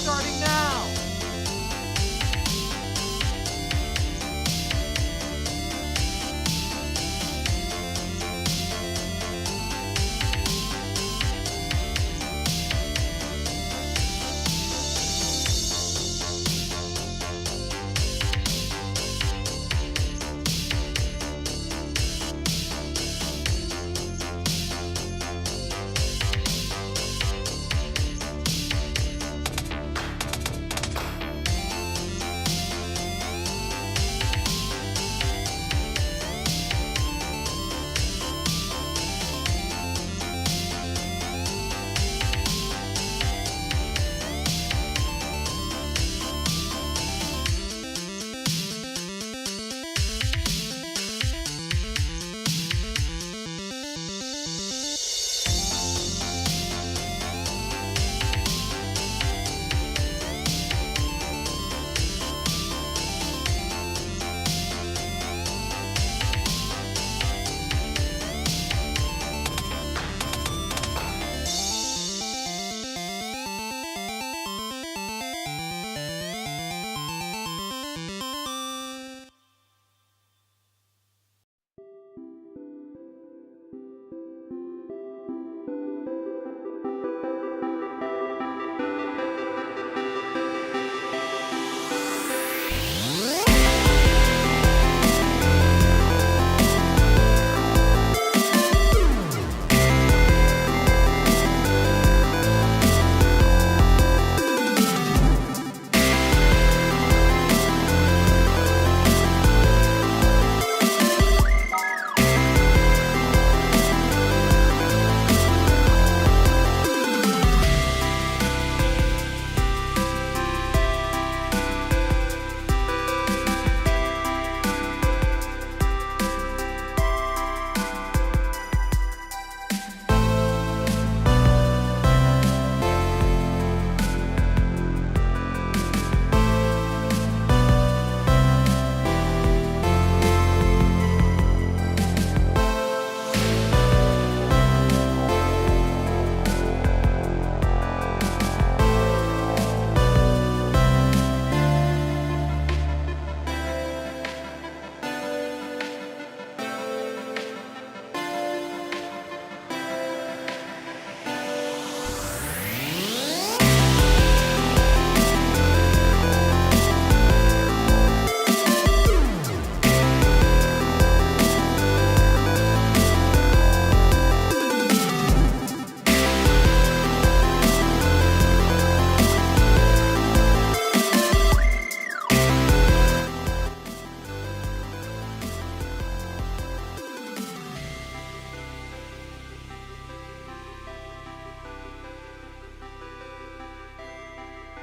starting now.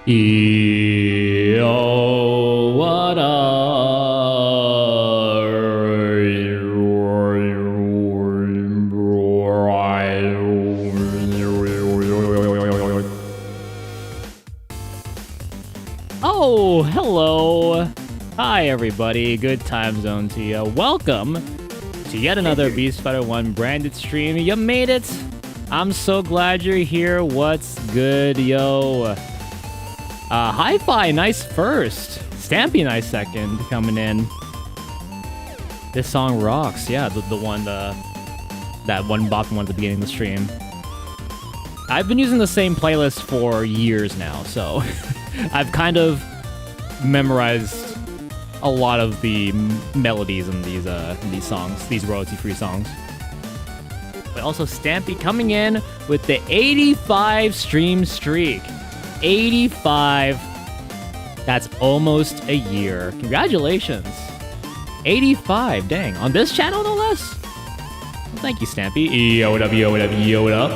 Yo, what Oh, hello. Hi, everybody. Good time zone to you. Welcome to yet another Beast Fighter 1 branded stream. You made it. I'm so glad you're here. What's good, yo? Hi-Fi, nice first. Stampy, nice second, coming in. This song rocks. Yeah, the one, that one bop one at the beginning of the stream. I've been using the same playlist for years now, so I've kind of memorized a lot of the melodies in these songs, these royalty-free songs. But also Stampy coming in with the 85 stream streak. 85. That's almost a year. Congratulations. 85, dang. On this channel, no less? Well, thank you, Stampy. Yo, what up, yo, what up, yo, what up?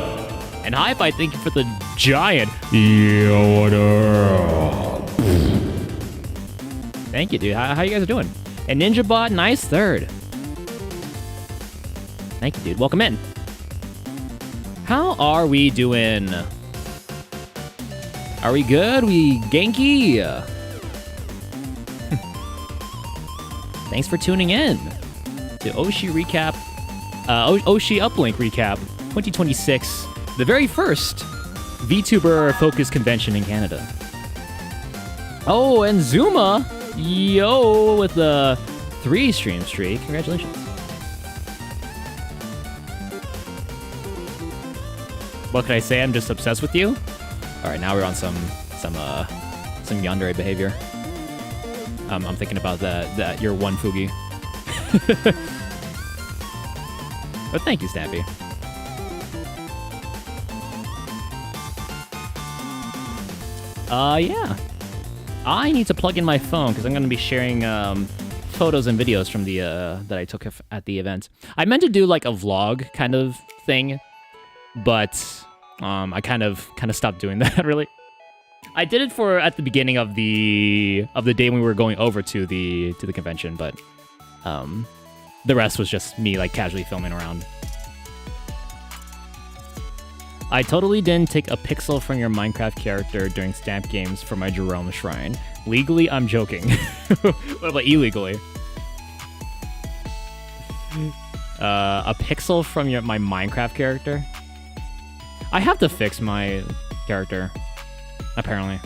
And Hi-Fi, thank you for the giant yo, what up? Thank you, dude. How you guys doing? And NinjaBot, nice third. Thank you, dude. Welcome in. How are we doing? Are we good? We Genki? Thanks for tuning in to OshiUplink Recap 2026, the very first VTuber focused convention in Canada. Oh, and Zuma, yo, with the 3 stream streak. Congratulations. What can I say? I'm just obsessed with you. All right, now we're on some yandere behavior. I'm thinking about that you're one Fugi. But thank you, Stampy. Yeah. I need to plug in my phone because I'm going to be sharing photos and videos from the that I took at the event. I meant to do like a vlog kind of thing, but I kind of stopped doing that really. I did it at the beginning of the day when we were going over to the convention, but the rest was just me like casually filming around. I totally didn't take a pixel from your Minecraft character during stamp games for my Jerome shrine. Legally, I'm joking. What about illegally? A pixel from my Minecraft character? I have to fix my character, apparently.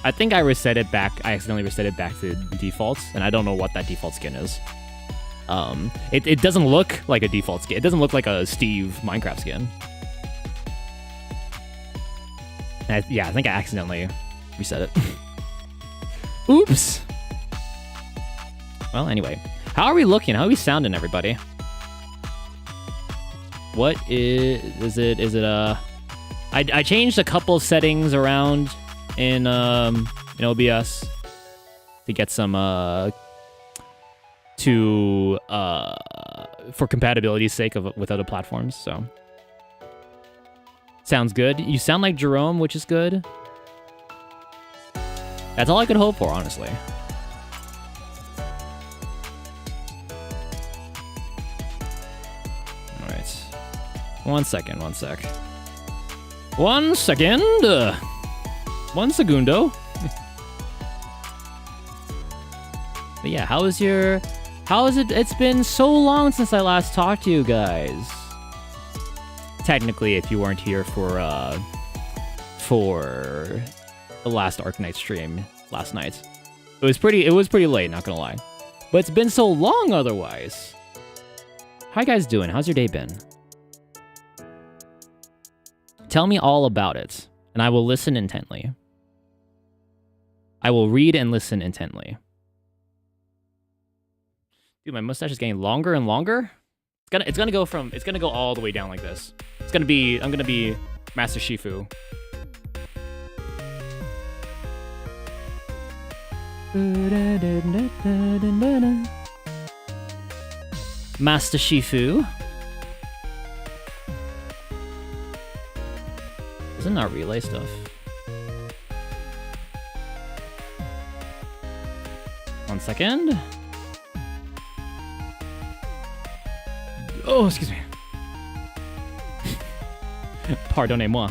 I think I accidentally reset it back to defaults, and I don't know what that default skin is. It doesn't look like a default skin. It doesn't look like a Steve Minecraft skin. Yeah, I think I accidentally reset it. Oops. Well, anyway. How are we looking? How are we sounding, everybody? What is it? I changed a couple settings around in OBS to get some for compatibility's sake with other platforms, so sounds good. You sound like Jerome, which is good. That's all I could hope for, honestly. All right. One second. 1 second. 1 segundo. But yeah, how is it? It's been so long since I last talked to you guys. Technically, if you weren't here for the last Arknight stream last night, it was pretty late, not gonna lie. But it's been so long otherwise. How you guys doing? How's your day been? Tell me all about it, and I will listen intently. I will read and listen intently. Dude, my mustache is getting longer and longer. It's gonna go all the way down like this. I'm gonna be Master Shifu. Master Shifu. Isn't that relay stuff? One second. Oh, excuse me. Pardonnez-moi.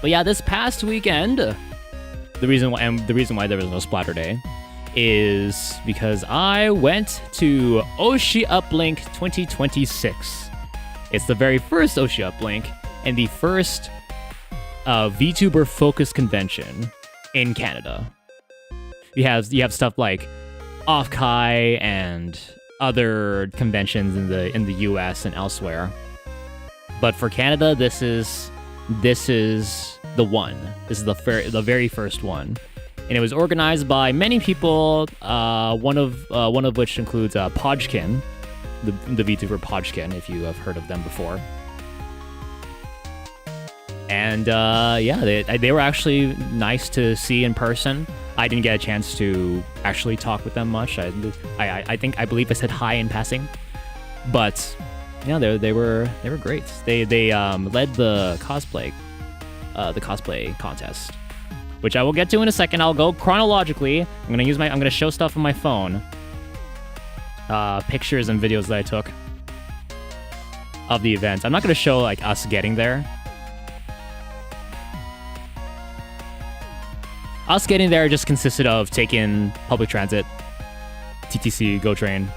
But yeah, this past weekend, the reason why there was no Splatter Day is because I went to OshiUplink 2026. It's the very first OshiUplink and the first VTuber focused convention in Canada. You have stuff like Off-Kai and other conventions in the US and elsewhere. But for Canada, this is the one. This is the very first one. And it was organized by many people, one of which includes Podgkin, the VTuber Podgkin, if you have heard of them before. And yeah, they were actually nice to see in person. I didn't get a chance to actually talk with them much. I believe I said hi in passing, but yeah, they were great. They led the cosplay contest, which I will get to in a second. I'll go chronologically. I'm gonna show stuff on my phone, pictures and videos that I took of the event. I'm not gonna show like us getting there. Us getting there just consisted of taking public transit, TTC, GO Train.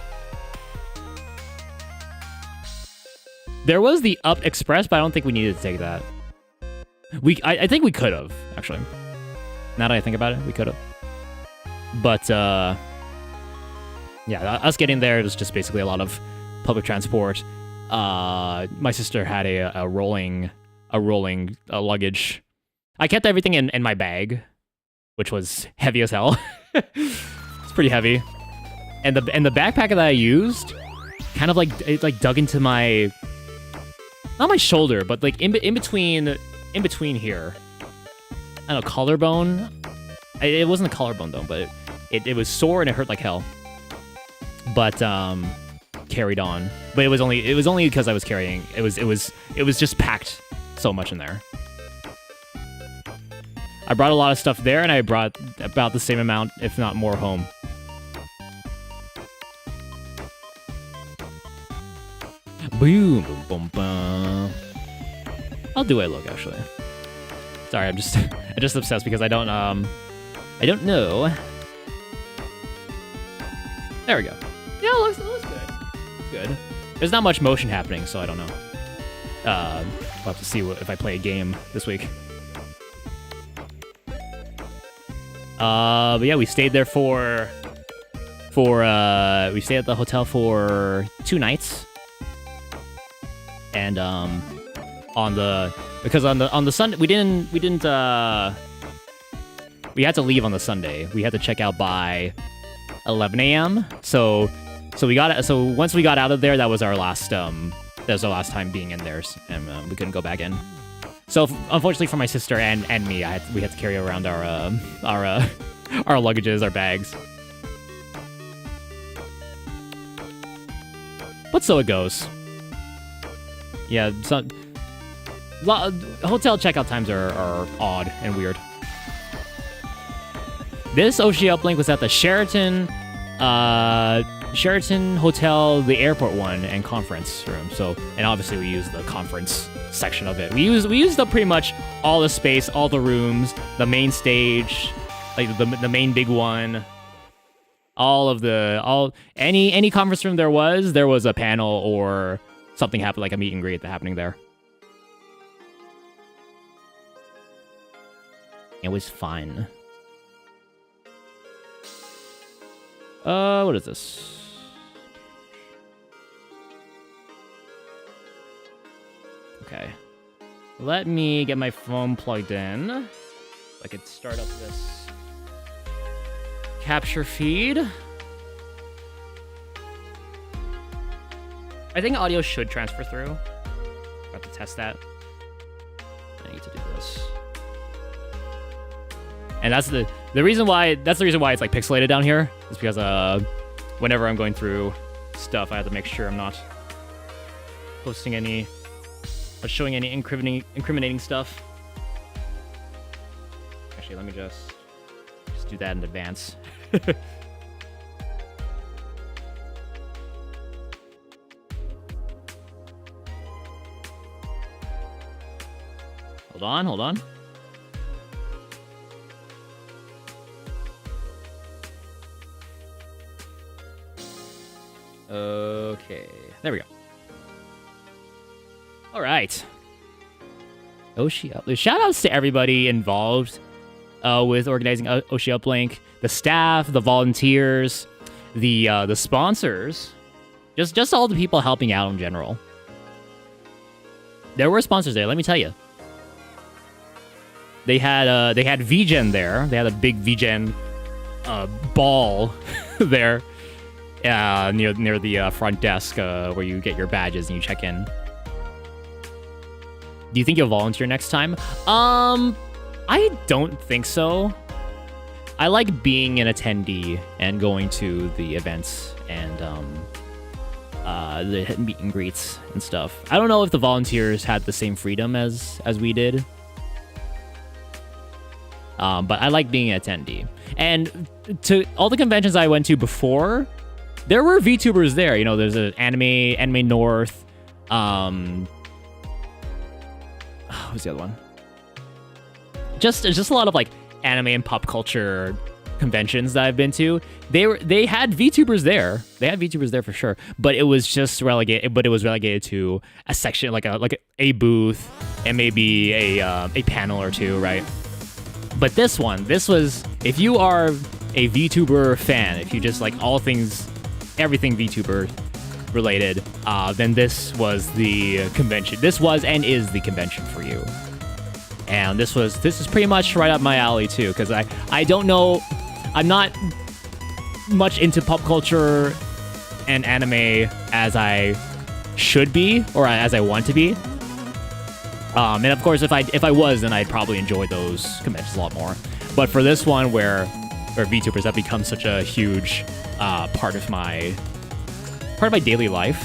There was the Up Express, but I don't think we needed to take that. I think we could have, actually. Now Now that I think about it, we could have. But yeah, us getting there was just basically a lot of public transport. My sister had a rolling luggage. I kept everything in my bag, which was heavy as hell. It's pretty heavy. And the backpack that I used kind of like it like dug into my, not my shoulder, but like in between here. I don't know, collarbone. It wasn't a collarbone though, but it was sore and it hurt like hell. But carried on. But it was only because I was carrying. It was just packed so much in there. I brought a lot of stuff there, and I brought about the same amount, if not more, home. Boom, boom, boom, boom. How do I look, actually? Sorry, I'm just obsessed because I don't know. There we go. Yeah, it looks good. It's good. There's not much motion happening, so I don't know. We'll have to see if I play a game this week. But yeah, we stayed there we stayed at the hotel for 2 nights. And on the Sunday we had to leave on the Sunday. We had to check out by 11 a.m. So once we got out of there, that was our last time being in there, and we couldn't go back in. So unfortunately for my sister and me, we had to carry around our luggages, our bags. But so it goes. Yeah, hotel checkout times are odd and weird. This OshiUplink was at the Sheraton Hotel, the airport one, and conference room. So, and obviously we used the conference section of it. We used up pretty much all the space, all the rooms, the main stage, like the main big one. Any conference room there was a panel or something happened, like a meet and greet happening there. It was fun. What is this? Okay. Let me get my phone plugged in. I could start up this capture feed. I think audio should transfer through. I have to test that. I need to do this. And that's the reason why it's like pixelated down here. Is because whenever I'm going through stuff, I have to make sure I'm not posting any or showing any incriminating stuff. Actually, let me just do that in advance. Hold on. Okay, there we go. All right. OshiUplink. Shout outs to everybody involved with organizing OshiUplink, the staff, the volunteers, the sponsors, just all the people helping out in general. There were sponsors there, let me tell you. They had VGen there. They had a big VGen ball there. Near the front desk where you get your badges and you check in. Do you think you'll volunteer next time? I don't think so. I like being an attendee and going to the events and the meet and greets and stuff. I don't know if the volunteers had the same freedom as we did. But I like being an attendee. And to all the conventions I went to before, there were VTubers there. You know, there's an Anime North. What's the other one? Just a lot of like anime and pop culture conventions that I've been to. They had VTubers there. They had VTubers there for sure. But it was just relegated. But it was relegated to a section, like a booth, and maybe a panel or two, right? But this was, if you are a VTuber fan, if you just like everything VTuber related, then this was the convention. This was and is the convention for you. And this is pretty much right up my alley too, because I don't know, I'm not much into pop culture and anime as I should be, or as I want to be. And of course, if I was, then I'd probably enjoy those conventions a lot more. But for this one, where VTubers have become such a huge part of my daily life,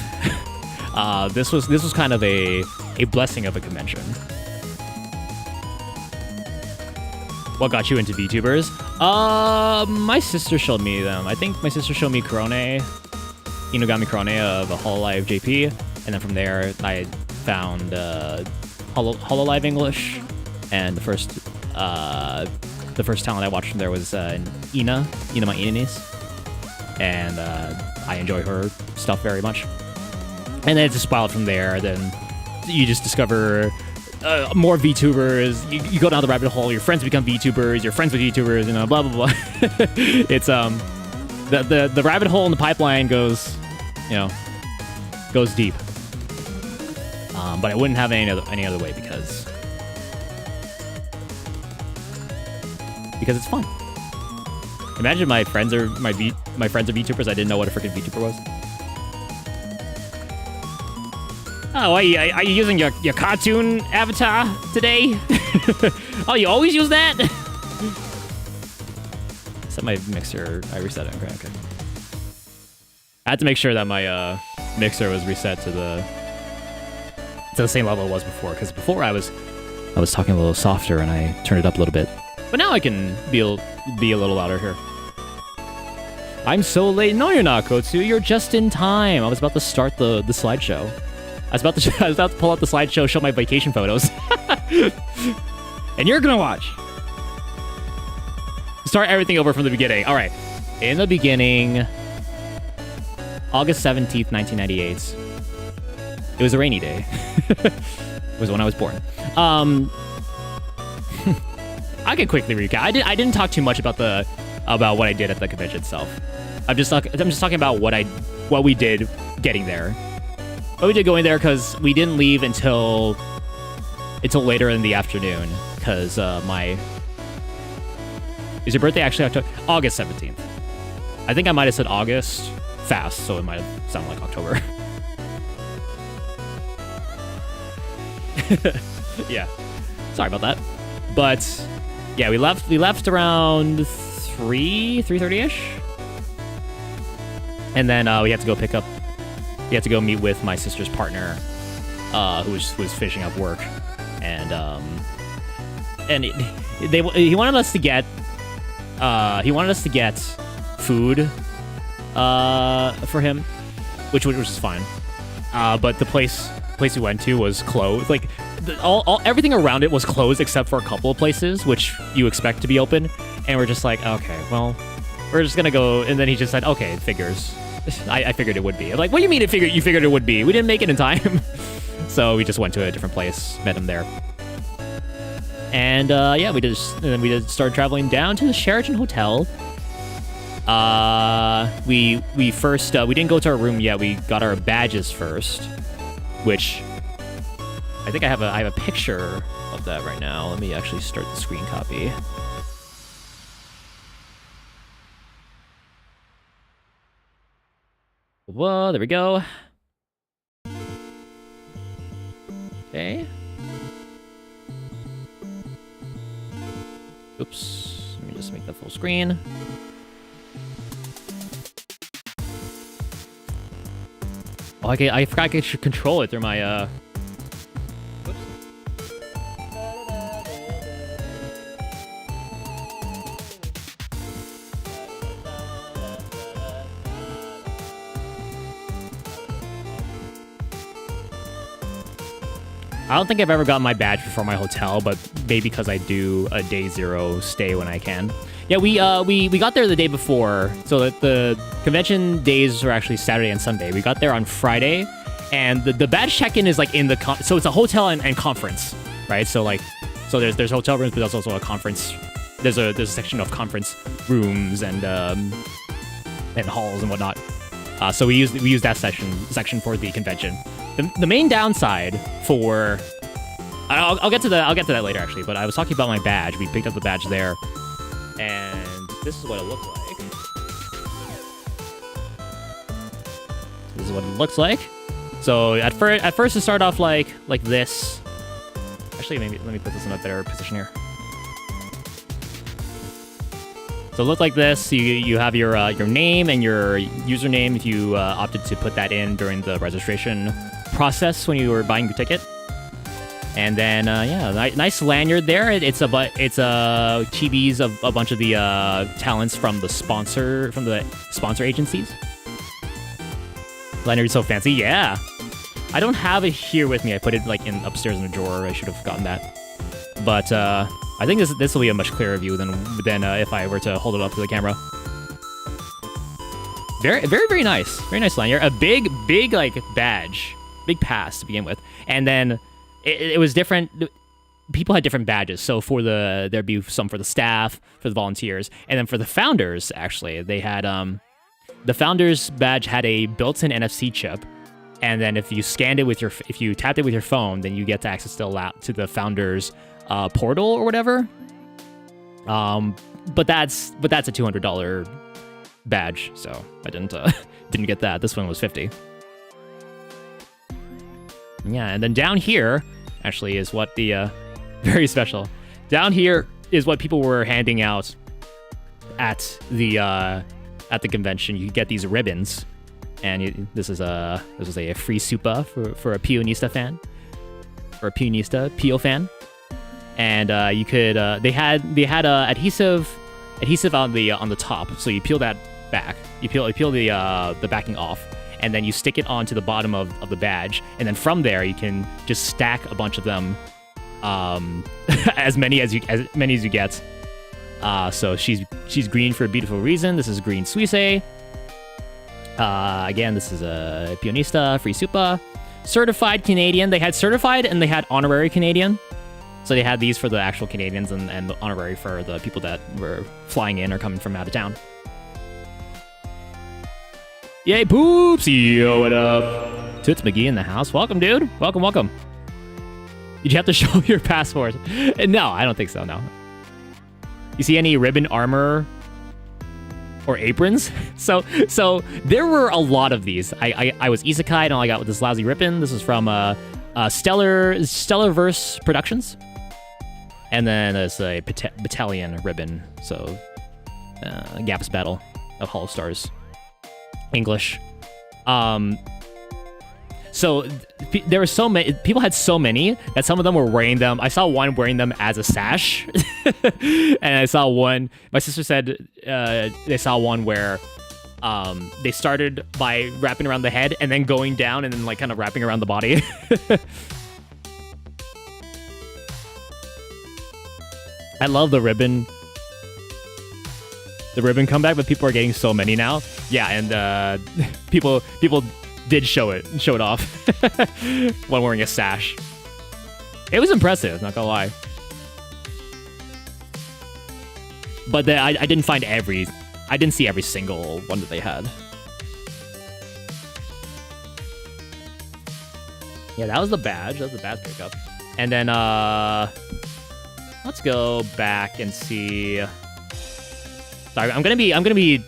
this was kind of a blessing of a convention. What got you into VTubers? My sister showed me them. I think my sister showed me Kurone, Inugami Kurone of Hololive JP, and then from there I found Hololive English, and the first talent I watched from there was Ina my Inanis, and I enjoy her stuff very much. And then it just spiraled from there. Then you just discover more VTubers. You go down the rabbit hole. Your friends become VTubers. You're friends with VTubers, and blah blah blah. It's the rabbit hole in the pipeline goes deep. But I wouldn't have any other way because it's fun. Imagine my friends are VTubers. I didn't know what a freaking VTuber was. Oh, are you using your cartoon avatar today? Oh, you always use that? Set my mixer. I reset it. Okay. I had to make sure that my mixer was reset to the same level it was before, because before I was talking a little softer and I turned it up a little bit. But now I can be a little louder here. I'm so late. No, you're not, Kotsu. You're just in time. I was about to start the slideshow. I was about to pull out the slideshow, show my vacation photos. And you're gonna watch. Start everything over from the beginning. All right. In the beginning, August 17th, 1998. It was a rainy day. It was when I was born. I could quickly recap. I didn't talk too much about what I did at the convention itself. I'm just talking about what we did getting there. What we did going there, because we didn't leave until later in the afternoon, because is your birthday actually August 17th? I think I might have said August fast, so it might have sounded like October. Yeah, sorry about that. But yeah, we left around 3:30ish, and then we had to go meet with my sister's partner, who was finishing up work, and he wanted us to get food for him, which was fine. But the place we went to was closed. Like everything around it was closed except for a couple of places which you expect to be open. And we're just like, okay, well, we're just gonna go. And then he just said, okay, it figures. I figured it would be. I'm like, what do you mean you figured it would be? We didn't make it in time. So we just went to a different place, met him there. And yeah, we just started traveling down to the Sheraton Hotel. We didn't go to our room yet. We got our badges first, which I think I have a picture of that right now. Let me actually start the screen copy. Whoa, there we go. Okay. Oops. Let me just make that full screen. Oh, I forgot I should control it through my, Oops. I don't think I've ever gotten my badge before my hotel, but maybe because I do a day zero stay when I can. Yeah, we got there the day before, so that the convention days are actually Saturday and Sunday. We got there on Friday, and the badge check-in is like in the so it's a hotel and conference, right? So there's hotel rooms, but there's also a conference there's a section of conference rooms and halls and whatnot. So we use that section for the convention. The main downside for I'll get to that later actually, but I was talking about my badge. We picked up the badge there, and this is what it looked like. This is what it looks like. So at first it started off like this. Actually, maybe let me put this in a better position here. So it looked like this. You have your name and your username if you opted to put that in during the registration process when you were buying your ticket. And then yeah, nice lanyard there. It's chibis of a bunch of the talents from the sponsor agencies. Lanyard's so fancy, yeah. I don't have it here with me. I put it like upstairs in a drawer. I should have gotten that. But I think this will be a much clearer view than if I were to hold it up to the camera. Very nice. Very nice lanyard. A big like badge. Big pass to begin with. And then it was different. People had different badges. So there'd be some for the staff, for the volunteers, and then for the founders, actually, they had the founders badge had a built-in NFC chip. And then if you scanned it if you tapped it with your phone, then you get to access to the founders portal or whatever. But that's a $200 badge, so I didn't get that. This one was $50. Yeah, and then down here actually is what the very special. Down here is what people were handing out at the convention. You get these ribbons. And this was a free supa for a Pionista fan, or a Pio fan, and you could they had adhesive on the top, so you peel that back, you peel the backing off, and then you stick it onto the bottom of the badge, and then from there you can just stack a bunch of them, as many as you get. So she's green for a beautiful reason. This is green Suisse. Again, this is a Pionista, free supa, certified Canadian. They had certified and they had honorary Canadian. So they had these for the actual Canadians and the honorary for the people that were flying in or coming from out of town. Yay, Poops! Yo, what up? Toots McGee in the house. Welcome, dude. Welcome. Did you have to show your passport? No, I don't think so, no. You see any ribbon armor or aprons? So there were a lot of these. I was isekai and all I got with this lousy ribbon. This is from Stellarverse Productions. And then there's a battalion ribbon. So Gaps Battle of Hollow Stars. English. So there were so many, people had so many that some of them were wearing them. I saw one wearing them as a sash. And I saw one, my sister said they saw one where they started by wrapping around the head and then going down and then like kind of wrapping around the body. I love the ribbon comeback, but people are getting so many now. Yeah, and people did show it off while wearing a sash. It was impressive, not gonna lie. But I didn't see every single one that they had. Yeah, that was the badge. That was the badge pickup. And then let's go back and see. Sorry, I'm gonna be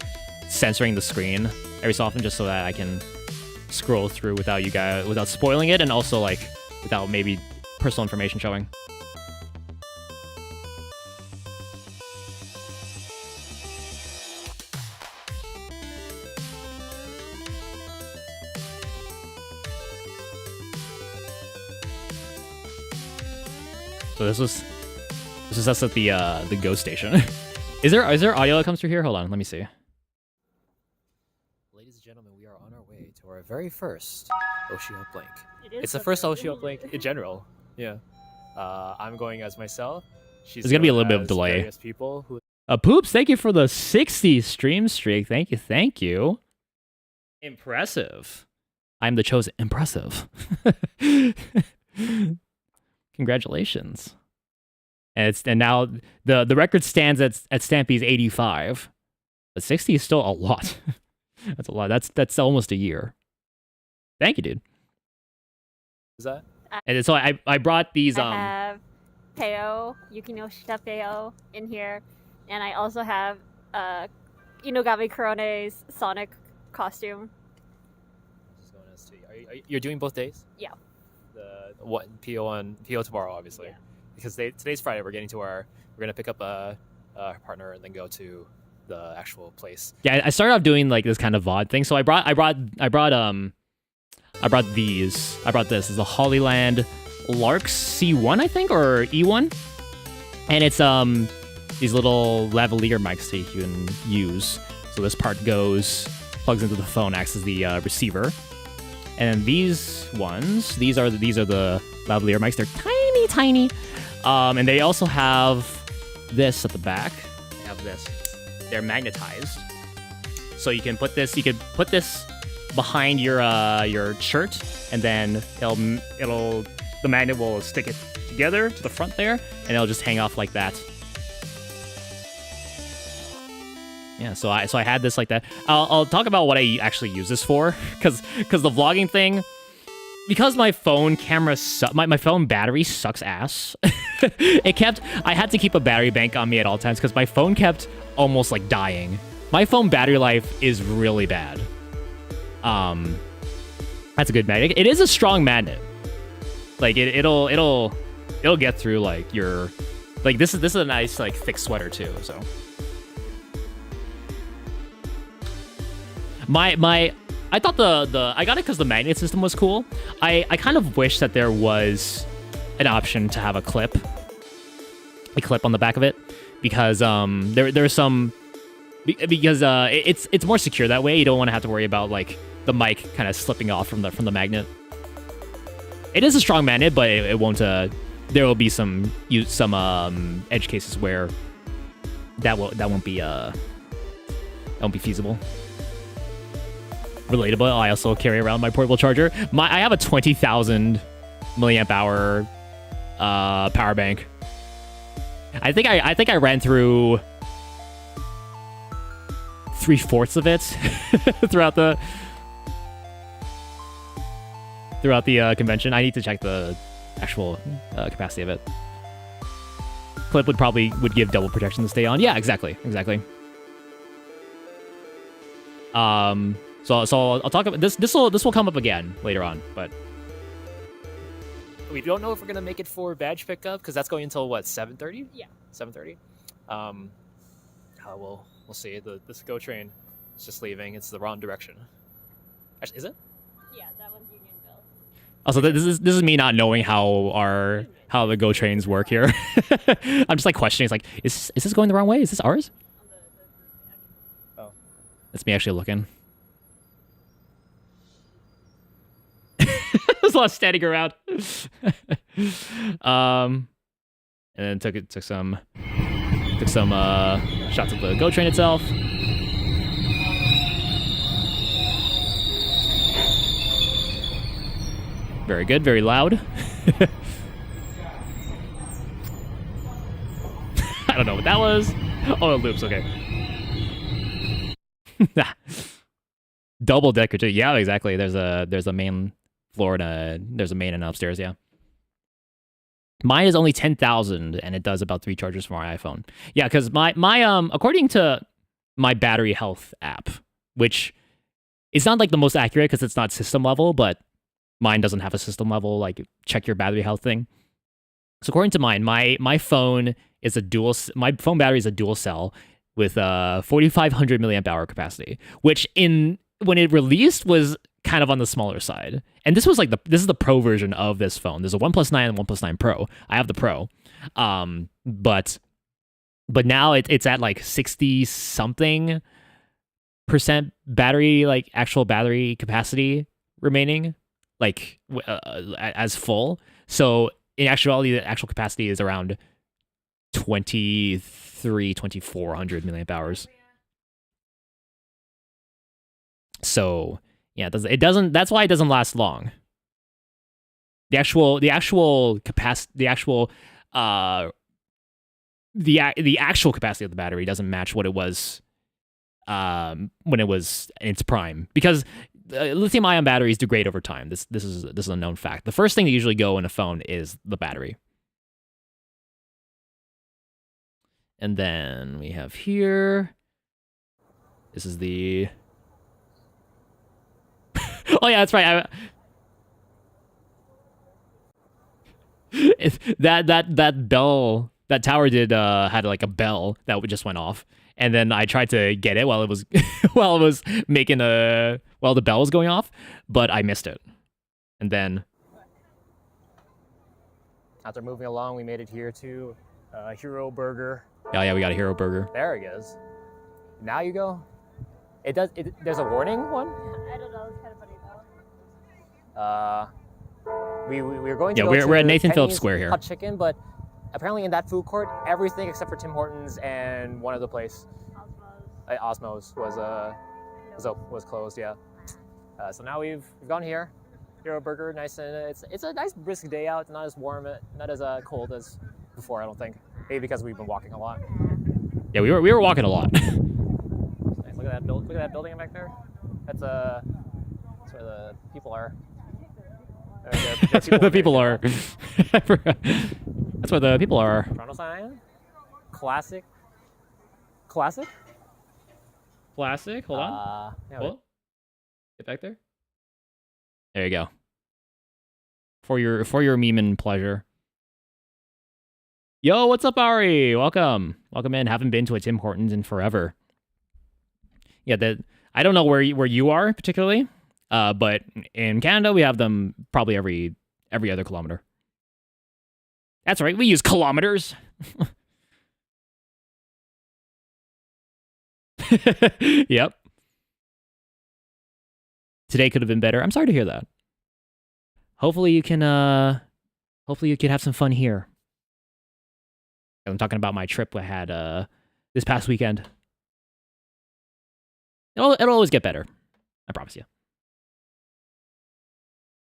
censoring the screen every so often just so that I can scroll through without spoiling it, and also like without maybe personal information showing. So this is us at the Go station. Is there audio that comes through here? Hold on, let me see. Ladies and gentlemen, we are on our way to our very first OshiUplink. It's the first OshiUplink in general. Yeah. I'm going as myself. There's gonna be a little bit of delay. People who... Poops, thank you for the 60 stream streak. Thank you. Impressive. I'm the chosen. Impressive. Congratulations. and now the record stands at Stampy's 85, but 60 is still a lot. That's a lot. That's almost a year. Thank you, dude. Is that? And so I brought these. I have Peo, Yukinoshita Peo in here, and I also have Inogami Kurone's Sonic costume. You're doing both days? Yeah. The what PO tomorrow, obviously. Yeah. Because today's Friday. We're gonna pick up a partner and then go to the actual place. Yeah, I started off doing like this kind of VOD thing. So I brought these. I brought this. It's a Hollyland Larks C1, I think, or E1, and it's these little lavalier mics that you can use. So this part plugs into the phone, acts as the receiver. And these ones, these are the lavalier mics. They're tiny. And they also have this at the back. They have this. They're magnetized, so you can put this behind your shirt, and then the magnet will stick it together to the front there, and it'll just hang off like that. Yeah, so I had this like that. I'll talk about what I actually use this for, because the vlogging thing, because my phone camera my phone battery sucks ass. I had to keep a battery bank on me at all times because my phone kept almost like dying. My phone battery life is really bad. That's a good magnet. It is a strong magnet. Like it'll get through like your, like this is a nice like thick sweater too. So I thought I got it because the magnet system was cool. I kind of wish that there was an option to have a clip on the back of it, because there's some, because it's more secure that way. You don't want to have to worry about like the mic kind of slipping off from the magnet. It is a strong magnet, but it won't. There will be some edge cases where that won't be feasible. Relatable. I also carry around my portable charger. I have a 20,000 milliamp hour power bank. I think I ran through 3/4 of it throughout the convention. I need to check the actual capacity of it. Clip would give double protection to stay on. Yeah, exactly. So I'll talk about this. This will come up again later on, but we don't know if we're gonna make it for badge pickup because that's going until what, 7:30? Yeah. 7:30. We'll see. This GO train is just leaving. It's the wrong direction. Actually, is it? Yeah, that one's Unionville. Also, this is me not knowing how the GO trains work here. I'm just like questioning. It's like, is this going the wrong way? Is this ours? Oh, that's me actually looking. There's a lot of standing around. And then took some shots of the GO train itself. Very good, very loud. I don't know what that was. Oh, it loops, okay. Double decker too. Yeah, exactly. There's a main floor and there's a main and upstairs, yeah. Mine is only 10,000 and it does about 3 charges for my iPhone. Yeah, because my according to my battery health app, which is not like the most accurate because it's not system level, but mine doesn't have a system level like check your battery health thing. So according to mine, my phone battery is a dual cell with 4,500 milliamp hour capacity, which when it released was kind of on the smaller side. And this was like this is the Pro version of this phone. There's a OnePlus 9 and OnePlus 9 Pro. I have the Pro. But now it's at like 60 something % battery, like actual battery capacity remaining, like as full. So in actuality, the actual capacity is around 2,400 milliamp hours. So yeah, it doesn't. That's why it doesn't last long. The actual capacity, the actual capacity of the battery doesn't match what it was when it was in its prime, because lithium-ion batteries degrade over time. This is a known fact. The first thing to usually go in a phone is the battery. And then we have here. This is the. Oh yeah, that's right. That bell, that tower did had like a bell that just went off, and then I tried to get it while it was while it was making while the bell was going off, but I missed it. And then after moving along, we made it here to Hero Burger. Oh yeah, we got a Hero Burger. There it is. Now you go. It does. There's a warning one. I don't know. It's kind of funny though. We were going to. Yeah, go we're to at Nathan Penny's Phillips Square here. Hot Chicken, but apparently in that food court, everything except for Tim Hortons and one other place, Osmos, was closed. Yeah. So now we've gone here. Hero Burger, nice, and it's a nice brisk day out. Not as warm, not as cold as before. I don't think. Maybe because we've been walking a lot. Yeah, we were walking a lot. Nice. Look at that building back there. That's where the people are. That's where the people are. That's where the people are. Toronto sign. Classic. Classic. Hold on. Yeah, Well, get back there. There you go. For your meme and pleasure. Yo, what's up, Ari? Welcome in. Haven't been to a Tim Hortons in forever. Yeah, I don't know where you are particularly, but in Canada we have them probably every other kilometer. That's right, we use kilometers. Yep. Today could have been better. I'm sorry to hear that. Hopefully you can have some fun here. I'm talking about my trip I had this past weekend. It'll always get better. I promise you.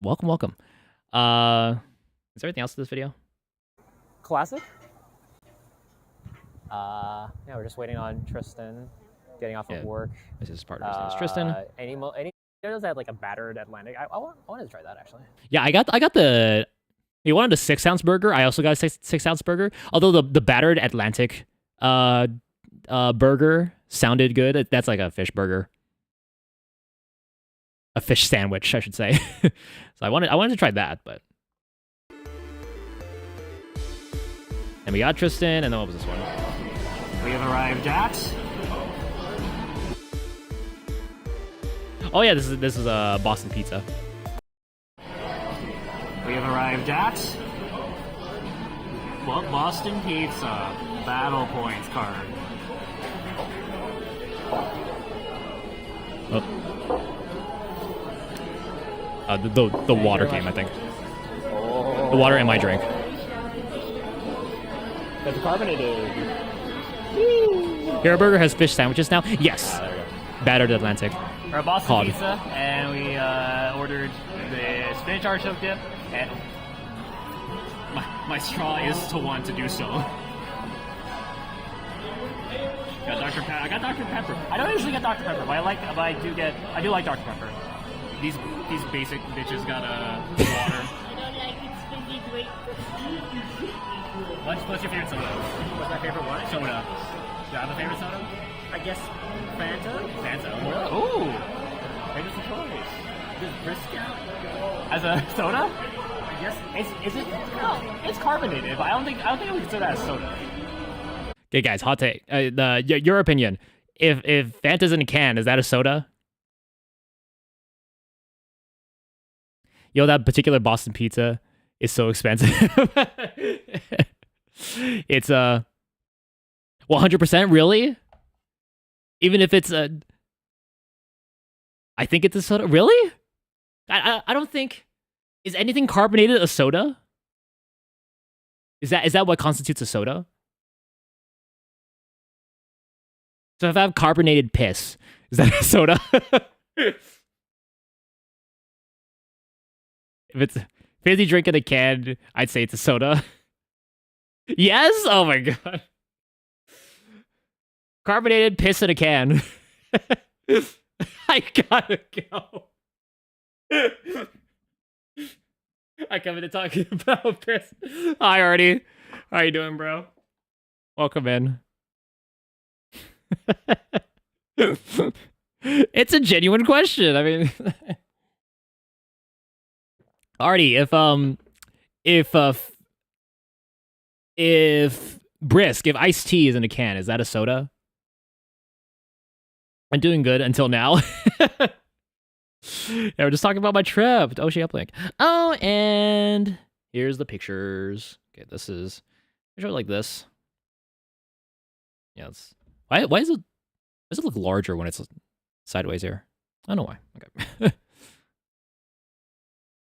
Welcome. Is there anything else to this video? Classic. Yeah, we're just waiting on Tristan getting off of work. This is partner. His name is Tristan. Any does have like a battered Atlantic. I wanted to try that actually. Yeah, I got the. You wanted a 6-ounce burger. I also got a 6-ounce burger. Although the battered Atlantic burger sounded good. That's like a fish burger, a fish sandwich, I should say. So I wanted to try that, but. And we got Tristan, and then what was this one? We have arrived at. Oh yeah, this is Boston Pizza. We have arrived at Boston Pizza Battle Points card. The water came, I think. The water in my drink. That's carbonated. Hero Burger has fish sandwiches now. Yes. Battered Atlantic. We're at Boston Cod. Pizza, and we ordered the spinach artichoke dip, and my straw is to want to do so. Got Dr. Pepper. I got Dr. Pepper. I don't usually get Dr. Pepper, but I do like Dr. Pepper. These basic bitches got water. What's your favorite soda? What's my favorite one? Soda. Do you have a favorite soda? I guess Fanta. Fanta. Ooh. Favorite choice. Does Brisk count? As a soda? I guess. Is it? No, it's carbonated, but I don't think I would consider that a soda. Okay, guys, hot take. Your opinion. If Fanta's in a can, is that a soda? Yo, that particular Boston Pizza is so expensive. It's 100% really? Even if it's a, I think it's a soda. Really? I don't think. Is anything carbonated a soda? Is that what constitutes a soda? So if I have carbonated piss, is that a soda? If it's fizzy drink in a can, I'd say it's a soda. Yes? Oh my god. Carbonated piss in a can. I gotta go. I come into talking about piss. Hi, Artie. How you doing, bro? Welcome in. It's a genuine question. I mean, Artie, if Brisk, if iced tea is in a can, is that a soda? I'm doing good until now. Yeah, we're just talking about my trip to OshiUplink. Oh, and here's the pictures. Okay, this is picture like this. Yeah, it's why is it does it look larger when it's sideways here? I don't know why. Okay.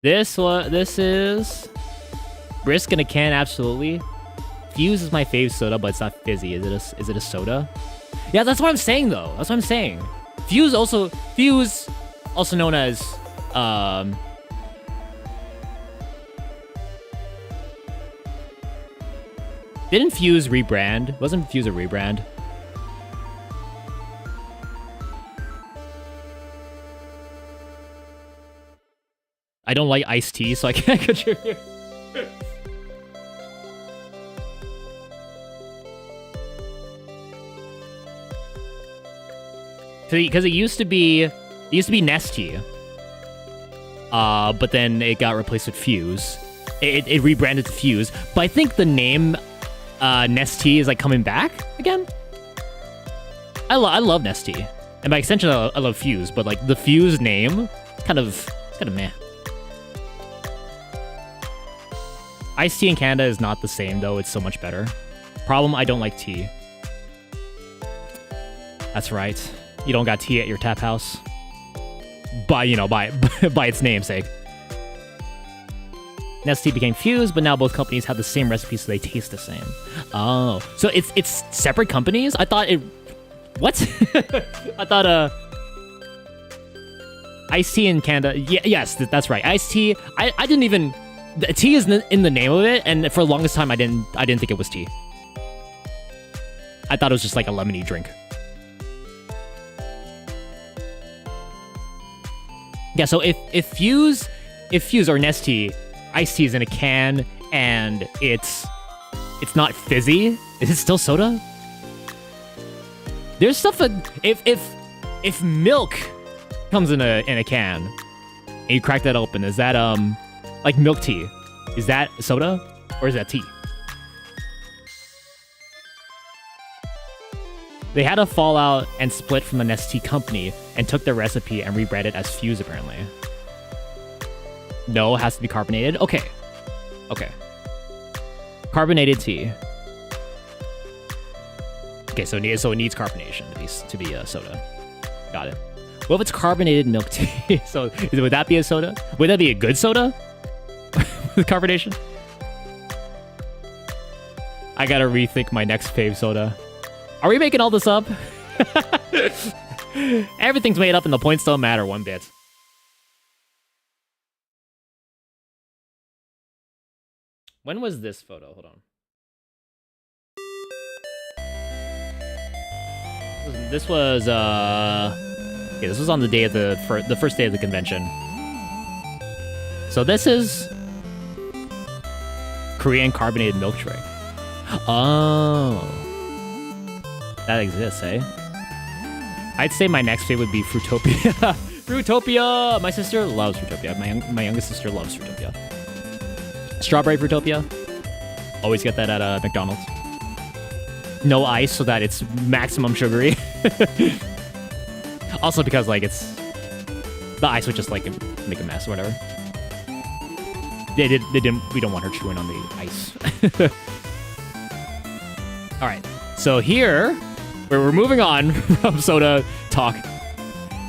This is Brisk in a can, absolutely. Fuse is my fave soda, but it's not fizzy. Is it a soda? Yeah, that's what I'm saying though. That's what I'm saying. Fuse, also known as didn't Fuse rebrand? Wasn't Fuse a rebrand? I don't like iced tea, so I can't contribute. Because it used to be Nestea, but then it got replaced with Fuse. It rebranded to Fuse, but I think the name Nestea is like coming back again. I love Nestea, and by extension, I love Fuse. But like the Fuse name, it's kind of meh. Iced tea in Canada is not the same though. It's so much better. Problem: I don't like tea. That's right. You don't got tea at your tap house. By its namesake. Nestea became Fuse, but now both companies have the same recipe, so they taste the same. Oh, so it's separate companies? I thought it. What? I thought iced tea in Canada. Yeah, yes, that's right. Iced tea. I didn't even. The tea is in the name of it, and for the longest time, I didn't think it was tea. I thought it was just like a lemony drink. Yeah, so if Fuse or Nestea, iced tea is in a can and it's not fizzy, is it still soda? There's stuff that if milk comes in a can and you crack that open, is that like milk tea? Is that soda or is that tea? They had a fallout and split from the Nestea company and took their recipe and rebranded as Fuse, apparently. No, it has to be carbonated? Okay. Carbonated tea. Okay, so it needs carbonation to be a soda. Got it. What if it's carbonated milk tea? So would that be a soda? Would that be a good soda? With carbonation? I gotta rethink my next fave soda. Are we making all this up? Everything's made up and the points don't matter one bit. When was this photo? Hold on. This was this was on the day of the first day of the convention. So this is Korean carbonated milk drink. Oh. That exists, eh? I'd say my next fave would be Fruitopia. Fruitopia! My sister loves Fruitopia. My youngest sister loves Fruitopia. Strawberry Fruitopia. Always get that at McDonald's. No ice so that it's maximum sugary. Also because like it's the ice would just like make a mess or whatever. They didn't. We don't want her chewing on the ice. All right. So here, where we're moving on from soda talk.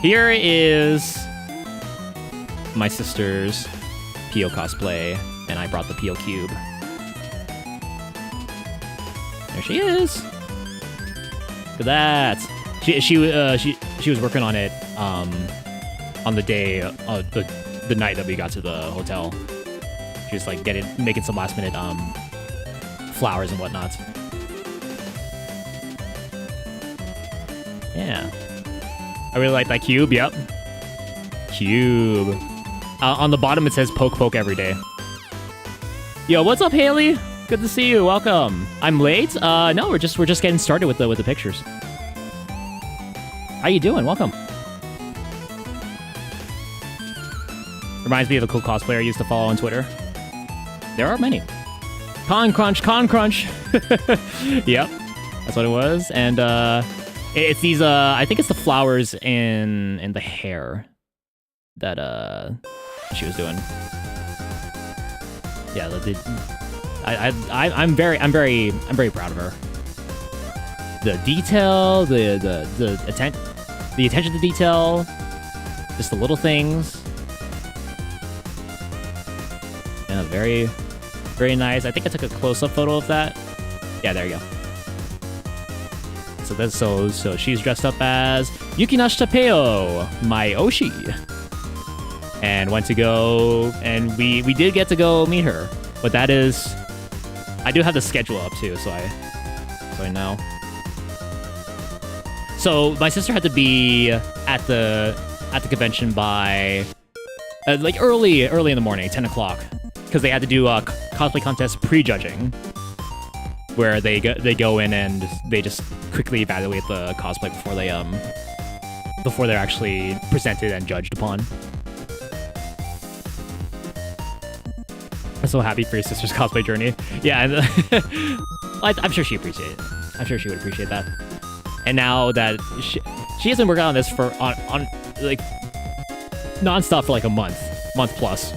Here is my sister's Pio cosplay, and I brought the Pio cube. There she is. Look at that. She was working on it on the day the night that we got to the hotel. She was like making some last minute flowers and whatnot. Yeah. I really like that cube. Yep. Cube. On the bottom it says poke poke every day. Yo, what's up, Haley? Good to see you. Welcome. I'm late. No, we're just getting started with the pictures. How you doing? Welcome. Reminds me of a cool cosplayer I used to follow on Twitter. There are many. Con Crunch. Yep, that's what it was. And it's these. I think it's the flowers in the hair that she was doing. Yeah, I'm very proud of her. The detail, the attention to detail, just the little things. Yeah, very nice. I think I took a close-up photo of that. Yeah, there you go. So that's so she's dressed up as Yukinashita Peo, my Oshi. And went to go, and we did get to go meet her. But that is, I do have the schedule up too, so I know. So my sister had to be at the convention by like early in the morning, 10 o'clock, because they had to do a cosplay contest pre-judging, where they go in and they just quickly evaluate the cosplay before they're actually presented and judged upon. I'm so happy for your sister's cosplay journey. Yeah, and I'm sure she appreciate it. I'm sure she would appreciate that. And now that she has been working on this for on like nonstop for like a month plus,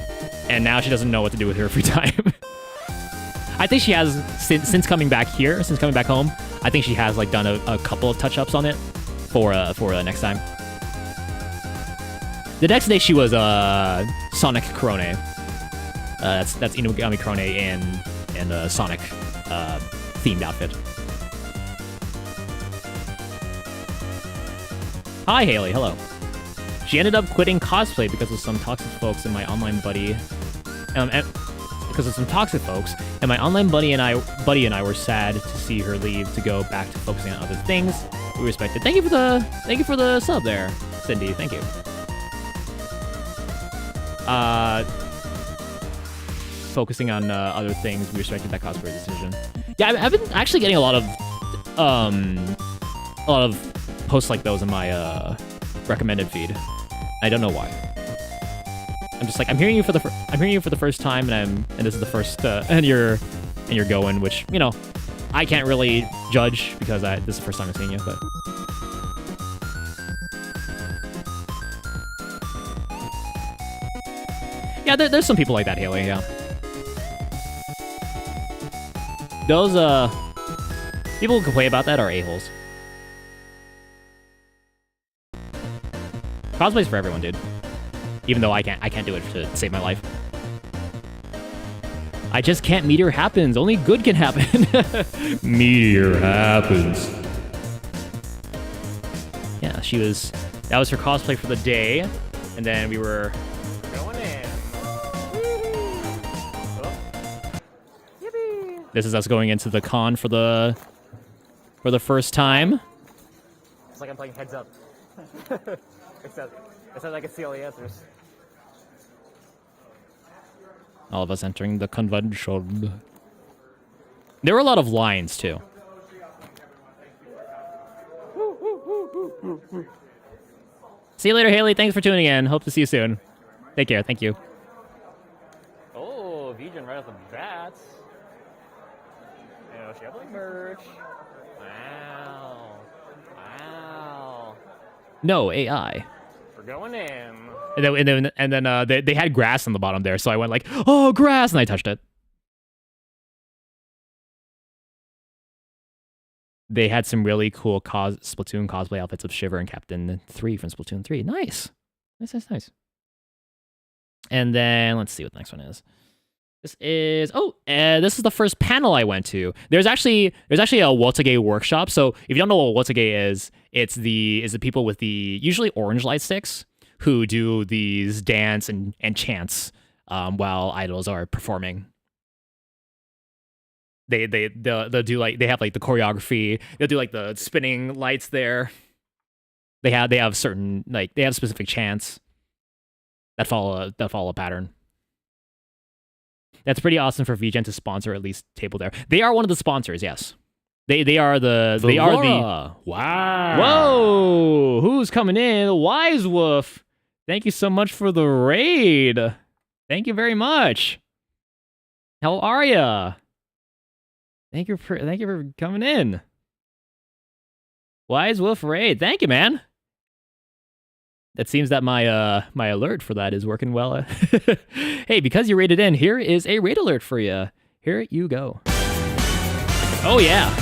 and now she doesn't know what to do with her free time. I think she has since coming back home. I think she has like done a couple of touch-ups on it for next time. The next day she was Sonic Korone. That's Inugami Korone in a Sonic themed outfit. Hi Haley, hello. She ended up quitting cosplay because of some toxic folks and my online buddy. Because of some toxic folks, and my online buddy and I were sad to see her leave to go back to focusing on other things. We respect it. Thank you for the sub there, Cindy. Thank you. Focusing on other things, we respected that cosplay decision. Yeah, I've been actually getting a lot of posts like those in my recommended feed. I don't know why. I'm just like, I'm hearing you for the first time, and this is the first and you're going, which, you know, I can't really judge because this is the first time I'm seeing you, but yeah, there's some people like that, Haley. Yeah, those people who complain about that are a-holes. Cosplay's for everyone, dude. Even though I can't do it to save my life. I just can't. Meteor happens. Only good can happen. Meteor happens. Yeah, that was her cosplay for the day, and then we were going in. Yippee! This is us going into the con for the first time. It's like I'm playing Heads Up. Except I can see all the answers. All of us entering the convention. There were a lot of lines, too. See you later, Haley. Thanks for tuning in. Hope to see you soon. Take care. Thank you. Oh, Vegan right off the bat. And OshiUplink merch. Wow. No, AI. We're going in. And then they had grass on the bottom there, so I went like, oh, grass, and I touched it. They had some really cool Splatoon cosplay outfits of Shiver and Captain 3 from Splatoon 3. Nice. Nice. And then let's see what the next one is. This is this is the first panel I went to. There's actually a Wotage workshop. So if you don't know what Wotage is, it's the people with the usually orange light sticks who do these dance and chants while idols are performing. They'll do like, they have like the choreography. They'll do like the spinning lights there. They have certain they have specific chants that follow a pattern. That's pretty awesome for VGen to sponsor at least Table Dare. They are one of the sponsors, yes. They are the Wow. Whoa! Who's coming in? Wise Wolf. Thank you so much for the raid. Thank you very much. How are ya? Thank you for coming in. Wise Wolf raid. Thank you, man. It seems that my my alert for that is working well. Hey, because you raided in, here is a raid alert for you. Here you go. Oh yeah.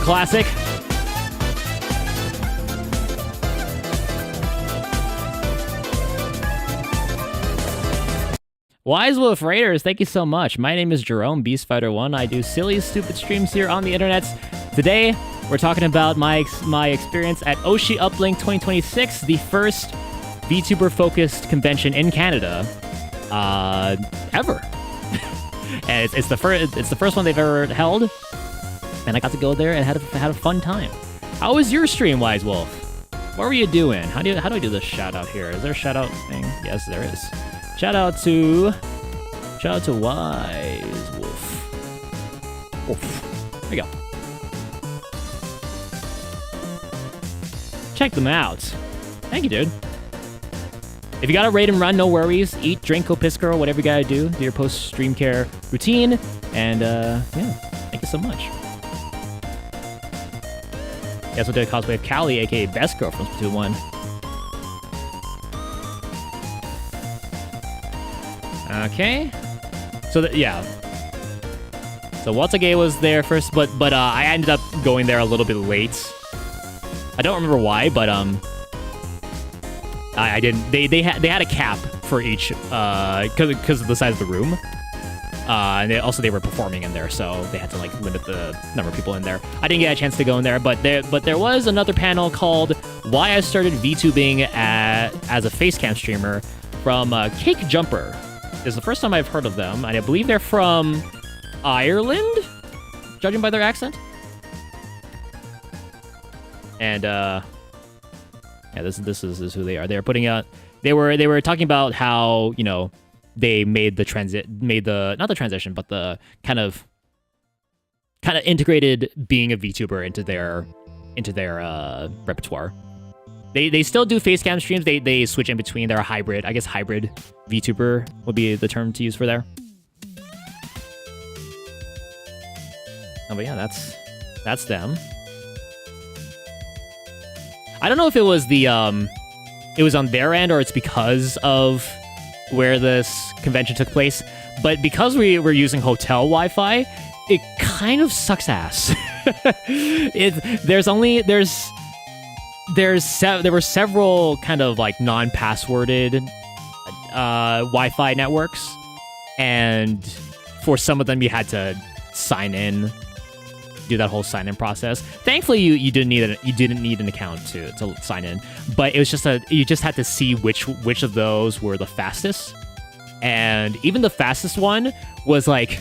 Classic. Wise Wolf Raiders, thank you so much. My name is Jerome, Beastfighter1. I do silly, stupid streams here on the internet. Today, we're talking about my experience at OshiUplink 2026, the first VTuber-focused convention in Canada ever. And it's the first one they've ever held, and I got to go there and had a fun time. How was your stream, Wise Wolf? What were you doing? How do I do this shout out here? Is there a shout out thing? Yes, there is. Shout out to Wise Wolf. Wolf. There you go. Check them out. Thank you, dude. If you got to raid and run, no worries. Eat, drink, go piss girl, whatever you gotta do. Do your post-stream care routine. And, yeah, thank you so much. You also did a cosplay of Callie, aka Best Girl from Splatoon 1. Okay. So, yeah. So, Watsugay was there first, but I ended up going there a little bit late. I don't remember why, but, I didn't. They had a cap for each, because of the size of the room. And they were performing in there, so they had to like limit the number of people in there. I didn't get a chance to go in there, but there was another panel called "Why I Started VTubing as a Facecam Streamer" from Cake Jumper. This is the first time I've heard of them, and I believe they're from Ireland, judging by their accent. And yeah, this is who they are. They're putting out. They were talking about how, you know, they made the not the transition, but the kind of integrated being a VTuber into their repertoire. They still do facecam streams. They switch in between. They're a hybrid. I guess hybrid VTuber would be the term to use for there. Oh, but yeah, that's them. I don't know if it was it was on their end or it's because of where this convention took place, but because we were using hotel Wi-Fi, it kind of sucks ass. There were several kind of like non-passworded Wi-Fi networks, and for some of them you had to sign in, do that whole sign in process. Thankfully, you didn't need an account to sign in, but it was just you just had to see which of those were the fastest, and even the fastest one was like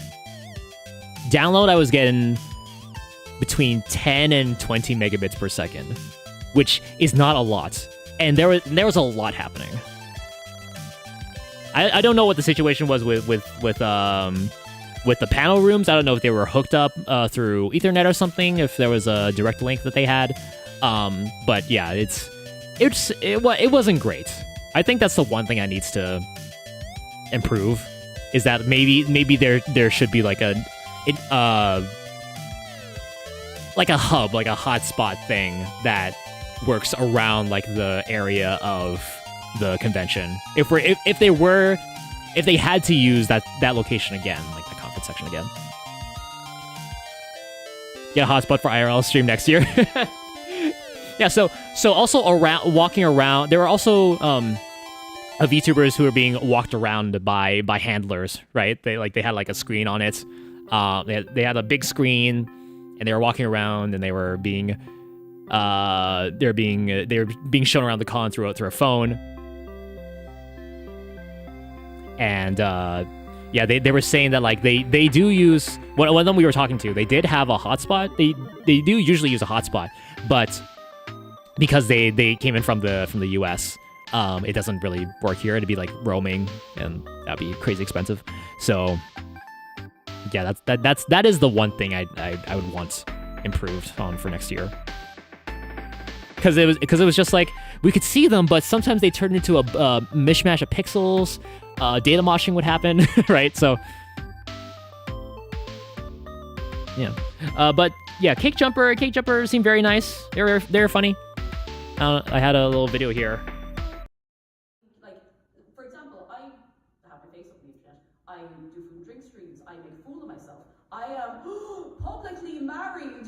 download. I was getting between 10 and 20 megabits per second, which is not a lot, and there was a lot happening. I don't know what the situation was with the panel rooms. I don't know if they were hooked up through Ethernet or something, if there was a direct link that they had. But yeah, it wasn't great. I think that's the one thing I needs to improve, is that maybe there should be like a hub, like a hotspot thing that works around like the area of the convention. If they had to use that location again, like the conference section again. Get a hotspot for IRL stream next year. Yeah, so also walking around, there were also VTubers who were being walked around by handlers, right? They had like a screen on it. They had a big screen, and they were walking around, and they were being shown around the con through a phone. And yeah, they were saying that like they do use one of them we were talking to. They did have a hotspot. They do usually use a hotspot, but because they came in from the US, it doesn't really work here. It'd be like roaming, and that'd be crazy expensive. So yeah, that is the one thing I would want improved on for next year. Because it was just like we could see them, but sometimes they turned into a mishmash of pixels. Data moshing would happen, right? So yeah, but yeah, Cake Jumper seemed very nice. They're funny. I had a little video here. Like, for example, I have my face up on the internet. I do food and drink streams. I make a fool of myself. I am publicly married.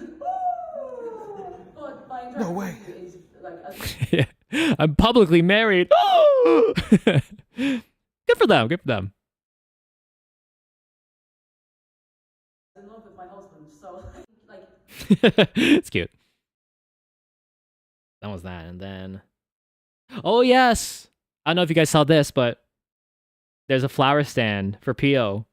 But my No way. is like. Yeah. I'm publicly married. Good for them. Good for them. In love with my husband, so like. It's cute. That was that, and then. Oh yes, I don't know if you guys saw this, but there's a flower stand for PO.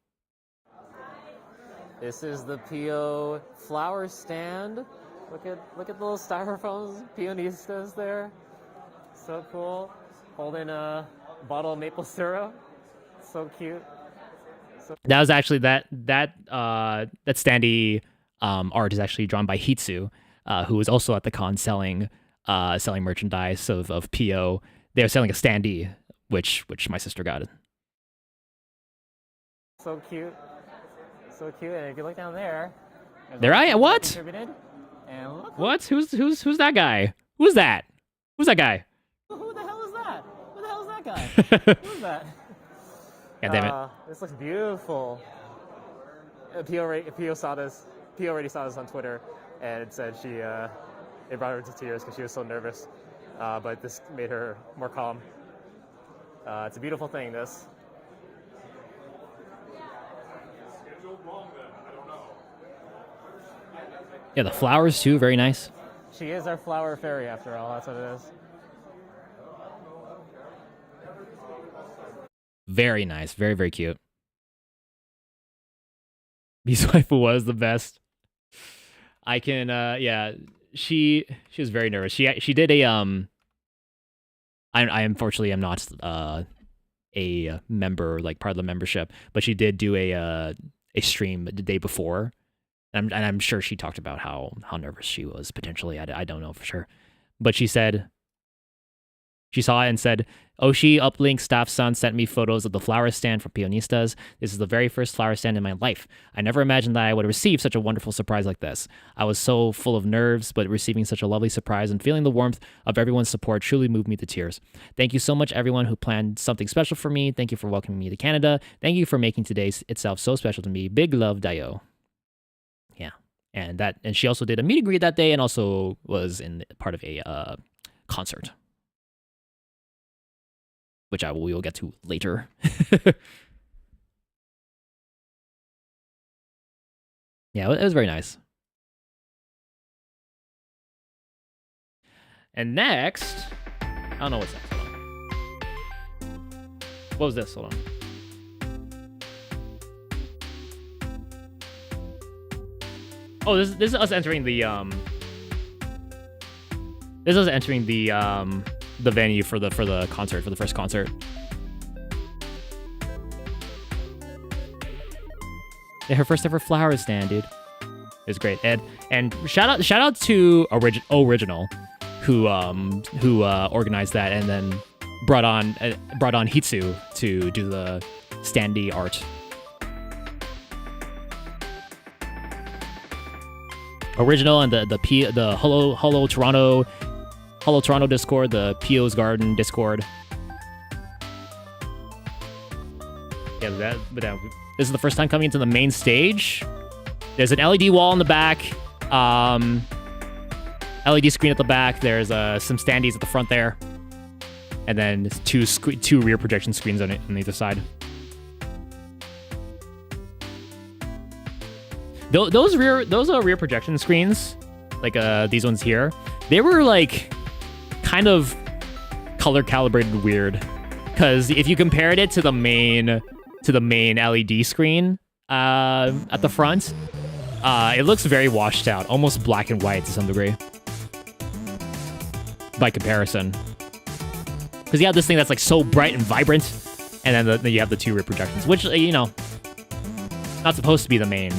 This is the PO flower stand. Look at the little styrofoams, peonistas there. So cool. Holding a bottle of maple syrup. So cute. That was actually that standee art is actually drawn by Hitsu, who was also at the con selling merchandise of PO. They were selling a standee, which my sister got. So cute. So cute. And if you look down there, what? Contributed. And look, What? Who's that guy? Who's that? Who's that guy? who the hell is that? Who the hell is that guy? Who's that? God damn it. This looks beautiful. Pio already saw this on Twitter, and it said it brought her to tears because she was so nervous. But this made her more calm. It's a beautiful thing, this. Yeah, the flowers too, very nice. She is our flower fairy, after all. That's what it is. Very nice, very very cute. Beast Waifu was the best. I can yeah, she was very nervous. She did a I unfortunately am not a member, like part of the membership, but she did do a stream the day before. And I'm sure she talked about how nervous she was potentially. I don't know for sure, but she said she saw it and said, OshiUplink staff son sent me photos of the flower stand for Peonistas. This is the very first flower stand in my life. I never imagined that I would receive such a wonderful surprise like this. I was so full of nerves, but receiving such a lovely surprise and feeling the warmth of everyone's support truly moved me to tears. Thank you so much, everyone who planned something special for me. Thank you for welcoming me to Canada. Thank you for making today itself so special to me. Big love, Dio. Yeah, and she also did a meet and greet that day, and also was in part of a concert, which we will get to later. Yeah, it was very nice. And next, I don't know what's next. Hold on. What was this? Hold on. Oh, this is us entering the This is us entering the venue for the concert, for the first concert. Yeah, her first ever flower stand, dude. It was great. And shout out to Original, who organized that and then brought on Hitsu to do the standee art. Original and the Hello Toronto Discord, the PO's Garden Discord. Yeah, this is the first time coming into the main stage. There's an LED wall in the back, LED screen at the back. There's some standees at the front there, and then two rear projection screens on either side. Those rear projection screens, like these ones here, they were like kind of color calibrated weird, because if you compared it to the main to the main LED screen at the front, it looks very washed out, almost black and white to some degree. By comparison. Because you have this thing that's like so bright and vibrant, and then you have the 2 rear projections, which, you know, not supposed to be the main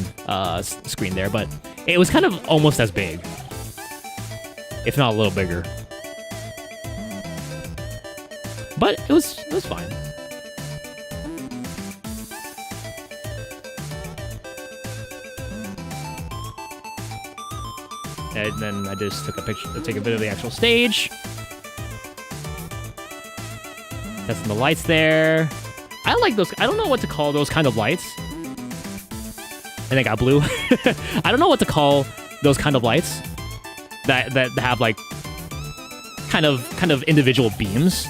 screen there, but it was kind of almost as big, if not a little bigger. But it was fine. And then I just took a bit of the actual stage. Testing the lights there. I like those. I don't know what to call those kind of lights. And they got blue. I don't know what to call those kind of lights that have like kind of individual beams,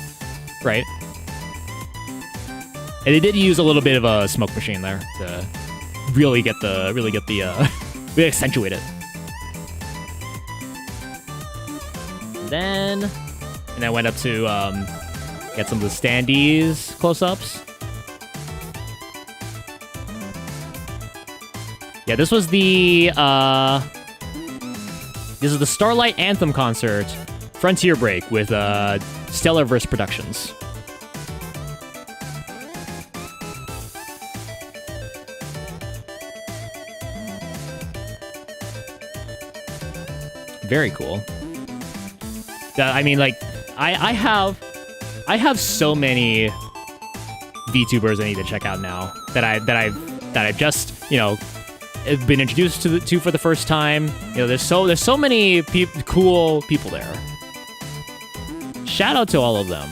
right? And they did use a little bit of a smoke machine there to really really accentuate it. And I went up to get some of the standees close-ups. Yeah, this was the Starlight Anthem concert, Frontier Break with Stellarverse Productions. Very cool. I mean, like, I have so many VTubers I need to check out now that I've just, you know, been introduced to for the first time. You know, there's so many cool people there. Shout out to all of them.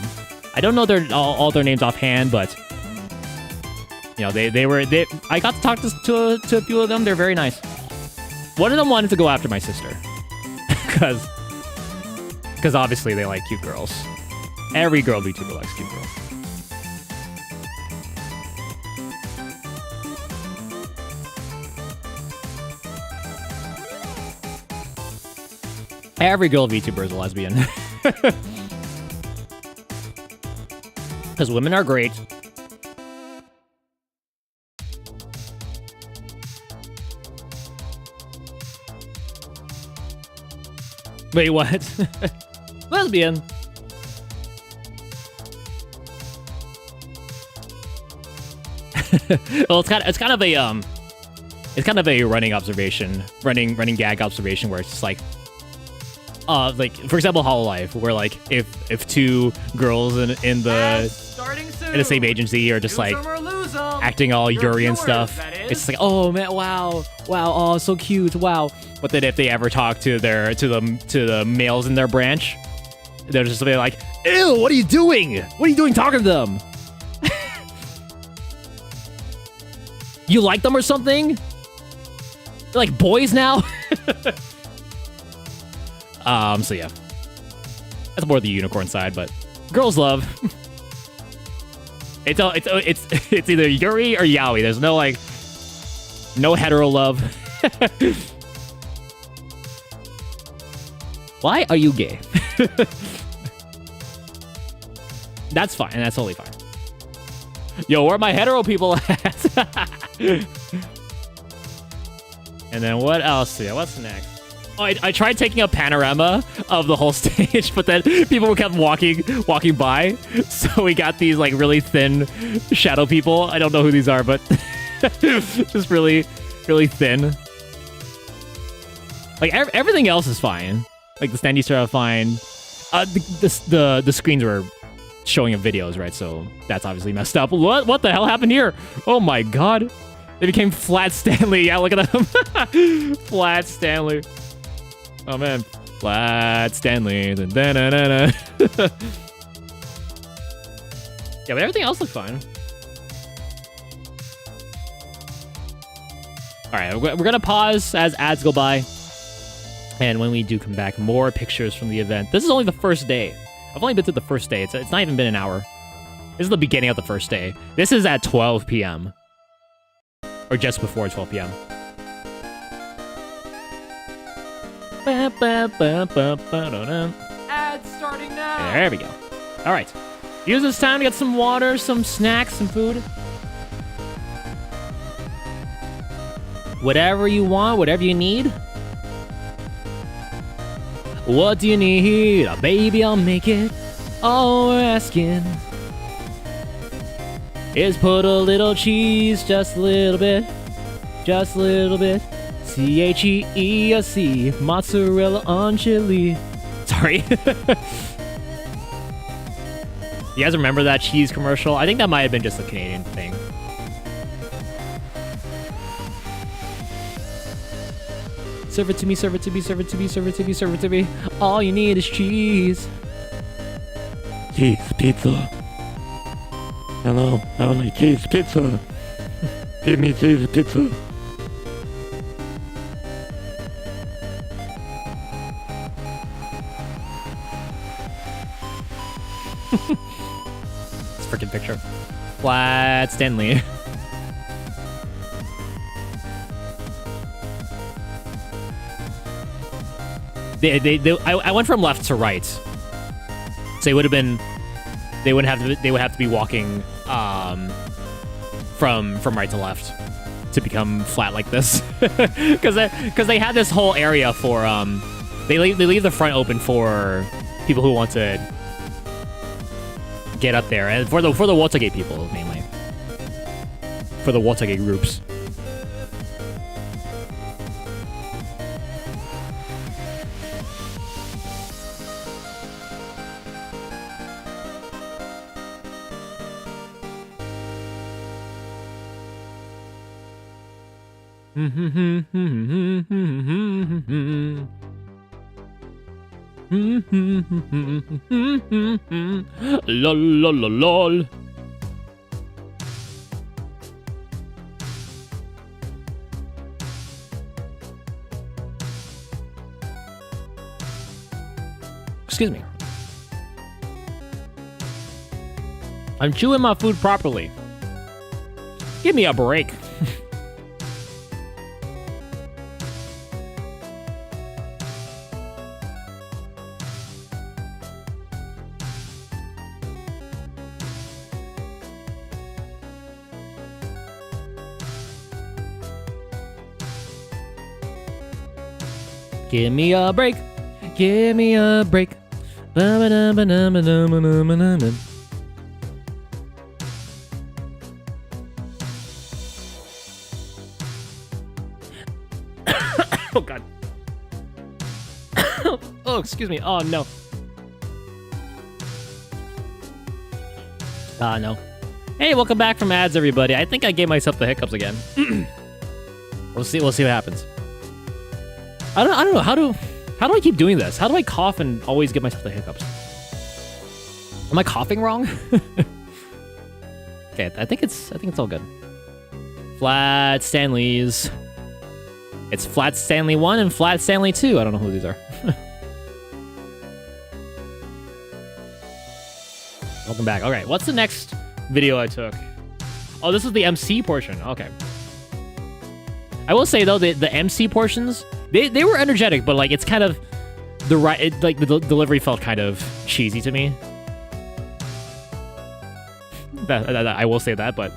I don't know all their names offhand, but you know, I got to talk to a few of them. They're very nice. One of them wanted to go after my sister because obviously they like cute girls. Every girl VTuber likes cute girls. Every girl VTuber is a lesbian. Because women are great. Wait, what? Lesbian. Well, it's kind of a running gag observation where it's just like for example, Hololive, where like if 2 girls in the same agency are just like acting all Yuri and stuff, it's like, oh man, wow, oh so cute, wow. But then if they ever talk to the males in their branch, they're just like, ew, what are you doing? What are you doing talking to them? You like them or something? They're like boys now? So yeah. That's more the unicorn side, but girls love. It's either Yuri or Yaoi. There's no hetero love. Why are you gay? That's fine. That's totally fine. Yo, where are my hetero people at? And then what else? Yeah, what's next? Oh, I tried taking a panorama of the whole stage, but then people kept walking by. So we got these like really thin shadow people. I don't know who these are, but just really, really thin. Like everything else is fine. Like the standees are fine. The screens were showing up videos, right? So that's obviously messed up. What the hell happened here? Oh my god. They became Flat Stanley. Yeah, look at them. Flat Stanley. Oh man. Flat Stanley. Yeah, but everything else looked fine. Alright, we're gonna pause as ads go by. And when we do come back, more pictures from the event. This is only the first day. I've only been to the first day. It's not even been an hour. This is the beginning of the first day. This is at 12 p.m. Or just before 12 p.m. Ads starting now. There we go. All right. Use this time to get some water, some snacks, some food. Whatever you want, whatever you need. What do you need? Baby, I'll make it. All we're asking is put a little cheese, just a little bit. Just a little bit. CHEESC, mozzarella on chili. Sorry. You guys remember that cheese commercial? I think that might have been just a Canadian thing. Serve it to me, serve it to me, serve it to me, serve it to me, serve it to me. All you need is cheese. Cheese pizza. Hello, I only cheese pizza. Give me cheese pizza. This freaking picture. Flat Stanley. I went from left to right, so it would have been. They would have to be walking from right to left to become flat like this, because they had this whole area for they leave the front open for people who want to get up there, and for the Watergate people mainly, for the Watergate groups. Lol lol lol lol. Excuse me. I'm chewing my food properly. Give me a break. Give me a break. Give me a break. Ba-ba-da-ba-da-ba-da-ba-da-ba-da-ba. Oh god. Oh, excuse me. Oh no. No. Hey, welcome back from ads, everybody. I think I gave myself the hiccups again. We'll see what happens. I don't know how do I keep doing this? How do I cough and always give myself the hiccups? Am I coughing wrong? Okay, I think it's all good. Flat Stanleys. It's Flat Stanley 1 and Flat Stanley 2. I don't know who these are. Welcome back. All right, what's the next video I took? Oh, this is the MC portion. Okay. I will say though, the MC portions, they were energetic, but like it's kind of the right, like the delivery felt kind of cheesy to me. I will say that, but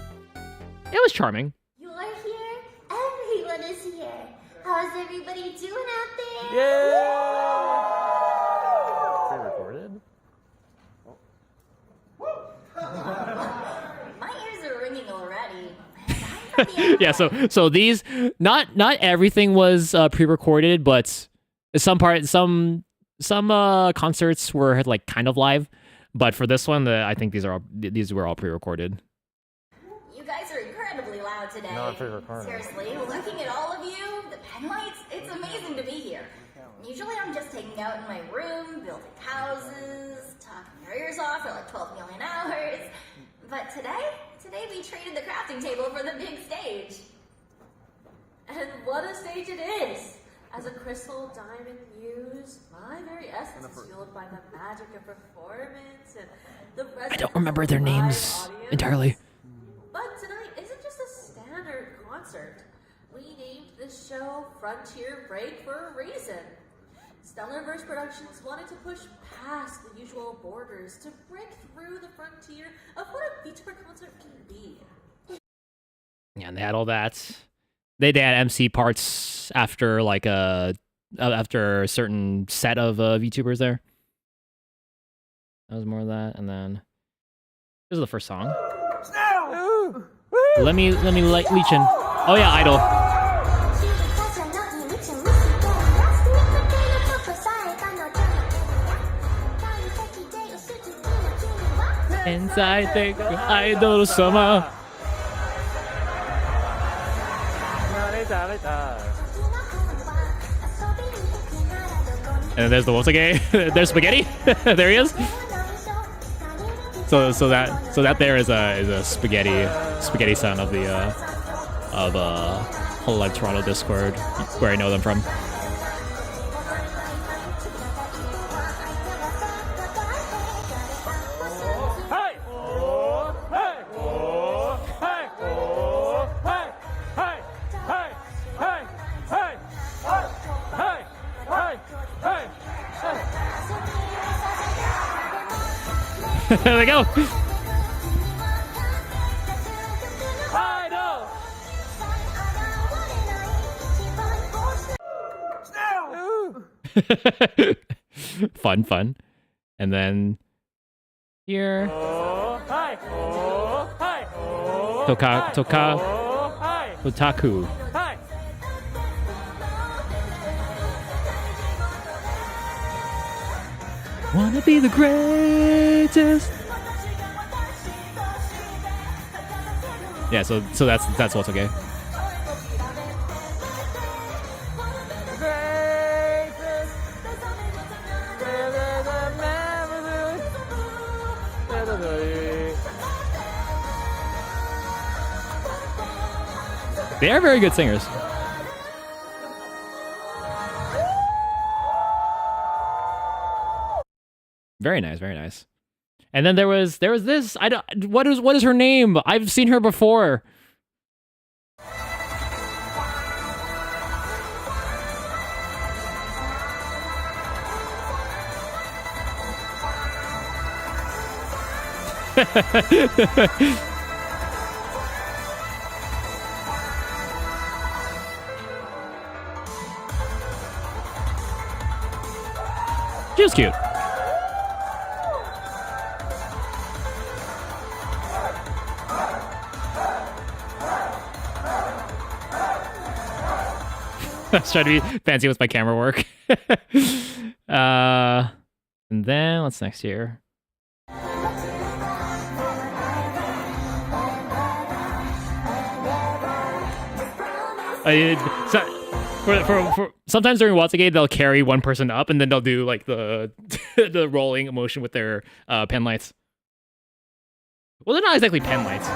it was charming. You're here. Everyone is here. How's everybody doing out there? Yeah. Pre-recorded. My ears are ringing already. Yeah, so these not everything was pre-recorded, but some concerts were like kind of live, but for this one, I think these were all pre-recorded. You guys are incredibly loud today. No, pre-recorded. Seriously, looking at all of you, the pen lights, it's amazing to be here. Usually I'm just hanging out in my room, building houses, talking your ears off for like 12 million hours. But today we traded the crafting table for the big stage. And what a stage it is! As a crystal diamond muse, my very essence is fueled by the magic of performance and the I don't remember their names entirely. But tonight isn't just a standard concert. We named this show Frontier Break for a reason. Stellarverse Productions wanted to push past the usual borders to break through the frontier of what a VTuber concert can be. Yeah, and they had all that. they add MC parts after like after a certain set of VTubers there. That was more of that, and then this is the first song. Let me leech in. Oh yeah, Idol. Inside the idol summer. And there's the Wotsuge. There's Spaghetti. There he is. So that there is a spaghetti son of the Hololive Toronto Discord, where I know them from. There we go. Fun. And then here. Otaku. Wanna be the greatest. Yeah, so that's what's okay. They are very good singers. Very nice, very nice. And then there was this. What is her name? I've seen her before. She was cute. I was trying to be fancy with my camera work. And then what's next here? For sometimes during Watsugate, they'll carry one person up, and then they'll do like the the rolling motion with their pen lights. Well, they're not exactly pen lights.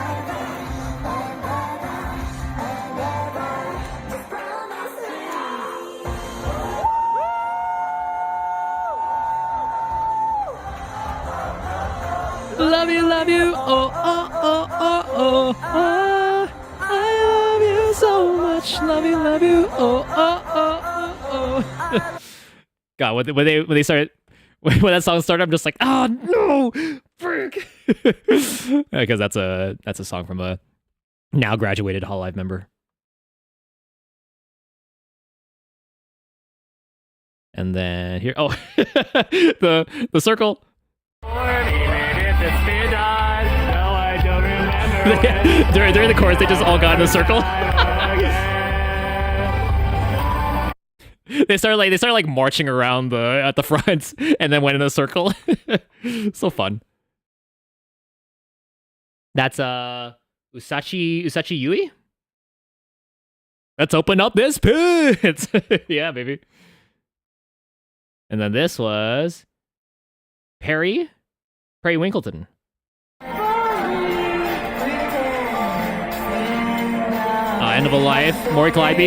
Love you, oh, oh, oh, oh, oh, oh. I love you so much, love you, oh, oh, oh, oh, oh. God, when they started, when that song started, I'm just like, oh no, frick, because that's a song from a now graduated Hololive member. And then here, oh, the circle. During the chorus, they just all got in a circle. They started like marching around at the front, and then went in a circle. So fun. That's Usachi Yui. Let's open up this pit. Yeah, baby. And then this was Perry Winkleton. End of a Life, Maury Clyde.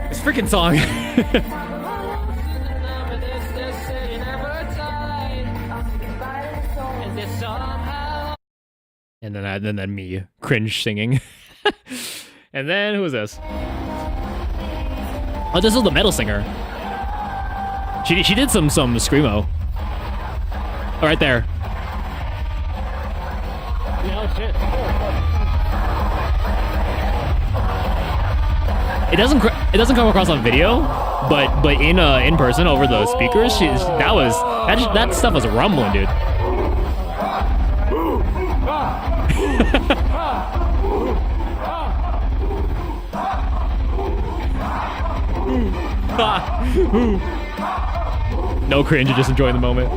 This freaking song. And then me cringe singing. And then who is this? Oh, this is the metal singer. She did some screamo. Oh, right there. Oh shit. It doesn't come across on video, but in person over the speakers, that stuff was rumbling, dude. No cringe, just enjoying the moment.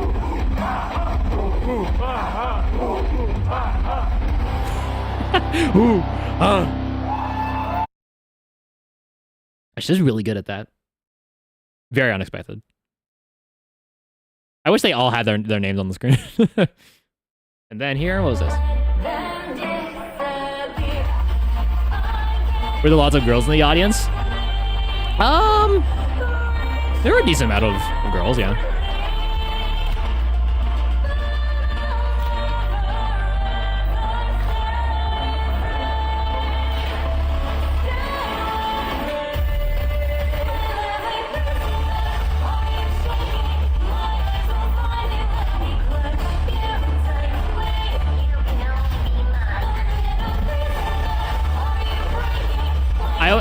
She's really good at that. Very unexpected. I wish they all had their names on the screen. And then here, what was this? Were there lots of girls in the audience? There were a decent amount of girls, yeah.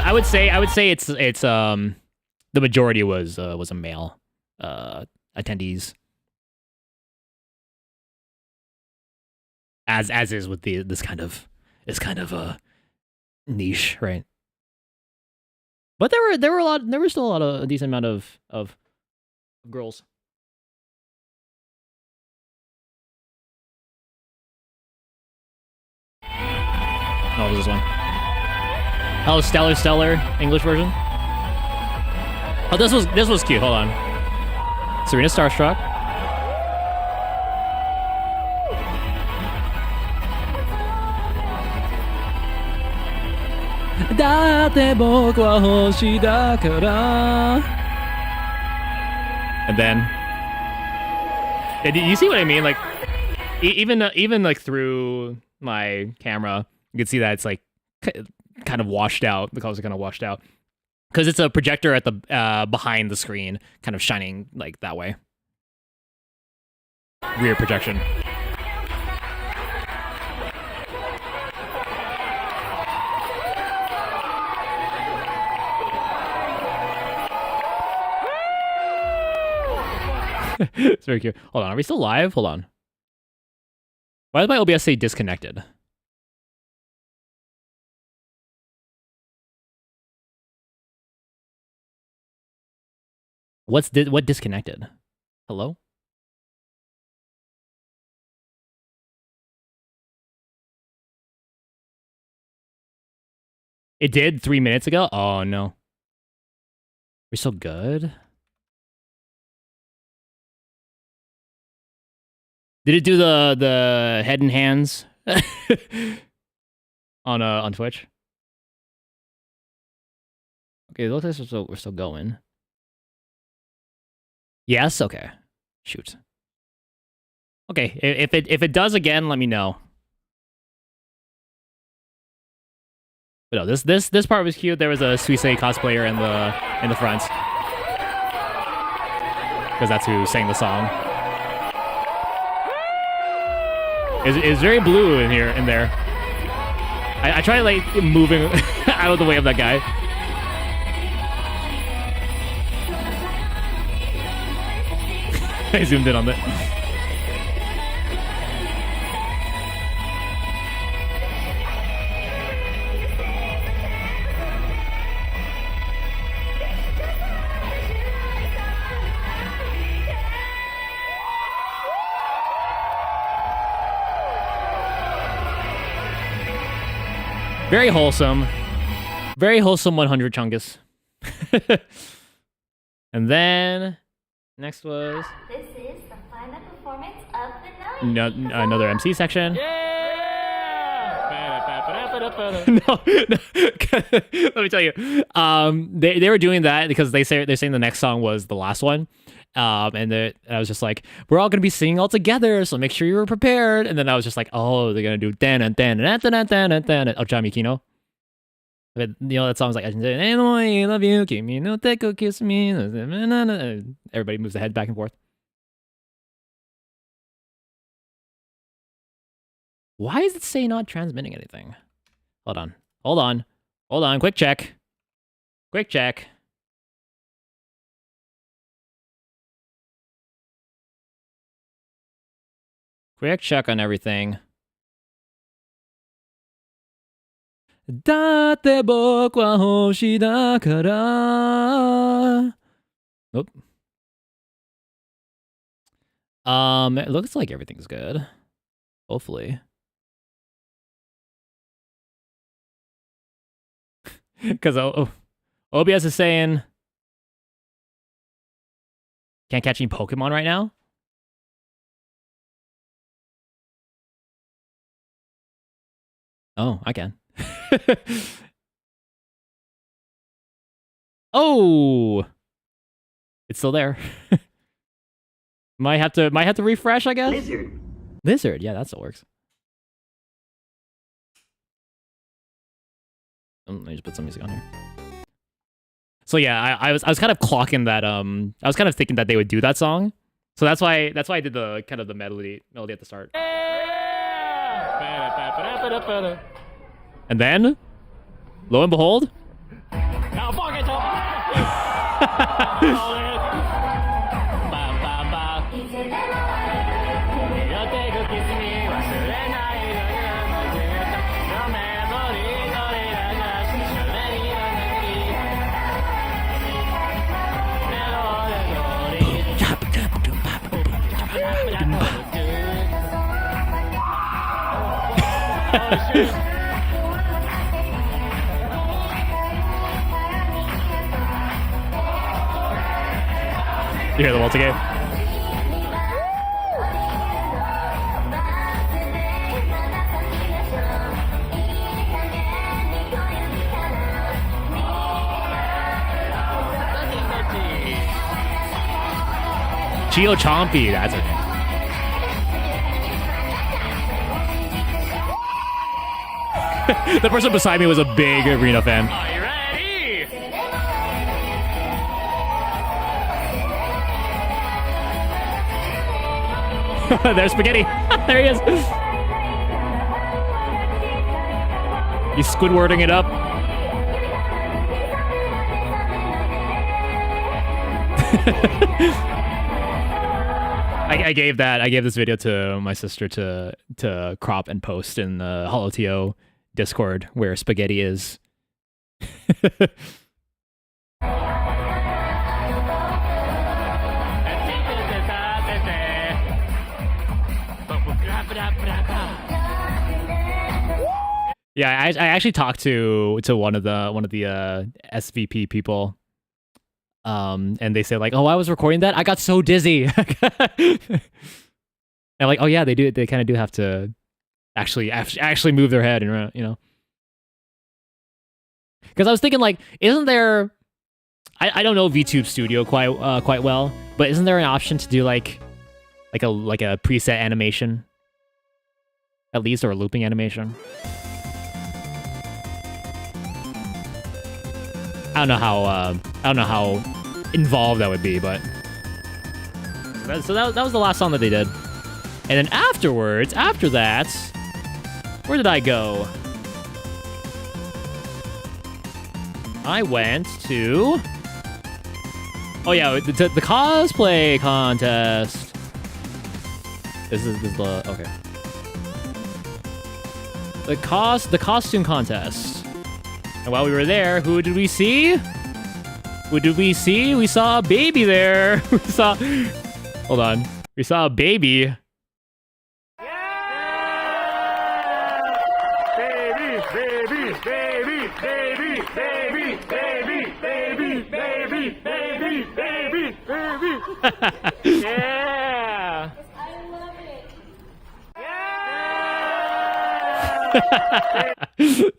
I would say it's the majority was a male attendees, as is with this kind of a niche, right? But there were still a decent amount of girls. Oh, what was this one? Oh, Stellar English version. Oh, this was cute. Hold on. Serena Starstruck. And then, you see what I mean? Like, even like through my camera, you can see that it's like kind of washed out. The colors are kind of washed out because it's a projector at the behind the screen, kind of shining like that way. Rear projection. It's very cute. Hold on, are we still live? Hold on. Why does my OBS say disconnected? What disconnected? Hello? It did 3 minutes ago? Oh no. We're so good. Did it do the head and hands on Twitch? Okay, it looks like we're still going. Yes. Okay. Shoot. Okay. If it does again, let me know. But no, this part was cute. There was a Suisei cosplayer in the front because that's who sang the song. It's very blue in there. I try like moving out of the way of that guy. I zoomed in on that. Very wholesome. Very wholesome 100 Chungus. And then next was This is the final performance of the night. another MC section. No. Let me tell you. They were doing that because they're saying the next song was the last one. And I was just like, we're all gonna be singing all together, so make sure you were prepared. And then I was just like, oh, they're gonna do dan and dan and dan and dan and dan. Oh, Jamikino. But, you know, that song's like, I love you, kimi no teku kiss me. Everybody moves the head back and forth. Why does it say not transmitting anything? Hold on. Hold on. Hold on. Quick check. Quick check. Quick check on everything. Date boku wa hoshi da kara. Nope. It looks like everything's good. Hopefully. Because OBS is saying can't catch any Pokemon right now. Oh, I can. Oh, it's still there. might have to refresh, I guess. Lizard, yeah, that still works. Let me just put some music on here. So yeah, I was kind of clocking that. I was kind of thinking that they would do that song. So that's why I did the kind of the melody at the start. And then, lo and behold. Now fuck it, You hear the waltz again? Chio Chompy, that's her name. The person beside me was a big Arena fan. Are you ready? There's Spaghetti. There he is. He's Squidwarding it up. I gave this video to my sister to crop and post in the HoloTO Discord where Spaghetti is. Yeah, I actually talked to one of the SVP people, and they said like, "Oh, I was recording that. I got so dizzy." And like, "Oh yeah, they do. They kind of do have to actually move their head and you know." Because I was thinking like, isn't there? I don't know VTube Studio quite well, but isn't there an option to do like a preset animation, at least, or a looping animation? I don't know how involved that would be, but so that was the last song that they did. And then after that, where did I go? I went to, oh yeah, the cosplay contest. This is the okay. The costume contest. And while we were there, who did we see? We saw a baby there. Hold on. We saw a baby. Yeah. I love it.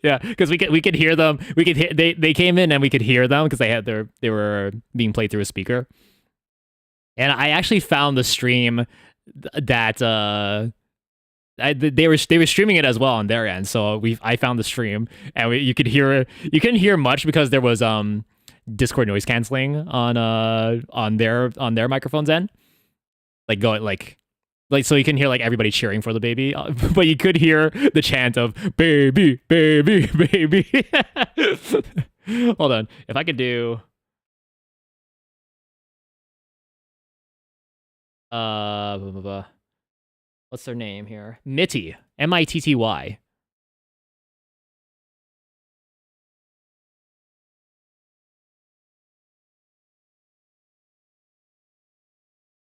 Yeah, because we could hear them. We could hear they came in and we could hear them because they were being played through a speaker. And I actually found the stream that they were streaming it as well on their end. So I found the stream, and you couldn't hear much because there was Discord noise canceling on their microphones end, like going like so you can hear like everybody cheering for the baby, but you could hear the chant of baby, baby, baby. Hold on, if I could do what's their name here? Mitty, Mitty.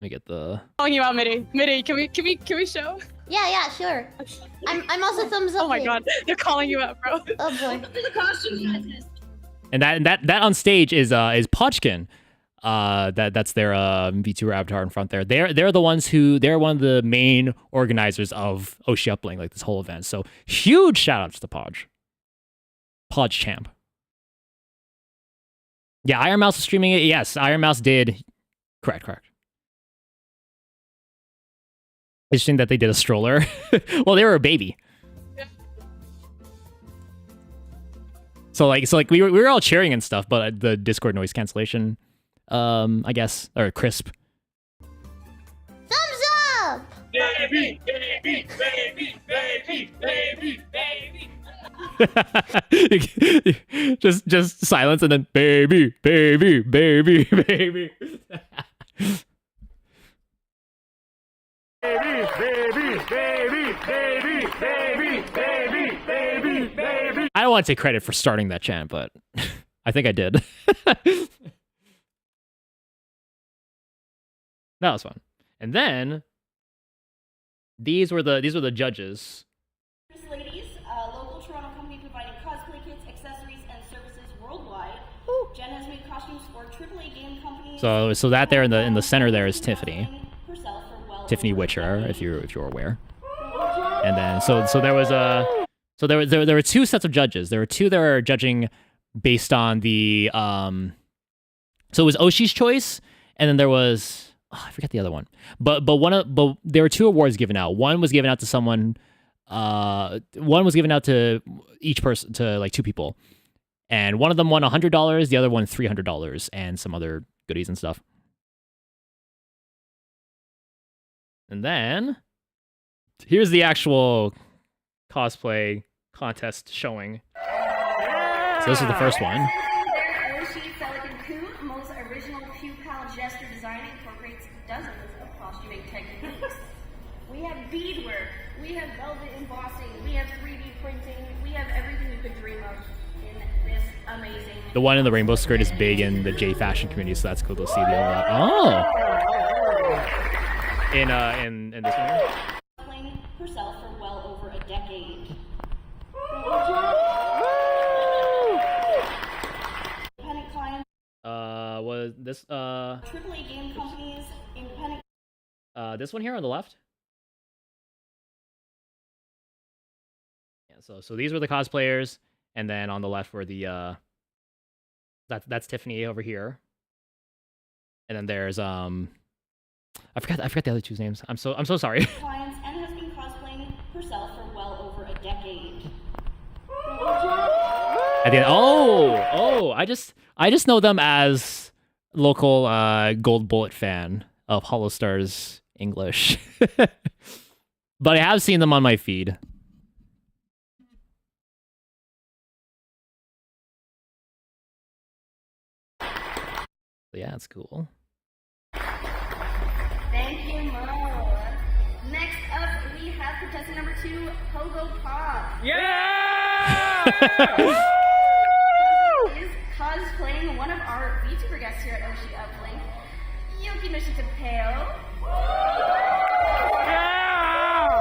Let me get the. Calling you out, Mitty. Mitty, can we show? Yeah, sure. I'm also thumbs up. Oh my here. god, they're calling you out, bro. Oh boy. And that on stage is Podchkin. That's their VTuber avatar in front there. They're the ones they're one of the main organizers of OshiUplink, like this whole event. So huge shout outs to Podge champ. Yeah, Iron Mouse is streaming it. Yes, Iron Mouse did. Correct. Interesting that they did a stroller. Well, they were a baby. So we were all cheering and stuff, but the Discord noise cancellation, I guess, or crisp. Thumbs up! Baby, baby, baby, baby, baby, baby. just silence and then baby, baby, baby, baby. I don't want to take credit for starting that chant, but I think I did. That was fun. And then these were the judges. Ladies, local Toronto company providing cosplay kits, accessories, and services worldwide. Jen has made costumes for AAA game companies. So that there in the center there is Tiffany. Tiffany Witcher, if you're aware. And then so there were two sets of judges. There were two that were judging based on the so it was Oshi's choice, and then there was I forget the other one. But there were two awards given out. One was given out to someone one was given out to each person, to like two people. And one of them won $100, the other one $300 and some other goodies and stuff. And then here's the actual cosplay contest showing. So this is the first one. Oshi Pelican most original Pew-Pal gesture design incorporates dozens of costuming techniques. We have beadwork, we have velvet embossing, we have 3D printing, we have everything you could dream of in this amazing. The one in the rainbow skirt is big in the J fashion community, so that's cool to see the other. Oh. In this one here? Playing herself for well over a decade. Independent clients. Was this AAA game companies, independent. This one here on the left? Yeah, so these were the cosplayers, and then on the left were the that's Tiffany over here. And then there's I forgot the other two's names. I'm so sorry. Clients and has been cosplaying herself for well over a decade. At the end, I just know them as local Gold Bullet fan of Hollow Stars English. But I have seen them on my feed. So yeah, it's cool. Thank you, Mo. Next up, we have contestant number 2, Pogo Pop. Yeah! Is cosplaying one of our VTuber guests here at OshiUplink, Yuki Nishitapeo. Yeah!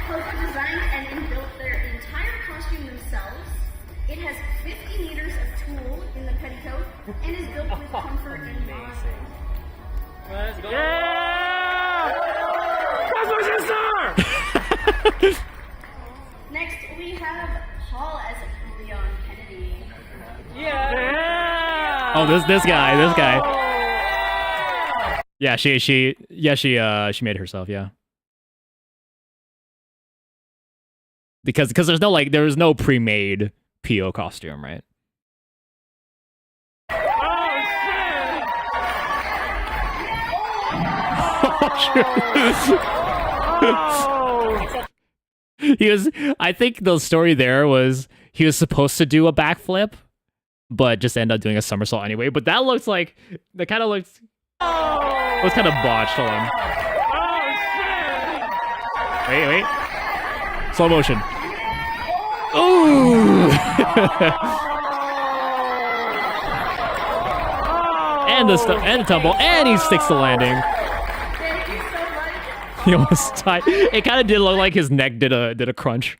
Pogo designed and inbuilt their entire costume themselves. It has 50 meters of tulle in the petticoat and is built with comfort in mind. Let's go! Yeah! Cosmo Star! Next, we have Paul as Leon Kennedy. Yeah! Oh, this guy. Yeah, she made it herself, yeah. because there's no like there was no pre-made PO costume, right? He was. I think the story there was he was supposed to do a backflip, but just ended up doing a somersault anyway. But that looks like that kind of looks. It was kind of botched. Hold on. Wait. Slow motion. Ooh. and the tumble, and he sticks the landing. He almost died. It kind of did look like his neck did a crunch.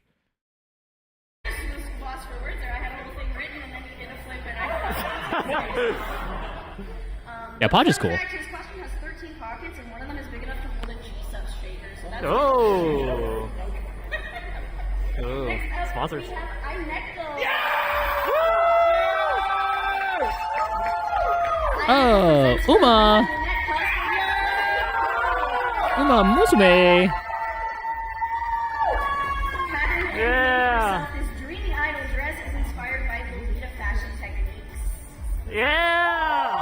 Yeah, Podge is cool. His costume has 13 pockets, and one of them is big enough to hold a G-Sub shaker. So that's Oh. Oh. Sponsors. We have Inecto. Oh, Uma Musume. Yeah. This dreamy idol dress is inspired by Lolita fashion techniques. Yeah.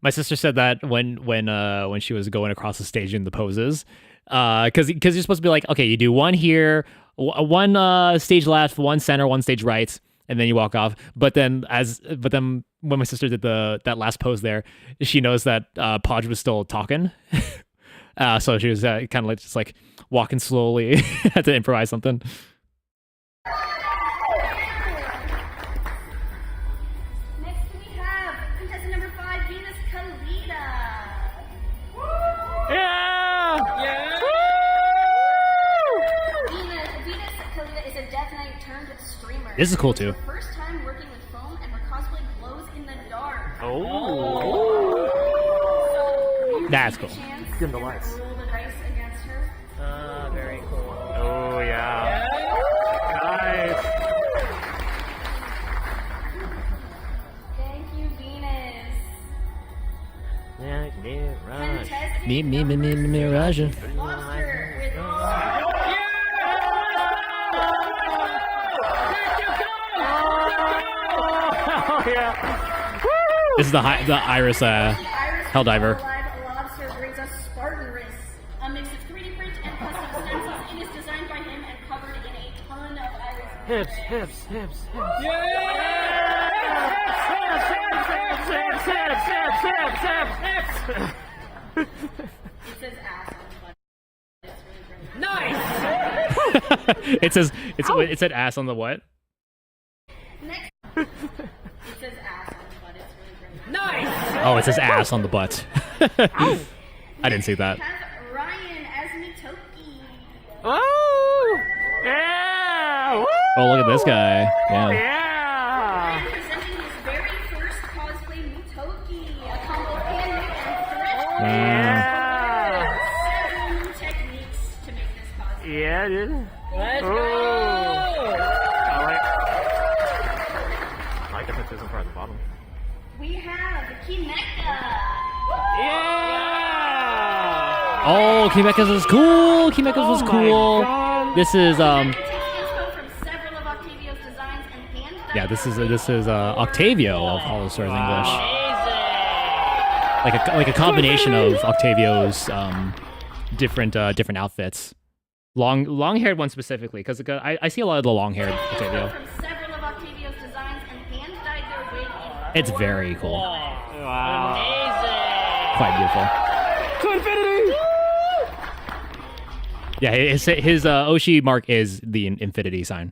My sister said that when she was going across the stage in the poses, because you're supposed to be like, okay, you do one here, one stage left, one center, one stage right, and then you walk off. But then when my sister did that last pose there, she knows that Podge was still talking, so she was kind of like just like walking slowly, had to improvise something. Next we have contestant number 5, Venus Kalita. Yeah. Venus Kalita is a Death Knight turned streamer. This is cool too. It's her first time working with foam, and her cosplay glows in the dark. Oh. So That's cool. Dim the lights. Roll the dice against her. Very cool. Oh yeah. Nice. Thank you, Venus. Mirage. Contestant Mirage. Lobster with Oh yeah. This is the Iris Helldiver. Lobster brings us Spartan wrists, a mix of 3D print and custom stencils. It is designed by him and covered in a ton of iris. Hips. It says ass on the butt. It's really great. It said ass on the what? Next. It says ass on the butt. It's really great. Oh, it says ass on the butt. I didn't see that. We have Ryan as Mitoki. Oh. Yeah. Woo. Oh, look at this guy. Yeah. Yeah. Ryan presenting his very first cosplay Mitoki, a combo handmade and thread. Yeah. Several new techniques to make this cosplay. Yeah, dude. Let's go! I like the pictures in front of the bottom. We have Kinecta. Yeah. Oh, Kimekas was cool. Kimekas was cool. This is Inspo from several of Octavio's designs and hand yeah. This is Octavio of Hollow Stars English. Like a combination of Octavio's different outfits. Long haired one specifically, because I see a lot of the long haired Octavio. From several of Octavio's designs and hand dyed their wig in It's very cool. Wow. Quite beautiful. To infinity. Yeah, his Oshi mark is the infinity sign,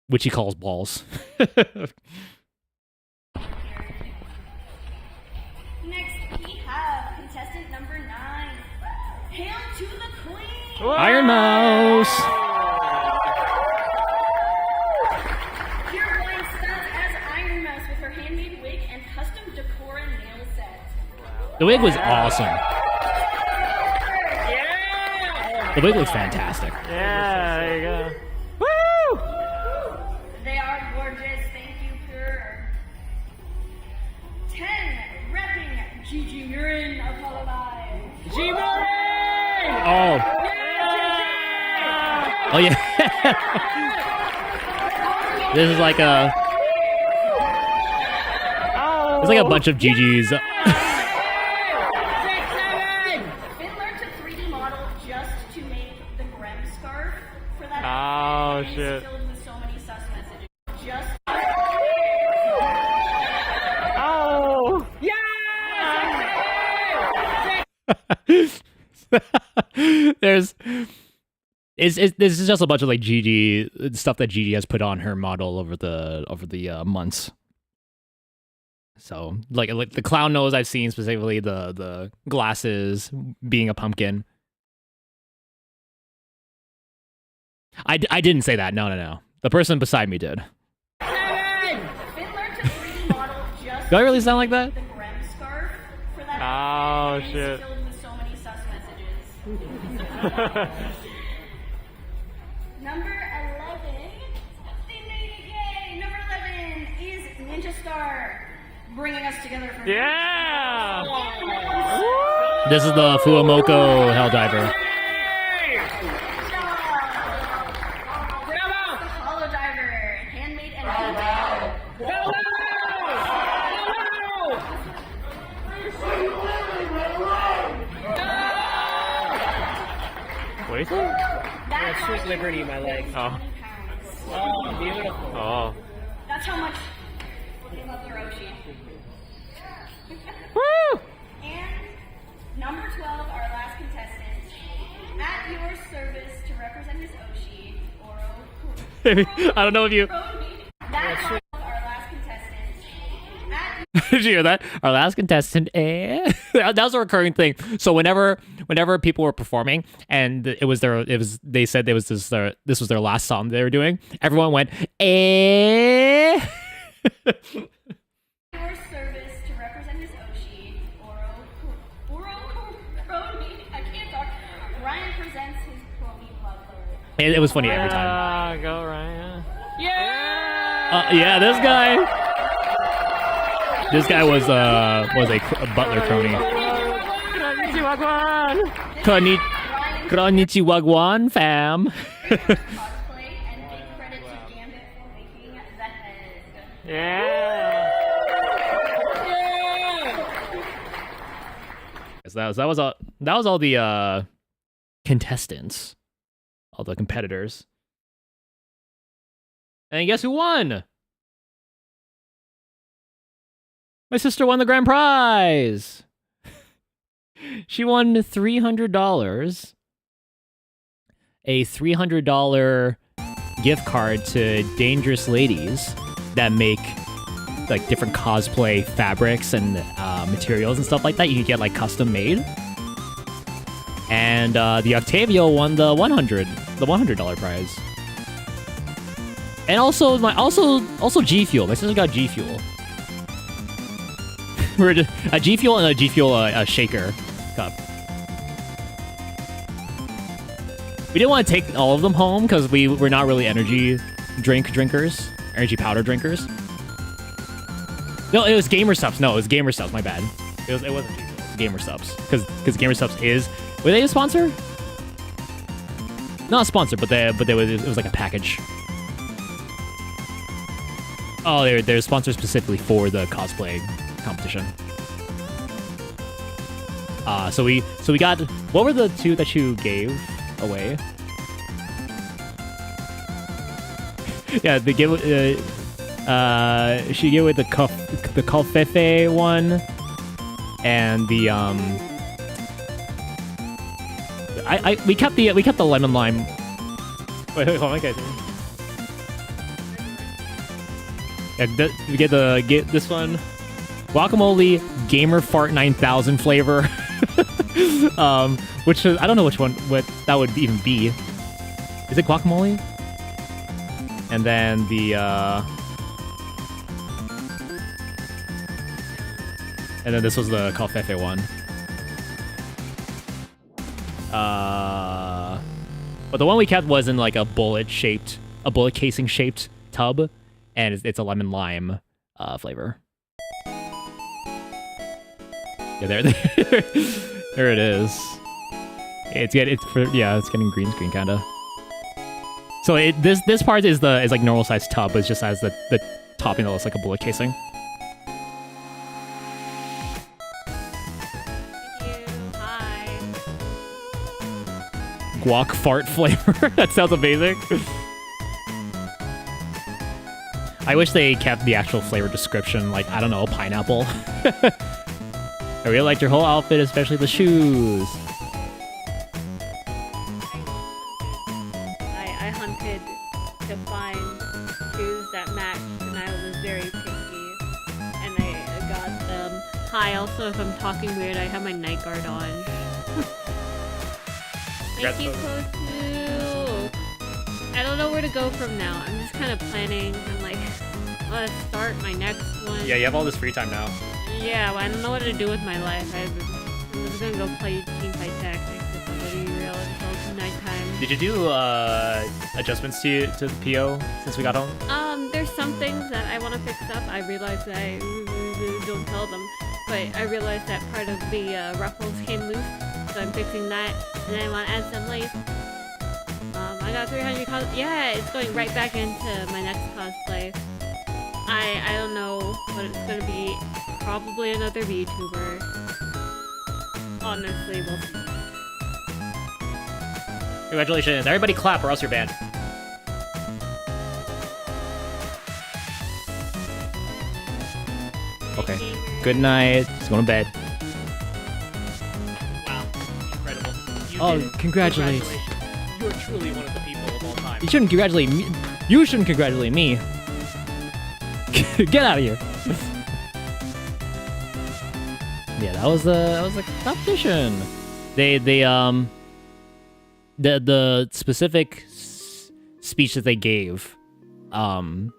which he calls balls. Next, we have contestant number 9. Hail to the Queen! Iron Mouse. Pure Blind stuns as Iron Mouse with her handmade wig and custom decor and nail set. The wig was awesome. The wig looks fantastic. Yeah, there you go. Woo! They are gorgeous, thank you, Pure. 10, repping Gigi Murin of Hololive. G-Murray! Oh. Yeah! Oh yeah. This is like a... It's like a bunch of GGs. Finn learned to 3D model just to make the Grem scarf for that. Oh, and shit. It's filled with so many sus messages. Just. Oh! There's... This is just a bunch of like GG stuff that GG has put on her model over the months. So like the clown nose I've seen, specifically the glasses, being a pumpkin. I didn't say that. No. The person beside me did. Finn learned to 3D model just Do I really sound like that? the Grem scarf for that. Oh, and shit. It's filled with so many sus messages. Number 11. They made it, yay! Number 11 is Ninja Star, bringing us together for Yeah! This is the Fuamoko Helldiver. Hollow Diver, handmade and What is it? That's Sweet Liberty, my leg. Oh. Oh, beautiful. Oh. That's how much they love their Oshi. Woo! And number 12, our last contestant, at your service to represent his Oshi, Oro. I don't know if you... That's our last contestant. At Did you hear that? Our last contestant, that was a recurring thing. So whenever people were performing and they said this was their last song they were doing, everyone went, your service to represent his Oshi, Oro. I can't talk. Ryan presents his Chromie Butler. it was funny every time. Go Ryan. Yeah, this guy was a butler crony. Konnichiwa, fam. Cosplay, and big credit to Gambit for making the head. Yeah. So that was all the contestants, all the competitors. And guess who won? My sister won the grand prize. She won $300. A $300 gift card to Dangerous Ladies that make like different cosplay fabrics and materials and stuff like that. You can get like custom made. And the Octavio won the $100 prize. And also G Fuel. My sister got G Fuel. We're just a G Fuel and a G Fuel shaker cup. We didn't want to take all of them home because we're not really energy powder drinkers. No, it was Gamer Subs. No, it was Gamer Subs. My bad. It wasn't G Fuel. It was Gamer Subs because Gamer Subs is. Were they a sponsor? Not a sponsor, but it was like a package. Oh, they're sponsored specifically for the cosplay competition. So we got, what were the two that you gave away? Yeah, they gave she gave away the Covfefe one, and the we kept the lemon lime. Wait, hold on, okay. Yeah, we get this one, guacamole gamer fart 9000 flavor, which is, I don't know what that would even be. Is it guacamole? And then the and then this was the Covfefe one. But the one we kept was in like a bullet casing shaped tub, and it's a lemon lime flavor. Yeah, there it is. It's getting green screen kinda. So this part is like normal size tub, but it just has the topping that looks like a bullet casing. Thank you. Hi. Guac fart flavor. That sounds amazing. I wish they kept the actual flavor description, like, I don't know, pineapple. I really liked your whole outfit, especially the shoes. I hunted to find shoes that matched, and I was very picky, and I got them. Hi, also, if I'm talking weird, I have my night guard on. Thank you, Kosu. I don't know where to go from now. I'm just kind of planning. I'm like, let's start my next one. Yeah, you have all this free time now. Yeah, well, I don't know what to do with my life. I'm just gonna go play Teamfight Tactics with somebody real until nighttime. Did you do adjustments to the PO since we got home? There's some things that I want to fix up. I realized that I don't tell them, but I realized that part of the ruffles came loose, so I'm fixing that. And then I want to add some lace. I got 300 yeah, it's going right back into my next cosplay. I don't know what it's gonna be. Probably another VTuber. Honestly, we'll see. Congratulations. Everybody clap or else you're banned. Okay. Good night. Let's go to bed. Wow, incredible. Oh, congratulations. You're truly one of the people of all time. You shouldn't congratulate me. You shouldn't congratulate me. Get out of here. Yeah, that was a competition. The specific speech that they gave for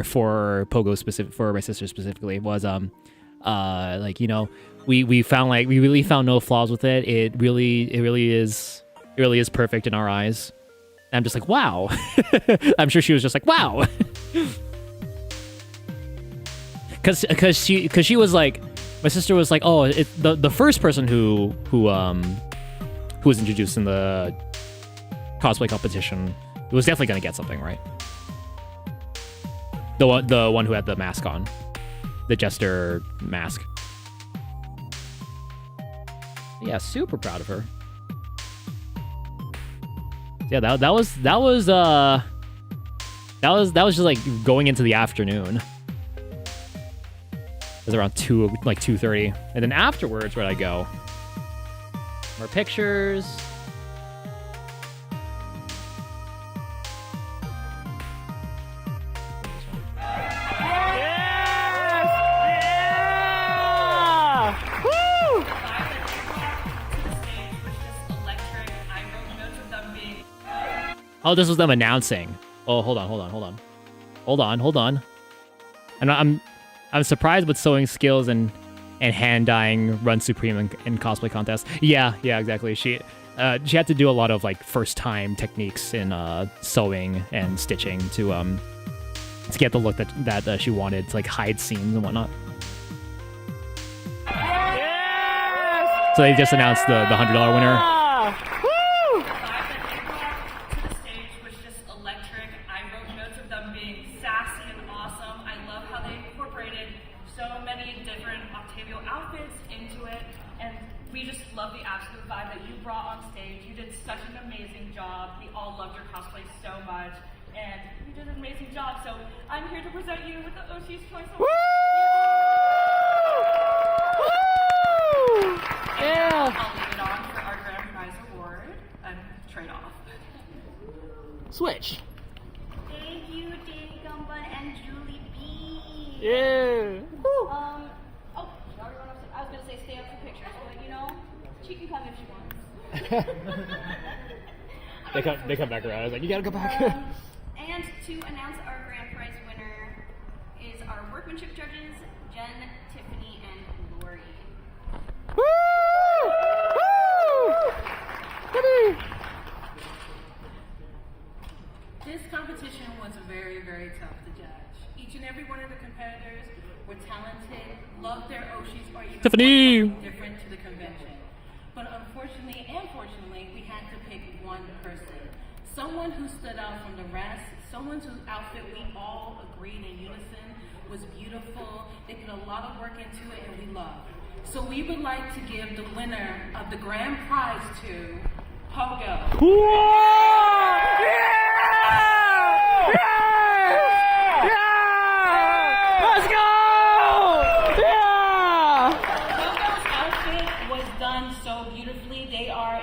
Pogo specific, for my sister specifically, was like, you know, we really found no flaws with it. It really is perfect in our eyes. And I'm just like, wow. I'm sure she was just like, wow. Cause she was like, my sister was like, oh, the first person who was introduced in the cosplay competition was definitely gonna get something, right? The one who had the mask on, the jester mask. Yeah, super proud of her. Yeah, that was just like going into the afternoon. It was around 2:30, and then afterwards, where'd I go? More pictures. Oh, this was them announcing. Oh, hold on. And I'm surprised with sewing skills and hand dyeing run supreme in cosplay contests. Yeah, exactly. She had to do a lot of like first time techniques in sewing and stitching to get the look that she wanted, to like hide seams and whatnot. So they just announced the $100 winner. So I'm here to present you with the Oshi's Choice Award. Woo! Yeah. I'll leave it on for our grand prize award and trade off. Switch. Thank you, Davey Gumbun and Julie B. Yeah. Oh, she already run upstairs. I was gonna say stay up for pictures, but you know, she can come if she wants. They come back around. I was like, you gotta go back. And to announce our grand prize winner is our workmanship judges, Jen, Tiffany, and Lori. Woo! Woo! This competition was very, very tough to judge. Each and every one of the competitors were talented, loved their Oshis, or even Tiffany! different to the convention. But unfortunately and fortunately, we had to pick one person. Someone who stood out from the rest, someone whose outfit we all agreed in unison was beautiful. They put a lot of work into it and we love. So we would like to give the winner of the grand prize to Pogo. Let's go! Yeah! Pogo's outfit was done so beautifully. They are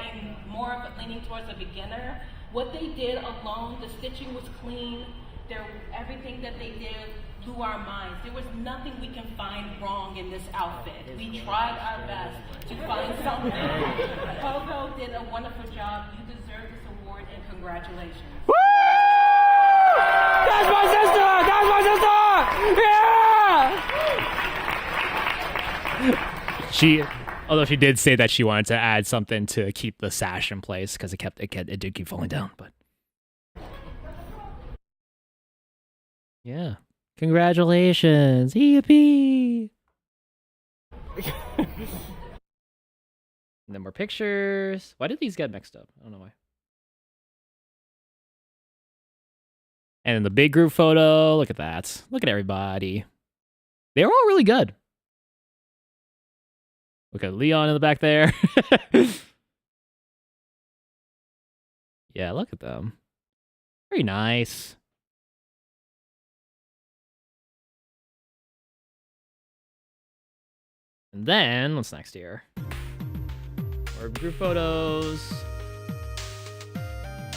more of leaning towards a beginner. What they did alone, the stitching was clean. Everything that they did blew our minds. There was nothing we can find wrong in this outfit. We tried our best to find something. Pogo did a wonderful job. You deserve this award and congratulations. Woo! That's my sister! That's my sister! Yeah! Although she did say that she wanted to add something to keep the sash in place because it did keep falling down, but yeah. Congratulations! Yippee! And then more pictures. Why did these get mixed up? I don't know why. And then the big group photo. Look at that. Look at everybody. They were all really good. Look at Leon in the back there. Yeah, look at them. Very nice. And then, what's next here? More group photos.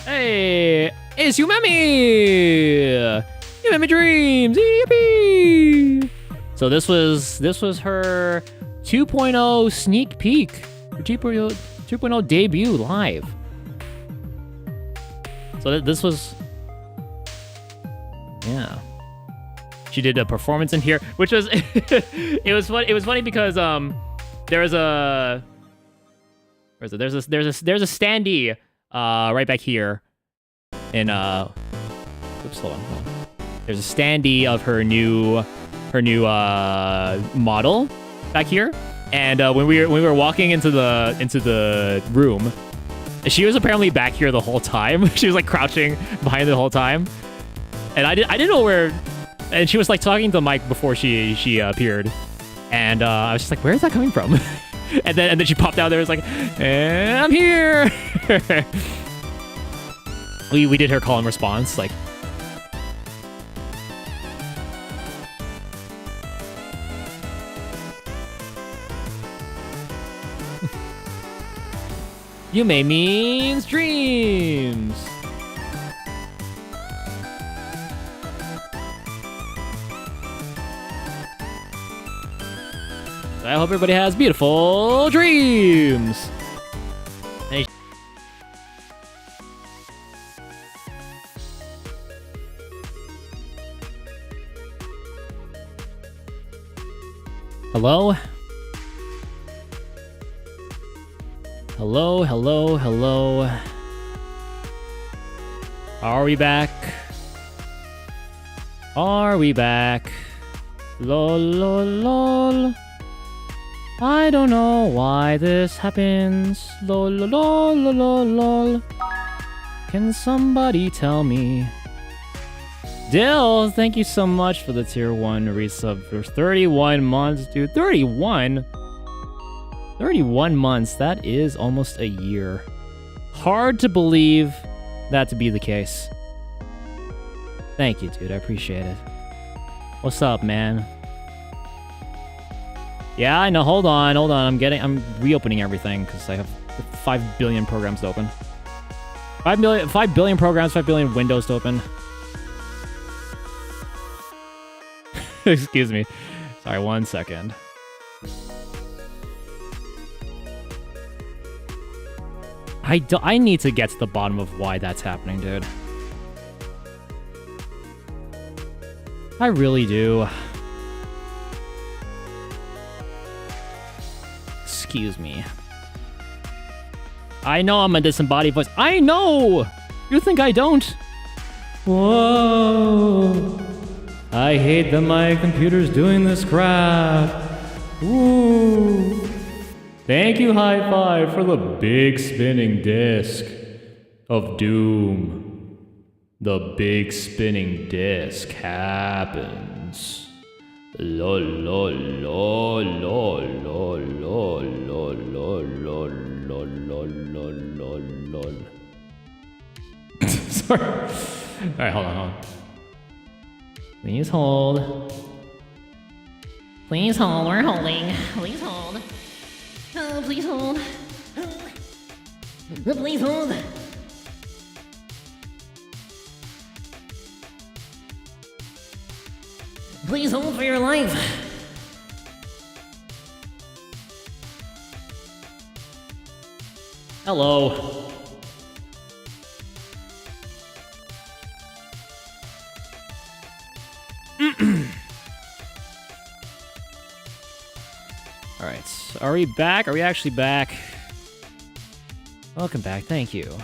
Hey, it's Yumemi! Yumemi Dreams! Yippee! So this was her 2.0 sneak peek. 2.0 debut live. So this was, yeah. She did a performance in here, which was it was funny because there's a standee right back here in oops, hold on. There's a standee of her new model back here, and when we were walking into the room, she was apparently back here the whole time. She was like crouching behind the whole time, and I didn't know where. And she was like talking to Mike before she appeared, and I was just like, "Where is that coming from?" and then she popped out there. It was like, "I'm here." we did her call and response, like. You may means dreams. I hope everybody has beautiful dreams. Hey. Hello? Hello, hello, hello. Are we back? Are we back? Lol, lol, lol. I don't know why this happens. Lol, lol, lol, lol, lol. Can somebody tell me? Dill, thank you so much for the tier 1 resub for 31 months, dude. 31? 31 months, that is almost a year. Hard to believe that to be the case. Thank you, dude. I appreciate it. What's up, man? Yeah, I know. Hold on. I'm reopening everything because I have 5 billion programs to open. 5 billion programs, 5 billion windows to open. Excuse me. Sorry, 1 second. I need to get to the bottom of why that's happening, dude. I really do. Excuse me. I know I'm a disembodied voice. I know! You think I don't? Whoa! I hate that my computer's doing this crap. Ooh! Thank you, High Five, for the big spinning disc of doom. The big spinning disc happens. Lol, lol, lol, lol, lol, lol, lol, lol, lol, lol, lol, lol, lol, lol. Sorry. Alright, hold on. Please hold. Please hold, we're holding. Please hold. Oh, please hold. Please hold. Please hold for your life. Hello. All right, are we back? Are we actually back? Welcome back, thank you.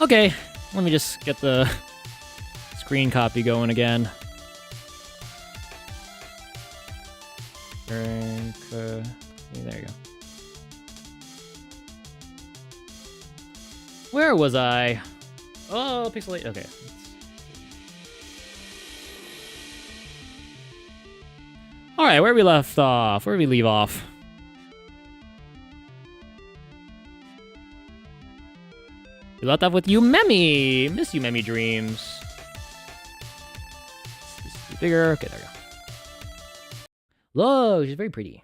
Okay, let me just get the screen copy going again. There you go. Where was I? Oh, pixelate. Okay. All right, where we left off? Where did we leave off? We left off with Yumemi. Miss Yumemi Dreams. This is bigger. Okay, there we go. Look, she's very pretty.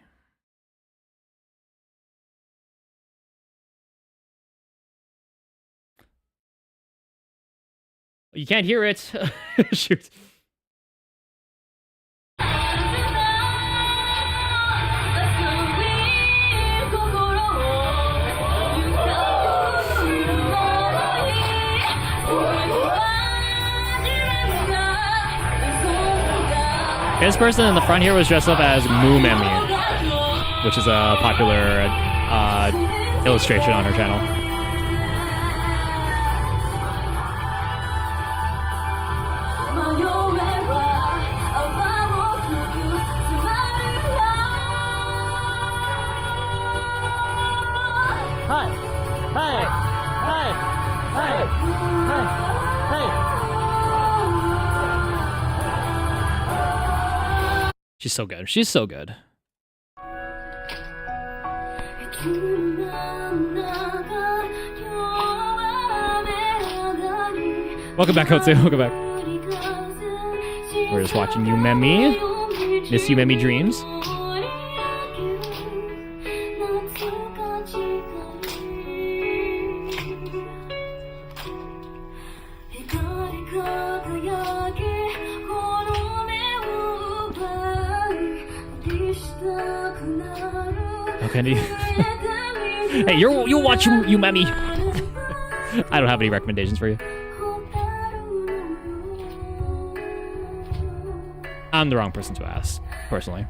You can't hear it. Shoot. This person in the front here was dressed up as Moo Memi, which is a popular illustration on her channel. Hi! Hi! Hi! Hi! Hi! Hi! She's so good. She's so good. Welcome back, Kotsu. Welcome back. We're just watching Yumemi. Miss Yumemi Dreams. Okay. Hey, you'll watch Yumemi. I don't have any recommendations for you. I'm the wrong person to ask, personally.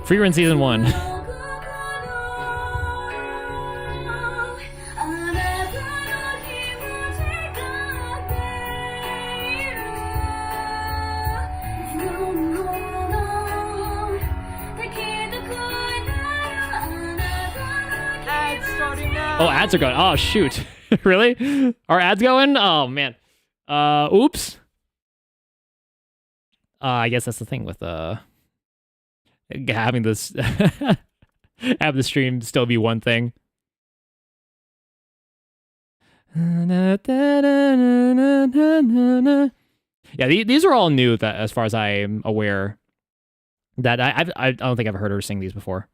Free run season 1. Oh, ads are going. Oh, shoot. Really? Are ads going? Oh, man. Oops. I guess that's the thing with having this have the stream still be one thing. Yeah, these are all new that as far as I'm aware. That I don't think I've heard her sing these before.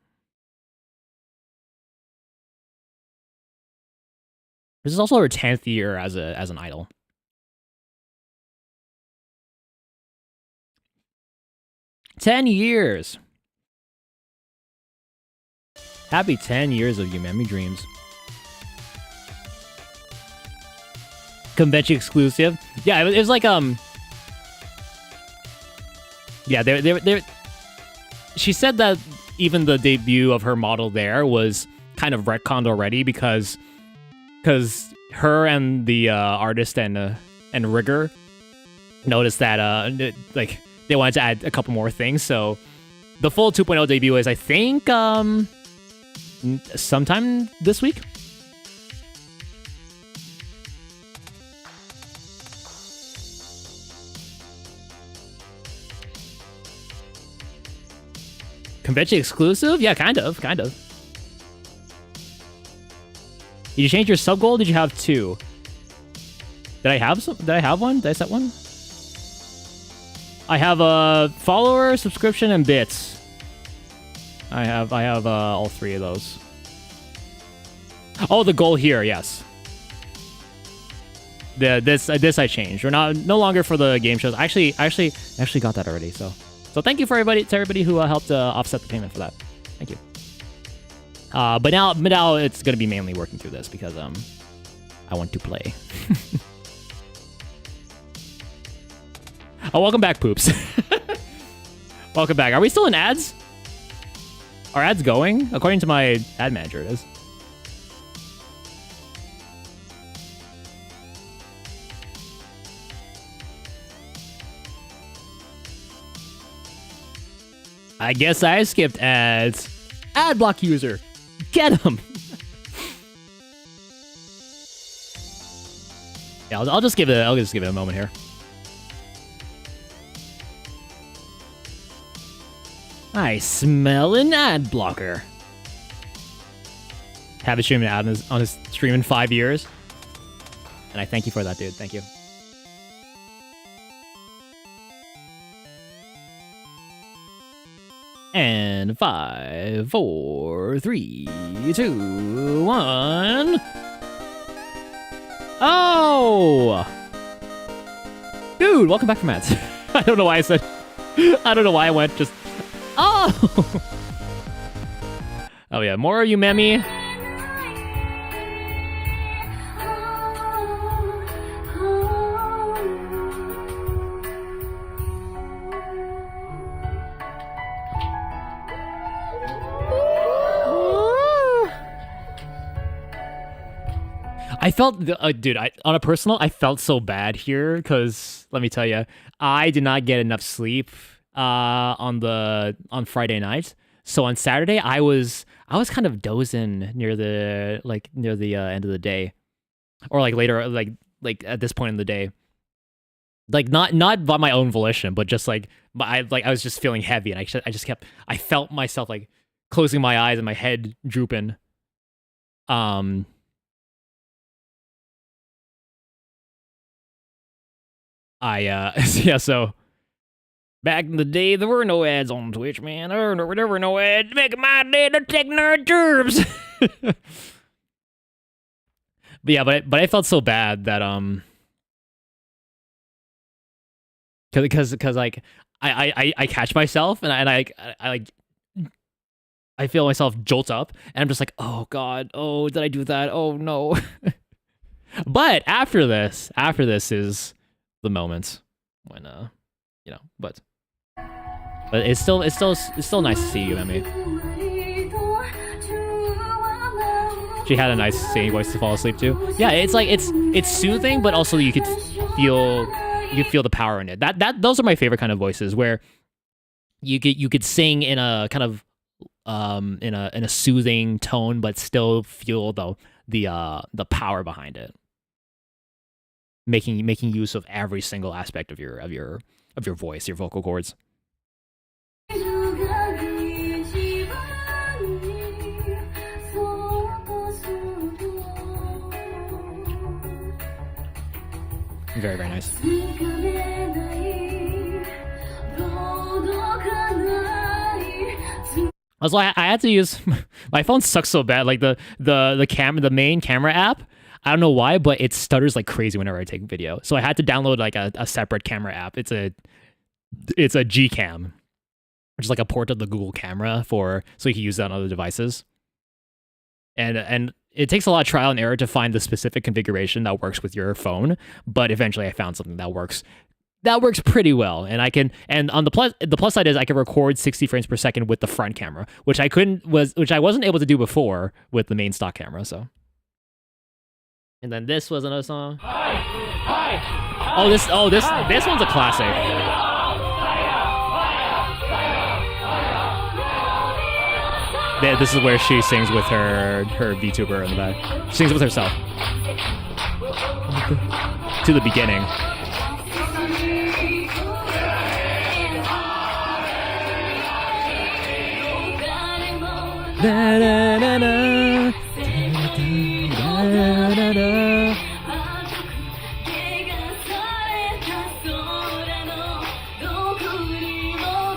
This is also her 10th year as an idol. Ten years. Happy 10 years of Yumemi Dreams. Convention exclusive. Yeah, it was like yeah, they she said that even the debut of her model there was kind of retconned already because her and the artist and rigger noticed that like they wanted to add a couple more things. So the full 2.0 debut is, I think, sometime this week. Convention exclusive? Yeah, kind of. Did you change your sub goal? Did you have 2? Did I have some? Did I have one? Did I set one? I have a follower, subscription, and bits. I have all 3 of those. Oh, the goal here, yes. This I changed. We're no longer for the game shows. I actually got that already. So thank you to everybody who helped offset the payment for that. Thank you. But now it's gonna be mainly working through this because I want to play. Oh, welcome back, Poops. Welcome back. Are we still in ads? Are ads going? According to my ad manager, it is. I guess I skipped ads. Ad block user. Get him. Yeah, I'll just give it a moment here. I smell an ad blocker. Haven't streamed an ad on his stream in 5 years. And I thank you for that, dude. Thank you. And 5, 4, 3, 2, 1. Oh! Dude, welcome back from ads. I don't know why I went just... Oh! Oh yeah, more of you, Memmy. I felt, dude, on a personal, I felt so bad here because let me tell you, I did not get enough sleep on Friday night. So on Saturday, I was kind of dozing near the end of the day, or like later, like at this point in the day, like not by my own volition, but just like I was just feeling heavy, and I felt myself like closing my eyes and my head drooping. Yeah, so back in the day, there were no ads on Twitch, man. There were no ads. Back in my day, they're taking our germs. But yeah, but I felt so bad that because like I catch myself and I feel myself jolt up and I'm just like, oh god, oh, did I do that? Oh no. But after this is the moments when but it's still nice to see you, Emmy. She had a nice singing voice to fall asleep to. Yeah, it's like it's soothing, but also you could feel the power in it. Those are my favorite kind of voices, where you could sing in a kind of in a soothing tone, but still feel the power behind it. Making use of every single aspect of your voice, your vocal cords. Very, very nice. Also, I had to use my phone sucks so bad. Like the main camera app, I don't know why, but it stutters like crazy whenever I take video. So I had to download like a separate camera app. It's a Gcam, which is like a port of the Google camera so you can use that on other devices. And it takes a lot of trial and error to find the specific configuration that works with your phone, but eventually I found something that works pretty well. And on the plus side is I can record 60 frames per second with the front camera, which I wasn't able to do before with the main stock camera. So And then this was another song. Oh, this one's a classic. This is where she sings with her VTuber in the back. She sings with herself. To the beginning. Da, da, da, da. Da, da, da, da.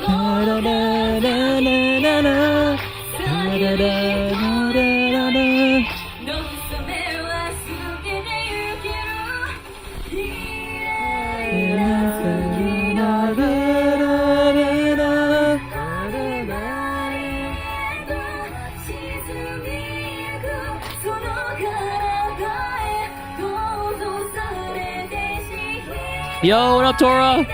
Da, da, da, da, da, da. Da, da, da, da, da, da. Yo, what up, Tora?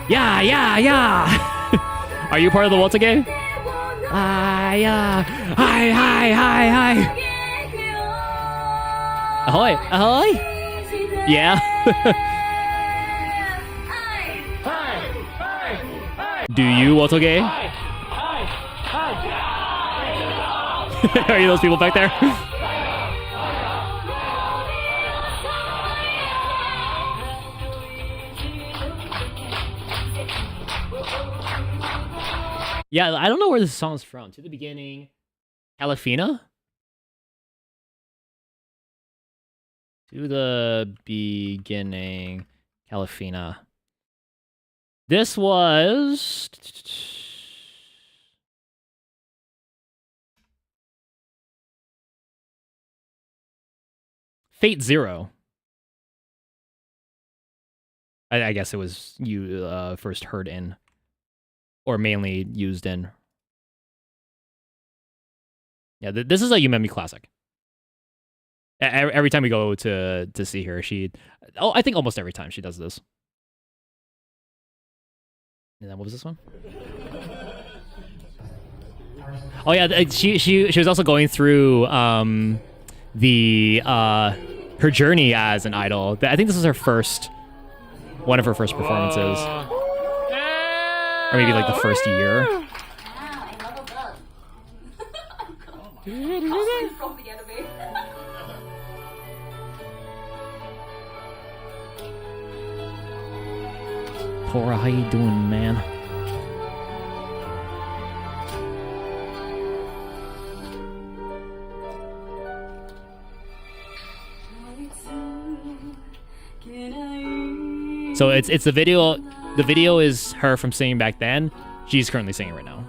Yeah, yeah, yeah. Are you part of the Waltz game? Yeah. Hi, hi, hi, hi. Ahoy, ahoy. Yeah. Do you Waltz game? Are you those people back there? Yeah, I don't know where this song's from. To the beginning, Calafina? To the beginning, Calafina. This was... Fate Zero. I guess it was you first heard in. Or mainly used in. Yeah, this is a Yumemi classic. Every time we go to see her, I think almost every time she does this. And then what was this one? Oh yeah, she was also going through her journey as an idol. I think this was one of her first performances. Or maybe like the first year. Wow, I love a bug. From the anime. Tora, how you doing, man? So it's the video. The video is her from singing back then. She's currently singing right now.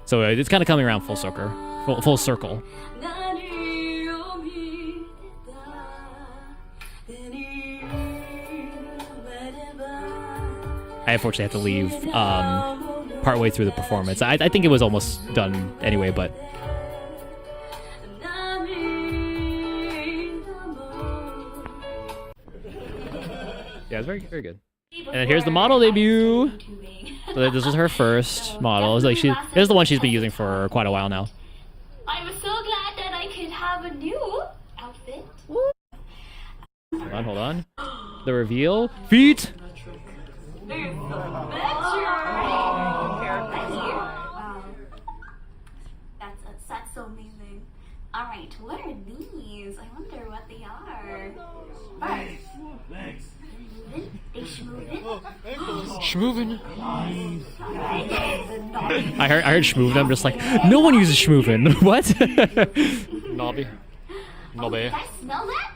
So it's kind of coming around full circle. Full circle. I unfortunately had to leave partway through the performance. I think it was almost done anyway, but... Yeah, it's very, very good. And then here's the model debut. So this was her first model. It's like this is the one she's been using for quite a while now. I'm so glad that I could have a new outfit. Hold on. The reveal. Feet! That's so amazing. Alright, what are these? I wonder what they are. First. Thanks. They schmoovin'. Schmoovin'. I heard schmoovin'. I'm just like, no one uses schmoovin'. What? Nobby. Oh, you guys smell that?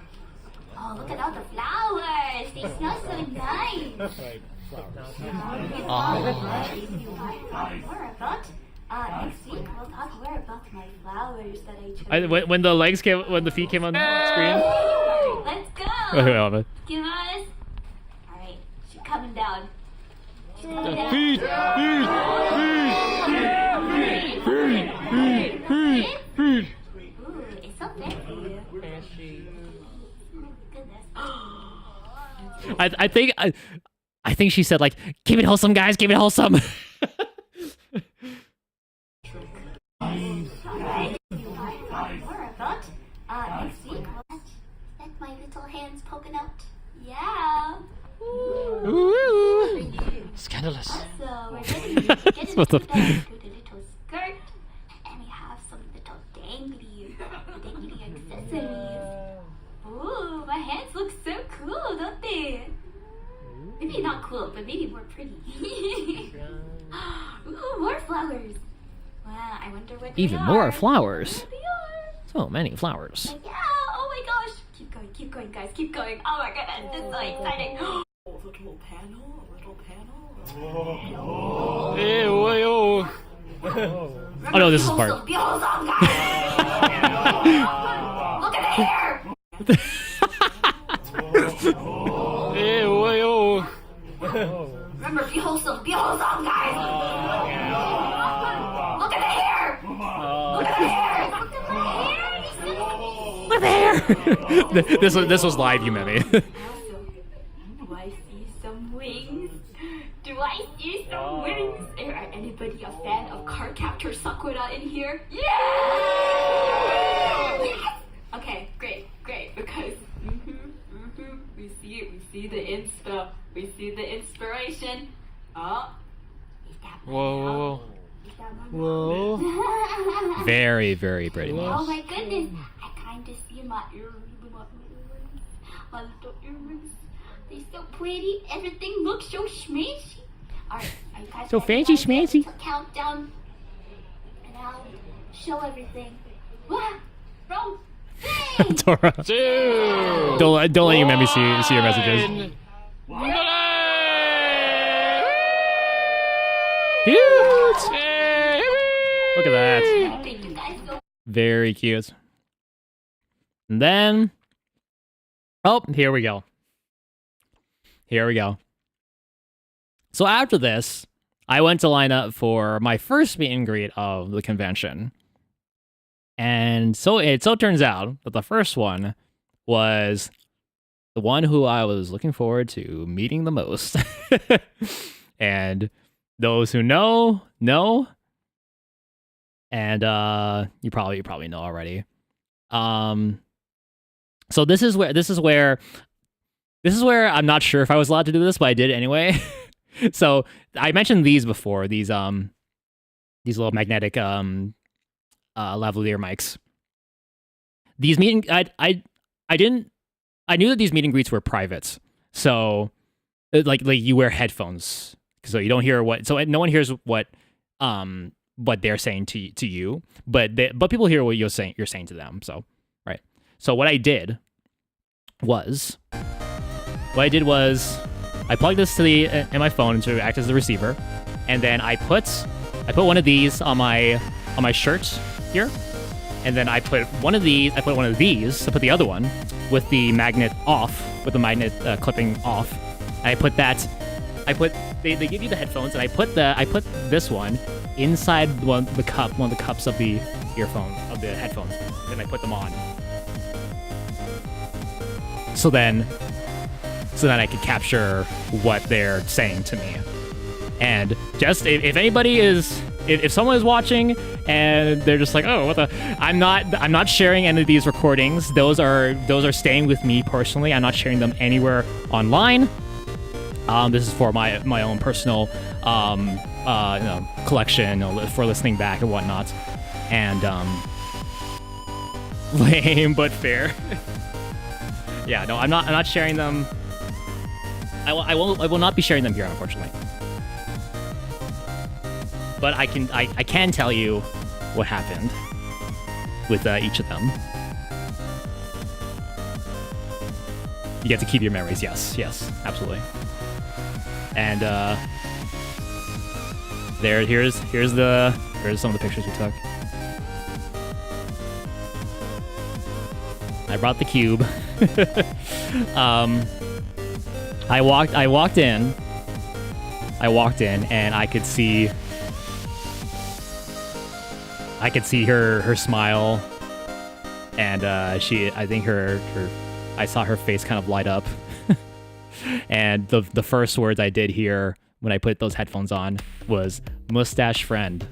Oh, look at all the flowers. They smell so nice. Next week we'll talk more about my flowers that I chose. When the feet came on the screen. Let's go. Wait, hold on. Give us. All right, she's coming down. Feet. Ooh, it's so fancy. Goodness. I think she said like, keep it wholesome, guys, keep it wholesome. More about next week. coconut. Yeah. Ooh. Scandalous. Also, we're getting get into What the- the little skirt, and we have some little dangly accessories. Ooh, my hands look so cool, don't they? Maybe not cool, but maybe more pretty. Ooh, more flowers. Wow, I wonder what Even they more are. flowers. What they are. So many flowers. Yeah, oh my gosh. Keep going, guys, keep going. Oh my goodness, this is so exciting. Little panel, a little panel. Ew. Oh no, this is part. Behold some guys. Look at the hair. Ew. Remember, be wholesome, guys. Look at the hair. Look at the hair. Look at the hair. Look there. this was live, you memory. Do I see some wings? Do I see some wings? Are anybody a fan of Cardcaptor Sakura in here? Yeah! Yes! Okay, great, because we see it, we see the inspiration. Oh, is that my Whoa. Is that my Whoa. Very, very pretty. Oh my goodness, I kind of see my earrings, my little earrings. They're so pretty, everything looks so schmancy. Alright, are you guys So ready? fancy schmancy. To count down, and I'll show everything. What? Bro, three! Dora. Don't let your memory see your messages. Cute. Look at that. Thank you guys so Very cute. And then, oh, here we go. So after this, I went to line up for my first meet and greet of the convention. And so it turns out that the first one was the one who I was looking forward to meeting the most. And those who know. And you probably know already. So this is where I'm not sure if I was allowed to do this, but I did anyway. So I mentioned these before, these little magnetic lavalier mics. These meeting I knew that these meet and greets were private. So like you wear headphones so you don't hear no one hears what they're saying to you, but people hear what you're saying to them. So right. So what I did was I plugged this to in my phone to act as the receiver, and then I put one of these on my shirt here, and then I put one of these to put the other one with the magnet clipping off. And they give you the headphones, and I put this one inside one of the cups of the headphones, and then I put them on. So then I could capture what they're saying to me. And just if someone is watching and they're just like, oh, what the, I'm not sharing any of these recordings. Those are staying with me personally. I'm not sharing them anywhere online. This is for my own personal collection, for listening back and whatnot. And lame but fair. Yeah, no, I'm not sharing them. I will not be sharing them here, unfortunately. But I can tell you what happened with each of them. You get to keep your memories. Yes, absolutely. And here's some of the pictures we took. I brought the cube. I walked in and I could see her smile, and I saw her face kind of light up. And the first words I did hear when I put those headphones on was "mustache friend."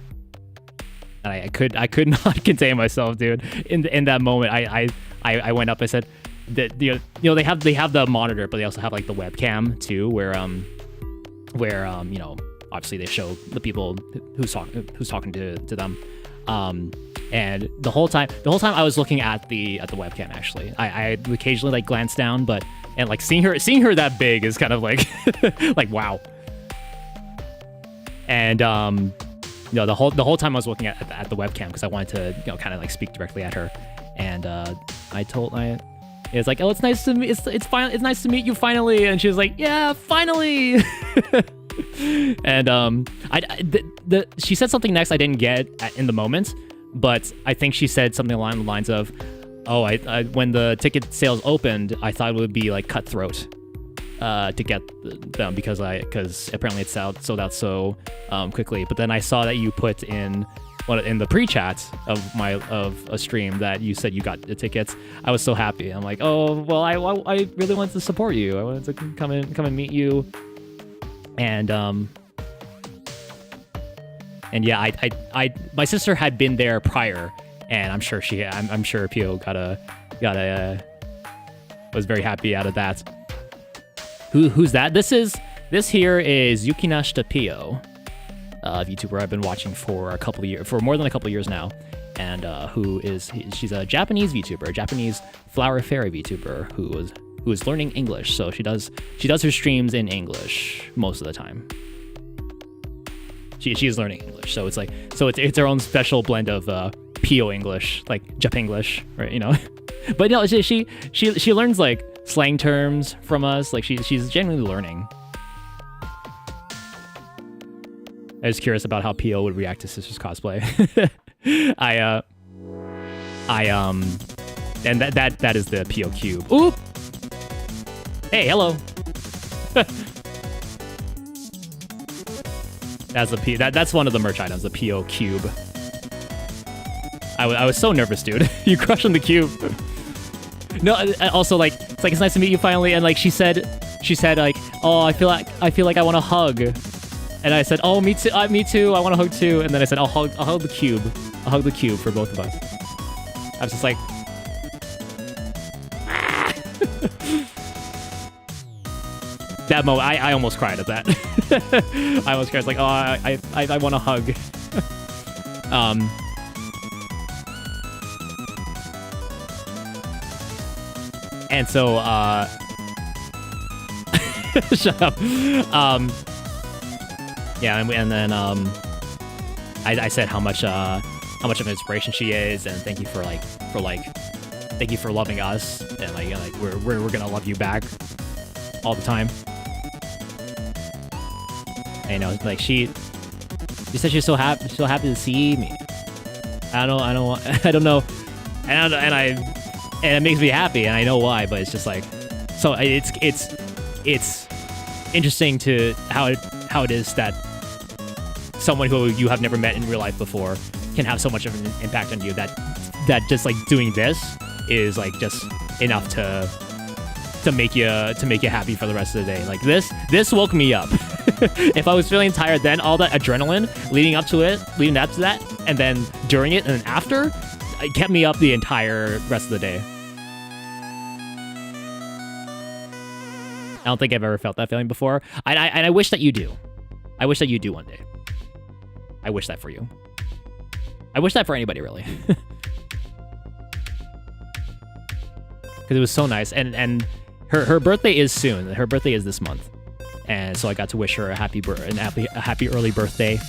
And I could not contain myself, dude. In that moment, I went up. I said, they have the monitor, but they also have like the webcam too, where you know, obviously they show the people who's talking to them. And the whole time I was looking at the webcam. Actually, I occasionally like glance down, and like seeing her that big is kind of like like wow. And you know, the whole time I was looking at the webcam because I wanted to, you know, kind of like speak directly at her. And it's like, oh, it's nice to meet. It's nice to meet you finally. And she was like, yeah, finally. And she said something next I didn't get in the moment, but I think she said something along the lines of, oh, I when the ticket sales opened, I thought it would be like cutthroat to get them because apparently it sold out so quickly. But then I saw that you put in the pre-chat of a stream that you said you got the tickets. I was so happy. I'm like, oh well, I really wanted to support you. I wanted to come and meet you. And yeah, I my sister had been there prior, and I'm sure Pio was very happy out of that. Who's that? This here is Yukinashita Pio, a VTuber I've been watching for more than a couple of years now, and she's a Japanese VTuber, a Japanese flower fairy VTuber who is learning English. So she does her streams in English most of the time. She is learning English, so it's her own special blend of Pio English, like Japanglish, right? You know, but no, she learns like slang terms from us. Like she's genuinely learning. I was curious about how Pio would react to Sister's cosplay. And that is the Pio cube. Oop! Hey, hello. That's one of the merch items, the Pio cube. I was so nervous, dude. You crushing the cube. No, also like it's nice to meet you finally, and like she said like, oh, I feel like I want to hug, and I said, oh, me too, I want to hug too, and then I said, I'll hug the cube for both of us. I was just like, that moment, I almost cried at that. I almost cried. It's like, oh, I want to hug. And so, shut up. Yeah, and then I said how much of an inspiration she is, and thank you for loving us, and like we're gonna love you back all the time. And, you know, like she said she's so happy to see me. I don't know, and it makes me happy, and I know why, but it's just like, so it's interesting to how it is that someone who you have never met in real life before can have so much of an impact on you that just like doing this is like just enough to make you happy for the rest of the day. Like this woke me up. If I was feeling tired, then all that adrenaline leading up to that, and then during it and then after, it kept me up the entire rest of the day. I don't think I've ever felt that feeling before. And I wish that you do. I wish that you do one day. I wish that for you. I wish that for anybody, really. Because it was so nice. And her birthday is soon. Her birthday is this month. And so I got to wish her a happy early birthday.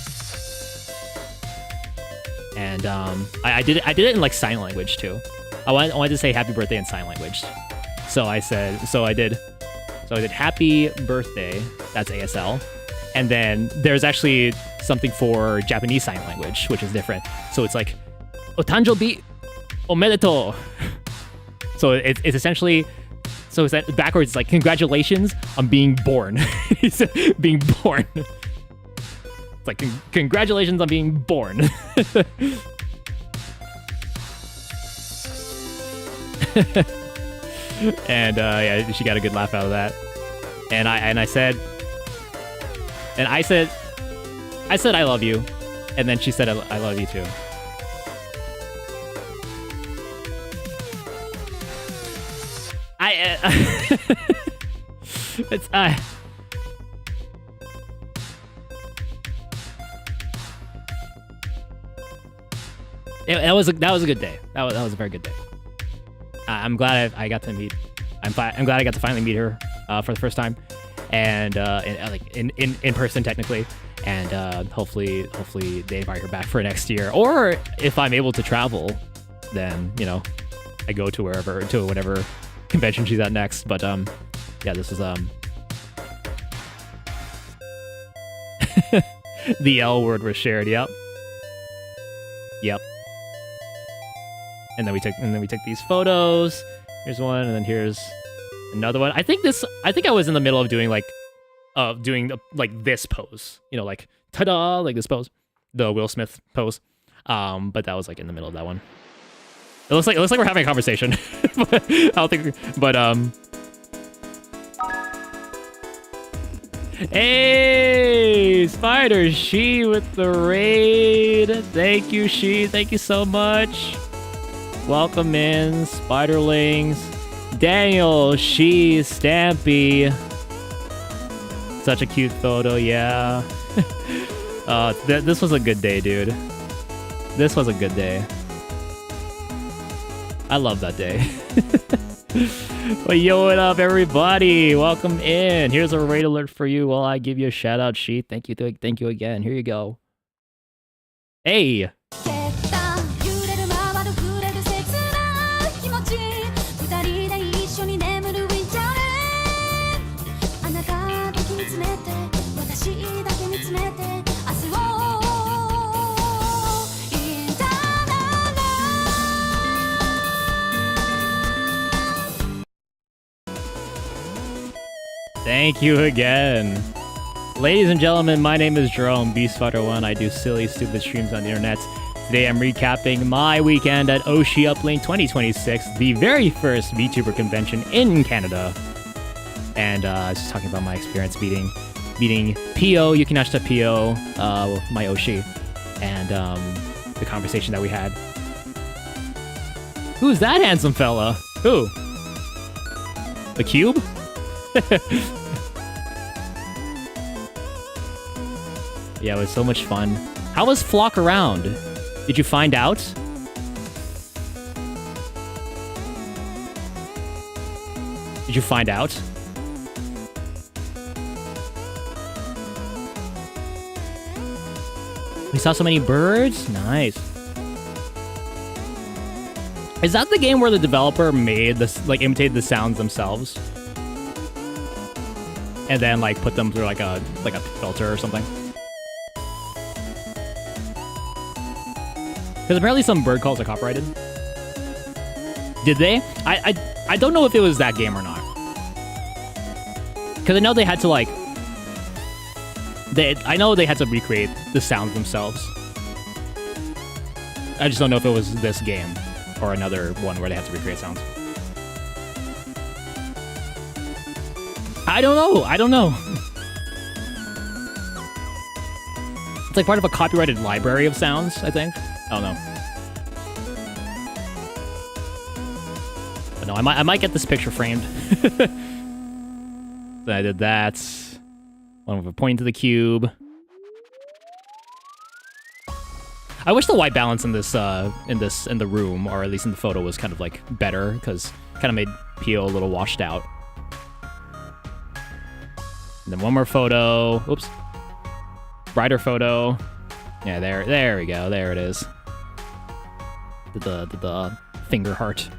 And I did it in like sign language too. I wanted to say happy birthday in sign language. So I did happy birthday, that's ASL. And then there's actually something for Japanese sign language, which is different. So it's like otanjobi omedetou. So it's essentially, so it's backwards, it's like congratulations on being born. Being born. It's like congratulations on being born. And yeah, she got a good laugh out of that. And I said I love you, and then she said I love you too. It's that was a good day. That was a very good day. I'm glad I got to meet. I'm glad I got to finally meet her for the first time, and like in person technically, and hopefully they invite her back for next year. Or if I'm able to travel, then I go to whatever convention she's at next. But yeah, this is the L word was shared. Yep. And then we took these photos. Here's one, and then here's another one. I think I was in the middle of doing this pose. Like ta-da, like this pose, the Will Smith pose. But that was like in the middle of that one. It looks like we're having a conversation. But I don't think. But Hey, Spider She with the raid. Thank you, She. Thank you so much. Welcome in, Spiderlings. Daniel, She, Stampy. Such a cute photo, yeah. This was a good day, dude. This was a good day. I love that day. Well, yo, what up, everybody? Welcome in. Here's a raid alert for you while I give you a shout out, Sheet. Thank you again. Here you go. Hey. Thank you again. Ladies and gentlemen, my name is Jerome, Beastfighter1. I do silly, stupid streams on the internet. Today I'm recapping my weekend at OshiUplink 2026, the very first VTuber convention in Canada. And I was just talking about my experience beating Pio, Yukinashita Pio, my Oshi, and the conversation that we had. Who's that handsome fella? Who? The Cube? Yeah, it was so much fun. How was Flock around? Did you find out? Did you find out? We saw so many birds? Nice. Is that the game where the developer made this, like, imitated the sounds themselves? And then, like, put them through, like a filter or something? Because apparently some bird calls are copyrighted. Did they? I don't know if it was that game or not. Because I know they had to, like... I know they had to recreate the sounds themselves. I just don't know if it was this game or another one where they had to recreate sounds. I don't know. It's like part of a copyrighted library of sounds, I think. I don't know. But no, I might get this picture framed. Then I did that. One with a point to the cube. I wish the white balance in the room, or at least in the photo, was kind of like better, because it kind of made Pio a little washed out. And then one more photo. Oops. Brighter photo. Yeah, there we go. There it is. The finger heart.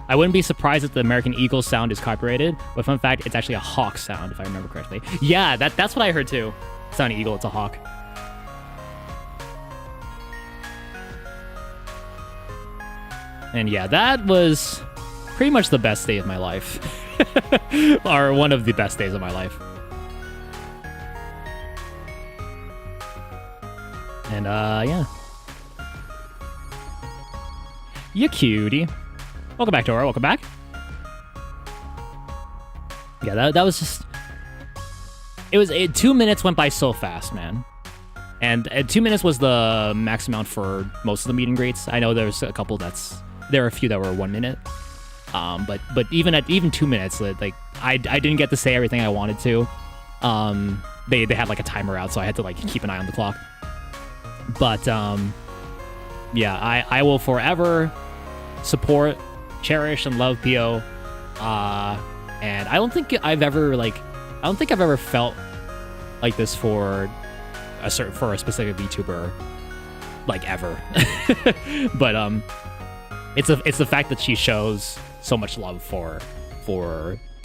I wouldn't be surprised if the American Eagle sound is copyrighted, but fun fact, it's actually a hawk sound, if I remember correctly. Yeah, that's what I heard too. It's not an eagle, it's a hawk. And yeah, that was pretty much the best day of my life. Or one of the best days of my life. And yeah. You cutie. Welcome back, Dora. Welcome back. Yeah, that was just... 2 minutes went by so fast, man. And 2 minutes was the max amount for most of the meet and greets. I know there's a couple there are a few that were 1 minute. But even 2 minutes, like I didn't get to say everything I wanted to. They had like a timer out, so I had to like keep an eye on the clock. But yeah, I will forever support, cherish, and love Pio. And I don't think I've ever felt like this for a specific VTuber, like ever. But it's the fact that she shows so much love for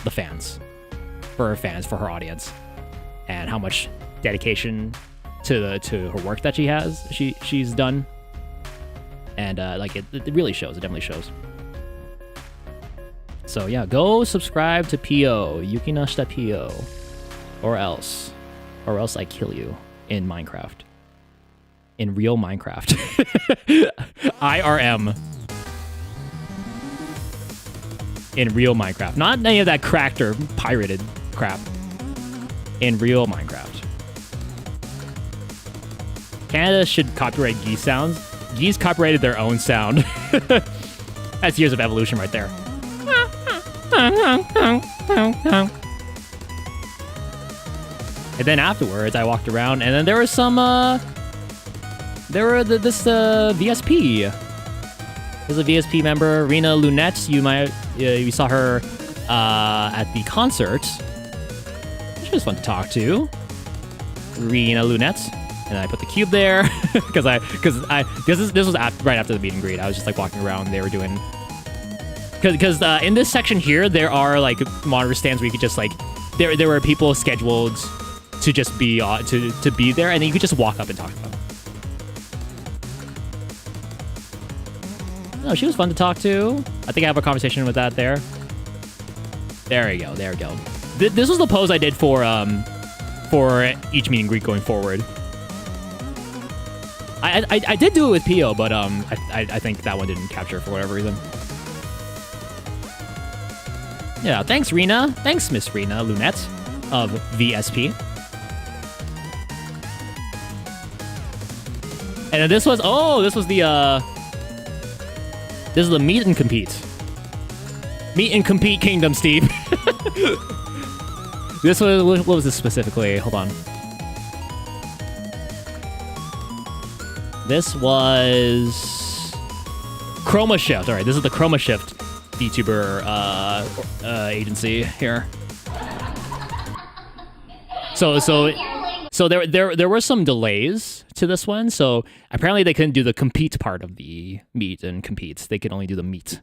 the fans, for her fans, for her audience, and how much dedication to her work that she's done. And like it really shows. It definitely shows. So yeah, go subscribe to Pio, Yukinashita Pio, or else I kill you in Minecraft. In real Minecraft. IRM. In real Minecraft. Not any of that cracked or pirated crap. In real Minecraft. Canada should copyright geese sounds. Geese copyrighted their own sound. That's years of evolution right there. And then afterwards, I walked around, and then there was some, this VSP. There's a VSP member, Rena Lunette. You saw her at the concert. She was fun to talk to. Rena Lunette. And I put the cube there because this was right after the meet and greet. I was just like walking around. They were doing because in this section here there are like monitor stands where you could just like there were people scheduled to just be to be there, and then you could just walk up and talk to them. No, she was fun to talk to. I think I have a conversation with that there. There we go. There we go. This was the pose I did for each meet and greet going forward. I did do it with Pio, but I think that one didn't capture for whatever reason. Yeah, thanks Rena. Thanks Miss Rena Lunette of VSP. And then this was the meet and compete. Meet and compete kingdom, Steve. This was, what was this specifically? Hold on. This was Chroma Shift. All right, this is the Chroma Shift VTuber agency here. So there were some delays to this one. So apparently they couldn't do the compete part of the meet and competes. They could only do the meet.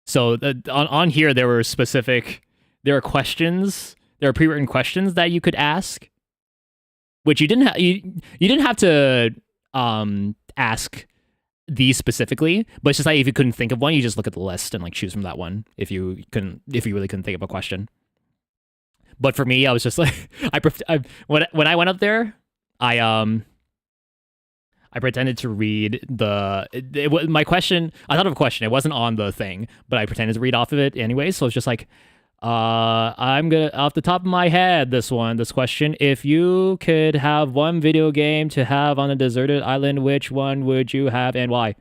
So on here there were questions. There are pre-written questions that you could ask, which you didn't have to ask these specifically, but it's just like if you couldn't think of one, you just look at the list and like choose from that one if you really couldn't think of a question. But for me, I was just like when I went up there, I pretended to read my question. I thought of a question. It wasn't on the thing, but I pretended to read off of it anyway. So it's just like, I'm gonna, off the top of my head, this question, if you could have one video game to have on a deserted island, which one would you have and why?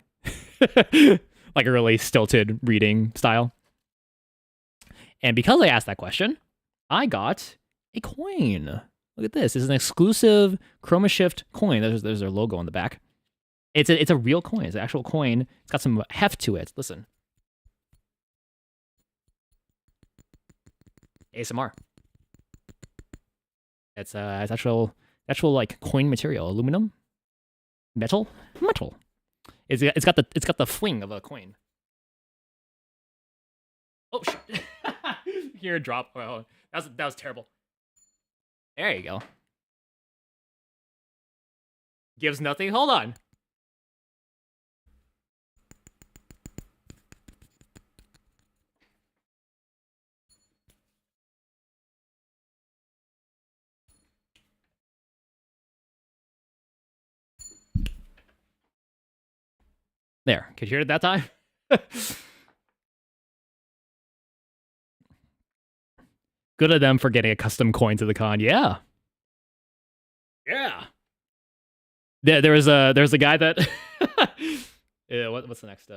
Like a really stilted reading style. And because I asked that question, I got a coin. Look at this. This is an exclusive Chroma Shift coin. There's their logo on the back. It's a real coin. It's an actual coin. It's got some heft to it. Listen. ASMR. It's actual like coin material, aluminum, metal. It's got the fling of a coin. Oh shit! Here, drop. Oh, that was terrible. There you go. Gives nothing. Hold on. There. Could you hear it that time? Good of them for getting a custom coin to the con. Yeah. There was a guy that. Yeah, what's the next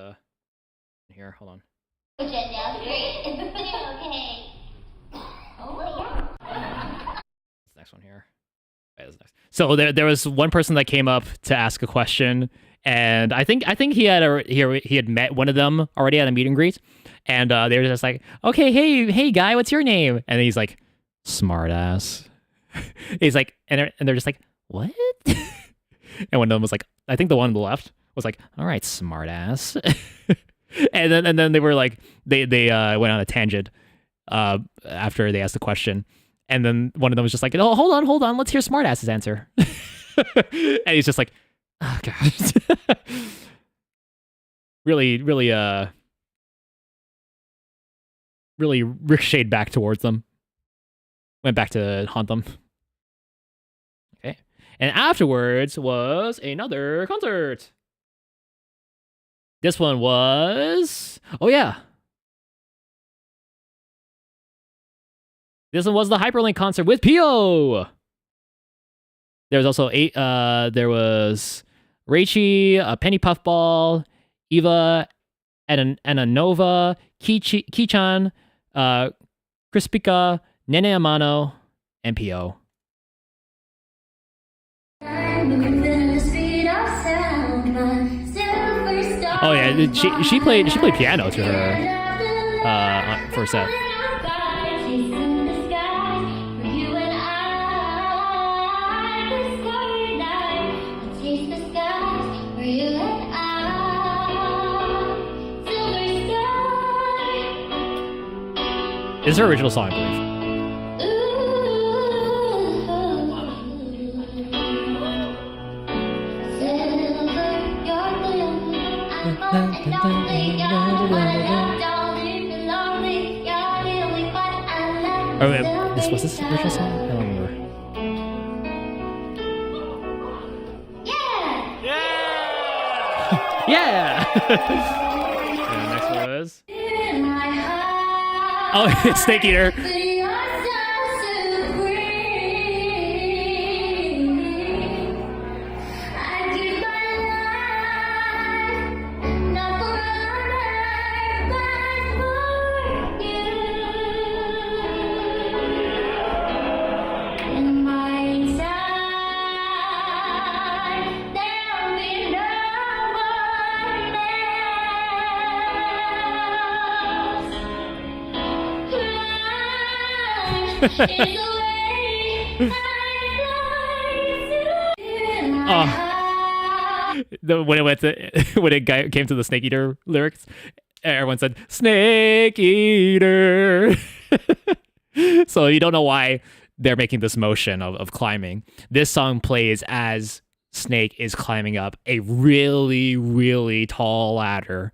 here? Hold on. Next one here. Right, that's next. So there was one person that came up to ask a question, and I think he had met one of them already at a meet and greet, and they were just like, okay, hey guy, what's your name? And he's like, smartass. He's like, and they're just like, what? And one of them was like, I think the one on the left was like, all right, smartass. and then they were like, they went on a tangent after they asked the question. And then one of them was just like, oh, hold on, let's hear smartass's answer. And he's just like, oh god. really ricocheted back towards them. Went back to haunt them. Okay. And afterwards was another concert. This one was... Oh, yeah. This one was the Hyperlink concert with Pio. There was also there was Reichi, Penny Puffball, Eva, Ananova, Kichan, Crispica, Nene Amano, and Pio. Oh yeah, she played piano to her first set. This is her original song, I believe. Oh, was this original song? I don't remember. Yeah! And next was... Oh, it's Snake Eater. When it came to the Snake Eater lyrics, everyone said Snake Eater. So you don't know why they're making this motion of climbing. This song plays as Snake is climbing up a really, really tall ladder.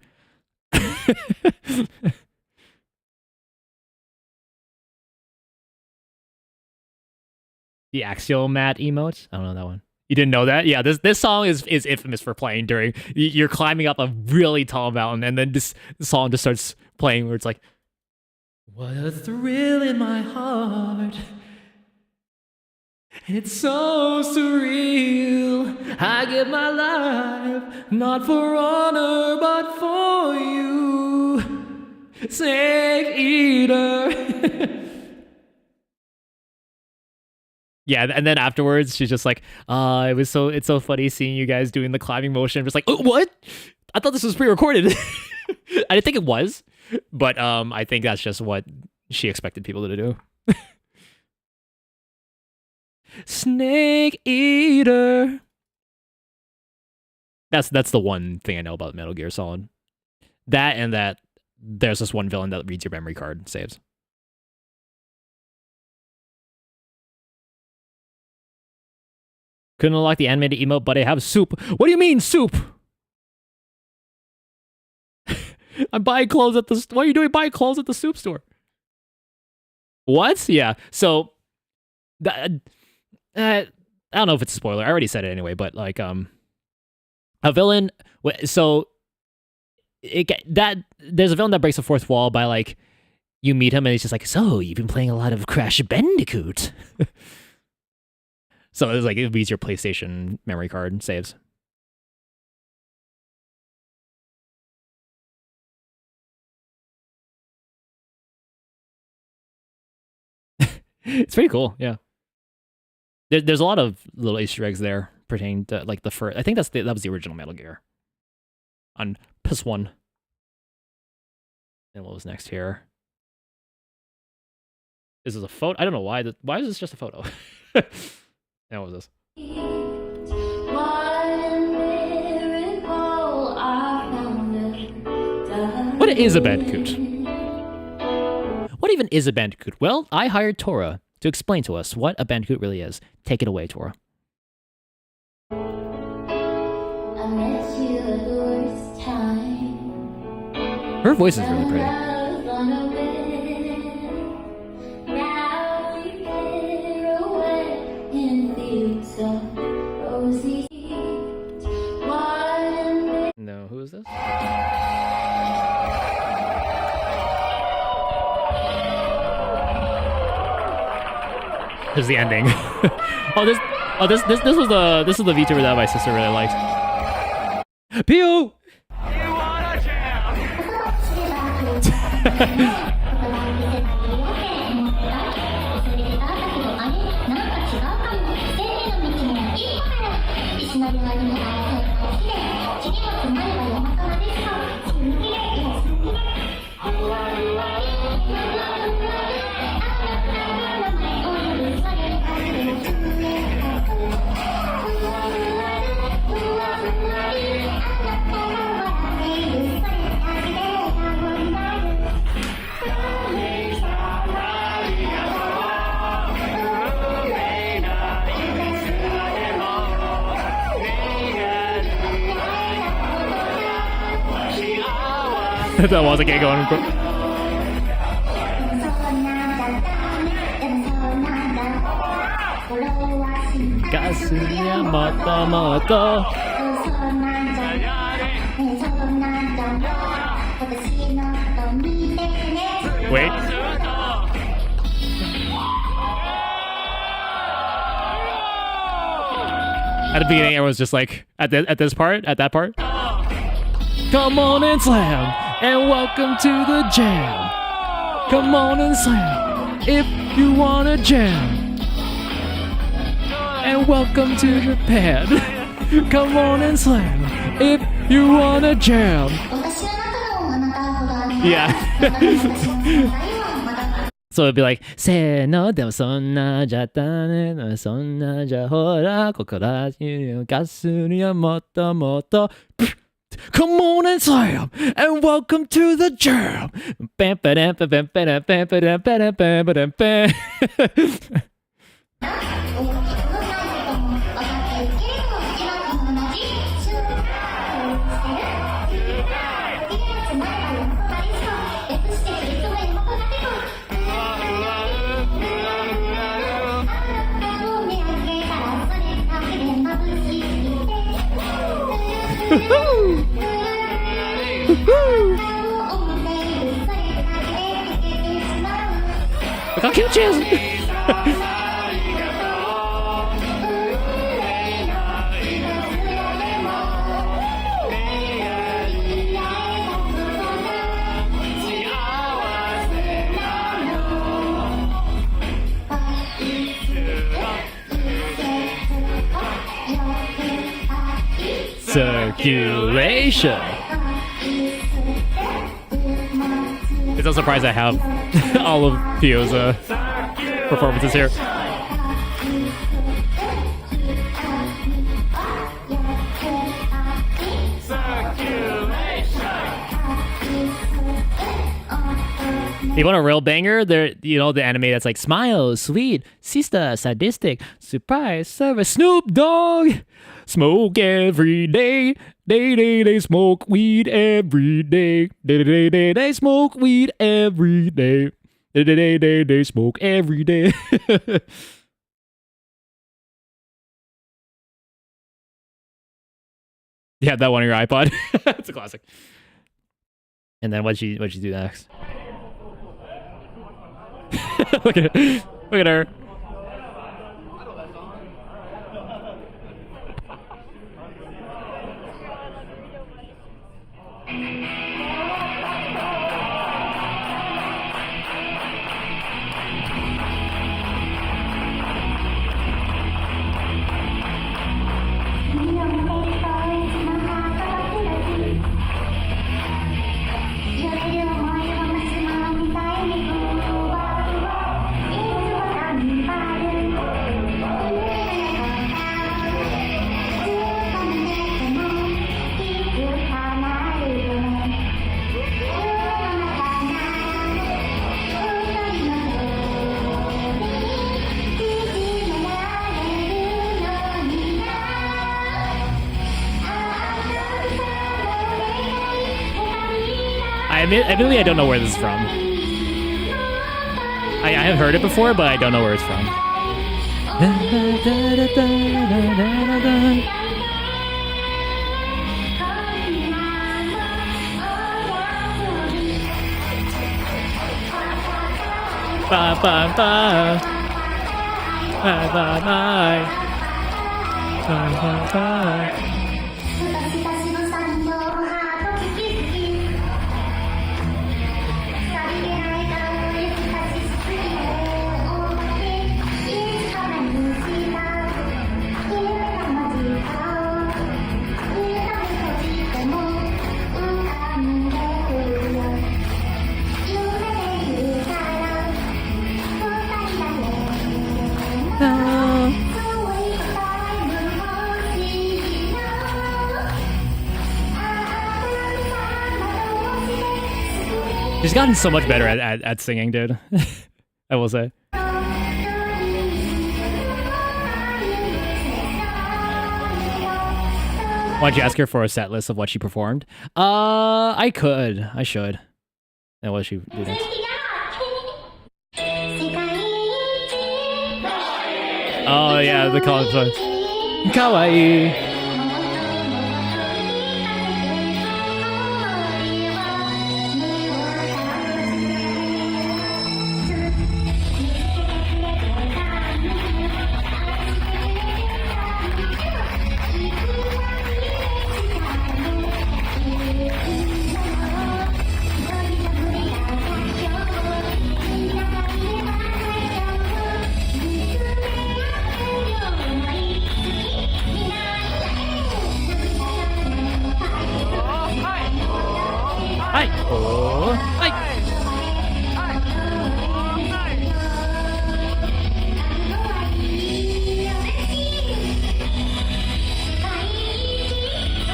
The axial mat emote? I don't know that one. You didn't know that? Yeah, this song is infamous for playing during... You're climbing up a really tall mountain, and then this song just starts playing where it's like, what a thrill in my heart. It's so surreal. I give my life, not for honor, but for you. Snake Eater. Yeah, and then afterwards, she's just like, it's so funny seeing you guys doing the climbing motion. I'm just like, oh, what? I thought this was pre-recorded. I didn't think it was, but I think that's just what she expected people to do. Snake Eater. That's the one thing I know about Metal Gear Solid. That and that there's this one villain that reads your memory card saves. Couldn't unlock the animated emote, but I have soup. What do you mean, soup? I'm buying clothes at the... What are you doing buying clothes at the soup store? What? Yeah, so... I don't know if it's a spoiler. I already said it anyway, but like, a villain... So... There's a villain that breaks the fourth wall by like... You meet him and he's just like, so, you've been playing a lot of Crash Bandicoot. So it was like, it would use your PlayStation memory card saves. It's pretty cool, yeah. There's a lot of little Easter eggs there pertaining to like the first. I think that was the original Metal Gear on PS1. And what was next here? This is a photo. I don't know why. Why is this just a photo? And what was this? What is a bandicoot? What even is a bandicoot? Well, I hired Tora to explain to us what a bandicoot really is. Take it away, Tora. Her voice is really pretty. No, who is this? Here's the ending. This is the VTuber that my sister really liked. Pew! That was a gay going. Kasuya moto. Wait. At the beginning, everyone's just like, at that part. Come on and slam, and welcome to the jam. Come on and slam, if you wanna jam. And welcome to Japan. Come on and slam, if you wanna jam. Yeah. So it'd be like, se no demo sonna jatta ne no sonna ja hora kokora yu gasu ni moto moto. Come on and slam, and welcome to the jam. Look how cute she is! Circulation! It's no surprise I have all of Theo's performances here. You want a real banger? There, you know, the anime that's like smile, sweet, sister, sadistic, surprise, service, Snoop Dogg, smoke every day, day, smoke weed every day, day, smoke weed every day, day, smoke every day. You have that one on your iPod. It's a classic. And then what'd she do next? Look at her. Admittedly, I don't know where this is from. I have heard it before, but I don't know where it's from. Bye bye bye. Bye bye bye. Bye bye bye. She's gotten so much better at singing, dude. I will say. Why'd you ask her for a set list of what she performed? I could. I should. And what she do next? Oh yeah, the college one. Kawaii.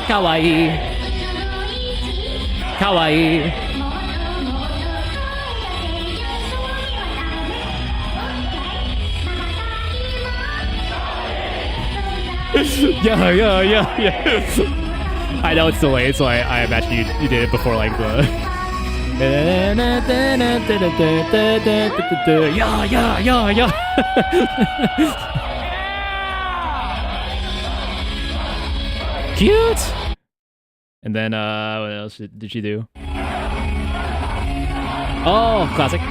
Kawaii. Kawaii. Yeah. I know it's delayed, so I imagine you did it before like the. Yeah. Cute. And then what else did she do? Oh, classic.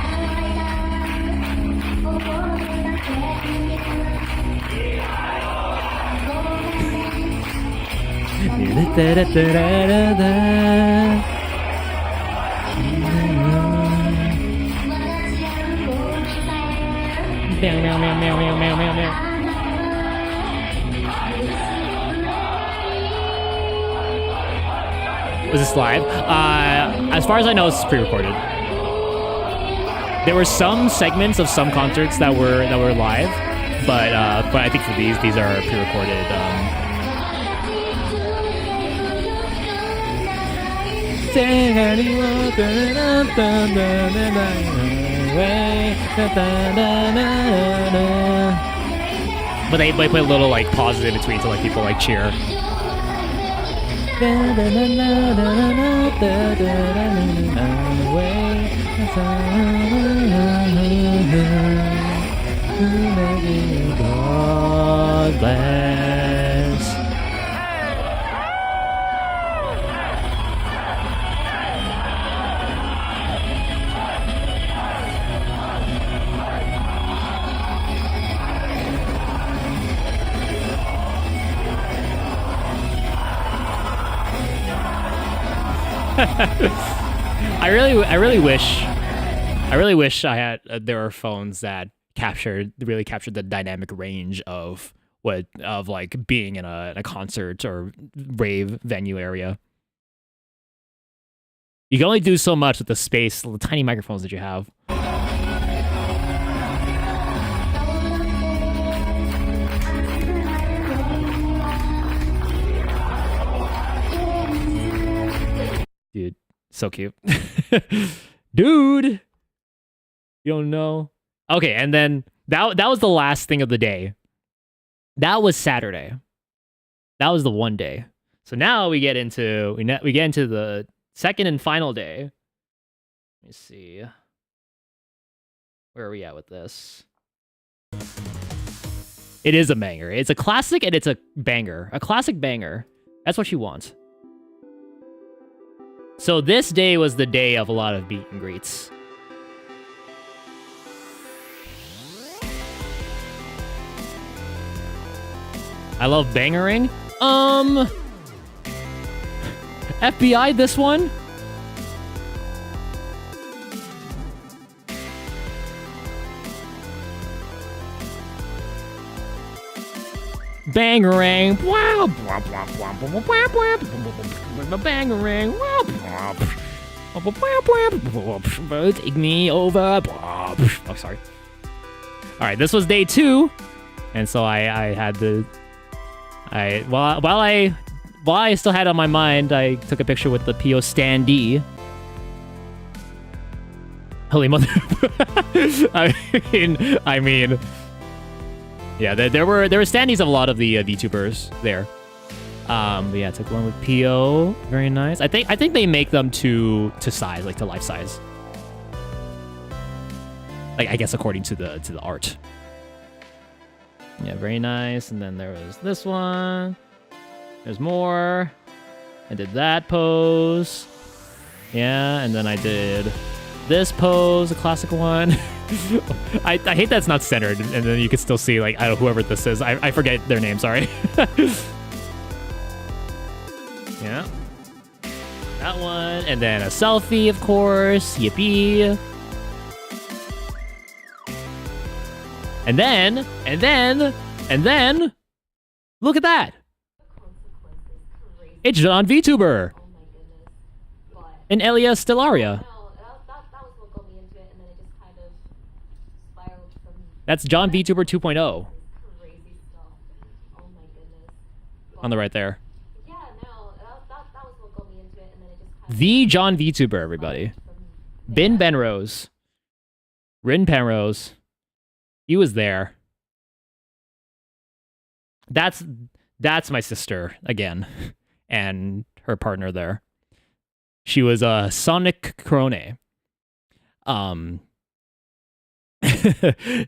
Meow. Was this live? As far as I know, it's pre-recorded. There were some segments of some concerts that were live, but I think for these are pre-recorded. But they put a little like pauses in between to like people like cheer. God bless. I really wish I had there were phones that really captured the dynamic range of like being in a concert or rave venue area. You can only do so much with the tiny microphones that you have. Dude, so cute. Dude, you don't know. Okay, and then that was the last thing of the day. That was Saturday. That was the one day. So now we get into the second and final day, Let me see. Where are we at with this? It is a banger. It's a classic and it's a banger. A classic banger. That's what you want. So this day was the day of a lot of meet and greets. I love bangering. FBI, this one? Bangerang. Bangerang. Take me over. Oh, sorry. All right, this was day 2, and so I had the. While I still had it on my mind, I took a picture with the PO standee. Holy mother! I mean. Yeah, there were standees of a lot of the VTubers there. But yeah, I took one with PO. Very nice. I think they make them to size, like to life size. Like I guess according to the art. Yeah, very nice. And then there was this one. There's more. I did that pose. Yeah, and then I did this pose, a classic one. I hate that it's not centered, and then you can still see, like, I don't know, whoever this is. I forget their name, sorry. Yeah. That one, and then a selfie, of course. Yippee. And then, look at that. It's John VTuber. And Elia Stellaria. That's John VTuber 2.0. On the right there. The John VTuber, everybody. Bin Benrose. Rin Penrose. He was there. That's my sister again. And her partner there. She was a Sonic Crone.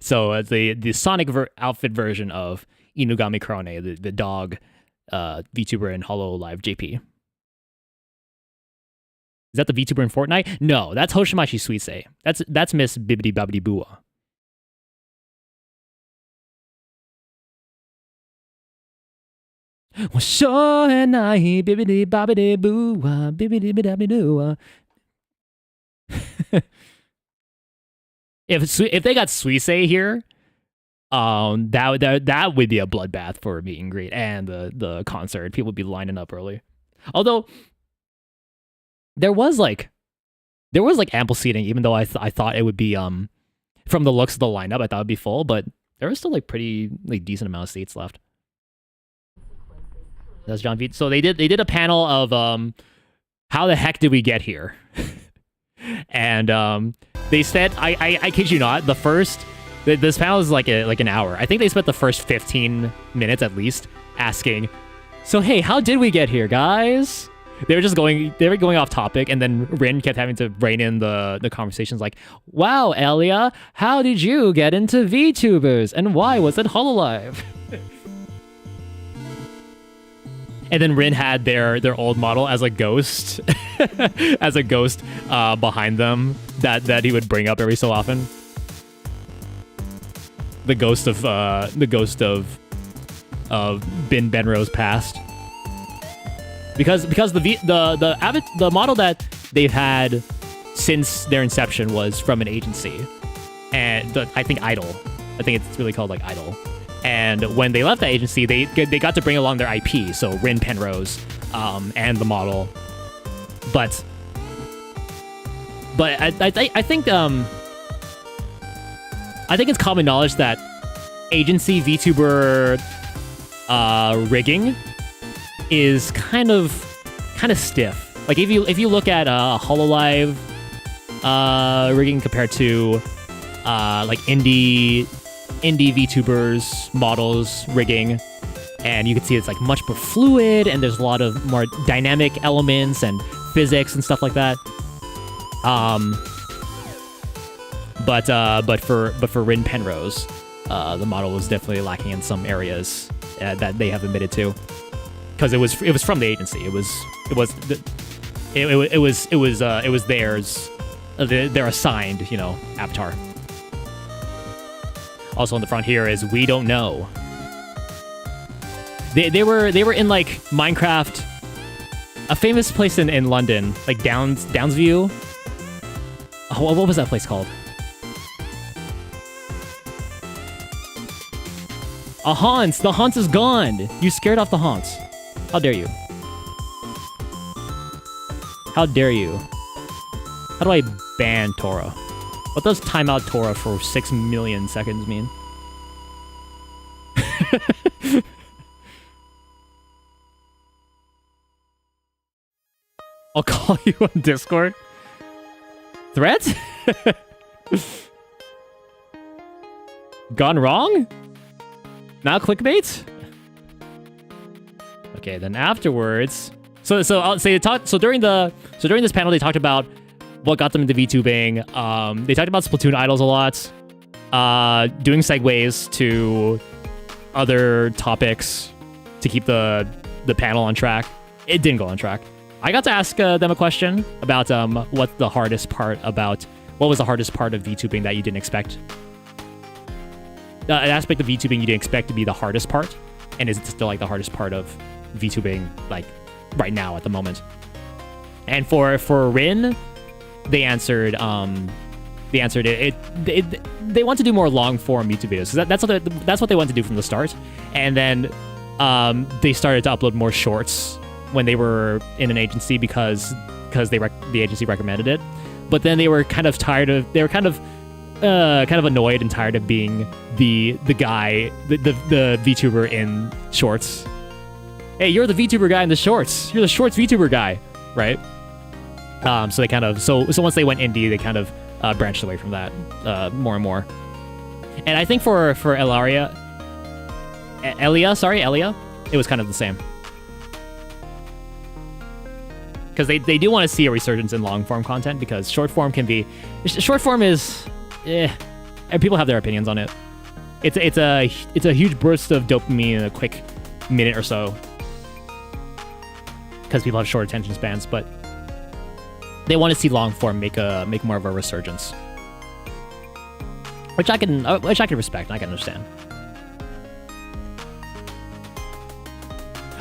So the Sonic outfit version of Inugami Crone, the dog VTuber in HoloLive JP. Is that the VTuber in Fortnite? No, that's Hoshimachi Suisei. That's Miss Bibbidi Bobbidi Bua. Bibbidi Bobbidi Bua, Bibbidi Bobbidi Bua. If they got Suisei here, that would be a bloodbath for a meet and greet and the concert. People would be lining up early. Although there was ample seating, even though I thought it would be from the looks of the lineup, I thought it'd be full, but there was still pretty decent amount of seats left. That's John V. So they did a panel of how the heck did we get here? And they said, I kid you not, this panel is like an hour. I think they spent the first 15 minutes at least asking, so hey, how did we get here, guys? They were going off topic, and then Rin kept having to rein in the conversations like, wow, Elia, how did you get into VTubers? And why was it HoloLive? And then Rin had their old model as a ghost, behind them that he would bring up every so often. The ghost of Bin Benrose past. Because the model that they've had since their inception was from an agency, and I think Idol. I think it's really called like Idol. And when they left that agency, they got to bring along their IP, so Rin Penrose, and the model. But I think it's common knowledge that agency VTuber rigging is kind of stiff. Like if you look at HoloLive rigging compared to like indie VTubers models rigging, and you can see it's like much more fluid, and there's a lot of more dynamic elements and physics and stuff like that. but for Rin Penrose, the model was definitely lacking in some areas that they have admitted to, because it was from the agency. It was theirs. Their assigned, you know, avatar. Also on the front here is we don't know. They were in like Minecraft, a famous place in London, like Downsview. Oh, what was that place called? A Haunts. The Haunts is gone. You scared off the Haunts. How dare you? How dare you? How do I ban Tora? What does timeout Tora for 6 million seconds mean? I'll call you on Discord. Threat? Gone wrong? Now clickbait? Okay, then afterwards. So during this panel they talked about what got them into VTubing. They talked about Splatoon idols a lot. Doing segues to other topics to keep the panel on track. It didn't go on track. I got to ask them a question about what was the hardest part of VTubing that you didn't expect. An aspect of VTubing you didn't expect to be the hardest part, and is it still like the hardest part of VTubing like right now at the moment? And for Rin, they answered it. They want to do more long form YouTube videos. So that's what they want to do from the start, and then they started to upload more shorts when they were in an agency because the agency recommended it. But then they were kind of tired of. They were kind of annoyed and tired of being the guy, the VTuber in shorts. Hey, you're the VTuber guy in the shorts. You're the shorts VTuber guy, right? So they kind of so once they went indie, they kind of branched away from that more and more. And I think for Elia, it was kind of the same. Because they do want to see a resurgence in long form content, because short form is and people have their opinions on it. It's a huge burst of dopamine in a quick minute or so, because people have short attention spans, but they want to see long form make more of a resurgence, which I can respect and I can understand.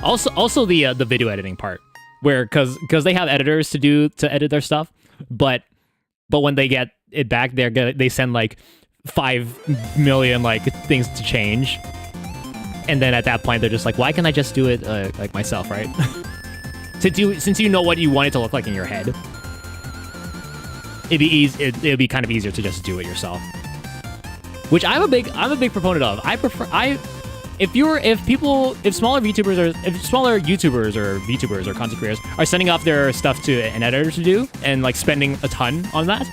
Also the video editing part, where because they have editors to edit their stuff, but when they get it back, they send like 5 million like things to change, and then at that point they're just like, why can't I just do it like myself, right? Since you know what you want it to look like in your head, it'd be kind of easier to just do it yourself, which I'm a big proponent of. If smaller YouTubers or VTubers or content creators are sending off their stuff to an editor to do and like spending a ton on that,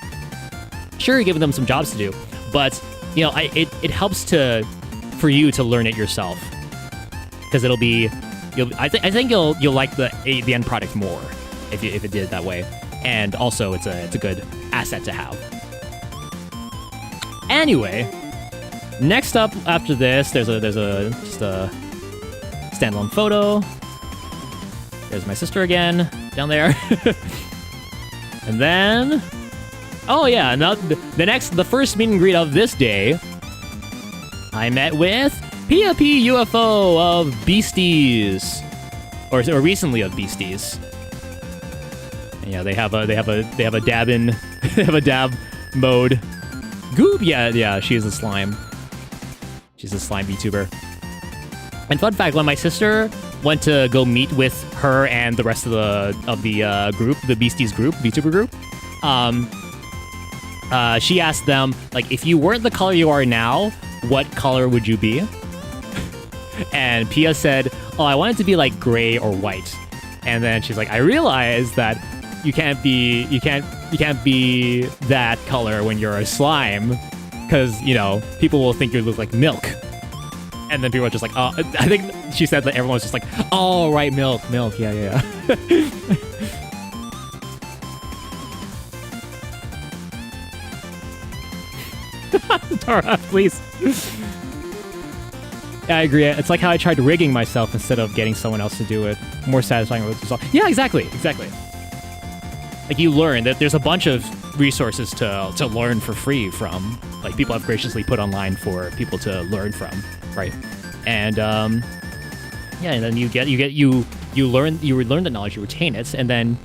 sure, you're giving them some jobs to do, but you know, it helps for you to learn it yourself, because I think you'll like the end product more if it did it that way, and also it's a good asset to have. Anyway, next up after this, there's just a standalone photo. There's my sister again down there, and then. Oh yeah, now the first meet and greet of this day, I met with P.A.P. UFO of Beasties, or recently of Beasties. And yeah, they have a dab in, they have a dab mode. Goob, yeah, she is a slime. She's a slime VTuber. And fun fact, when my sister went to go meet with her and the rest of the group, the Beasties group, VTuber group, she asked them, like, if you weren't the color you are now, what color would you be? And Pia said, oh, I want it to be like gray or white. And then she's like, I realized that you can't be that color when you're a slime, because, you know, people will think you look like milk. And then people are just like, oh, I think she said that everyone was just like, oh, right, milk, yeah. Alright, please. Yeah, I agree. It's like how I tried rigging myself instead of getting someone else to do it. More satisfying with the result. Yeah, exactly. Like you learn that there's a bunch of resources to learn for free from. Like people have graciously put online for people to learn from, right? And yeah, and then you learn the knowledge, you retain it, and then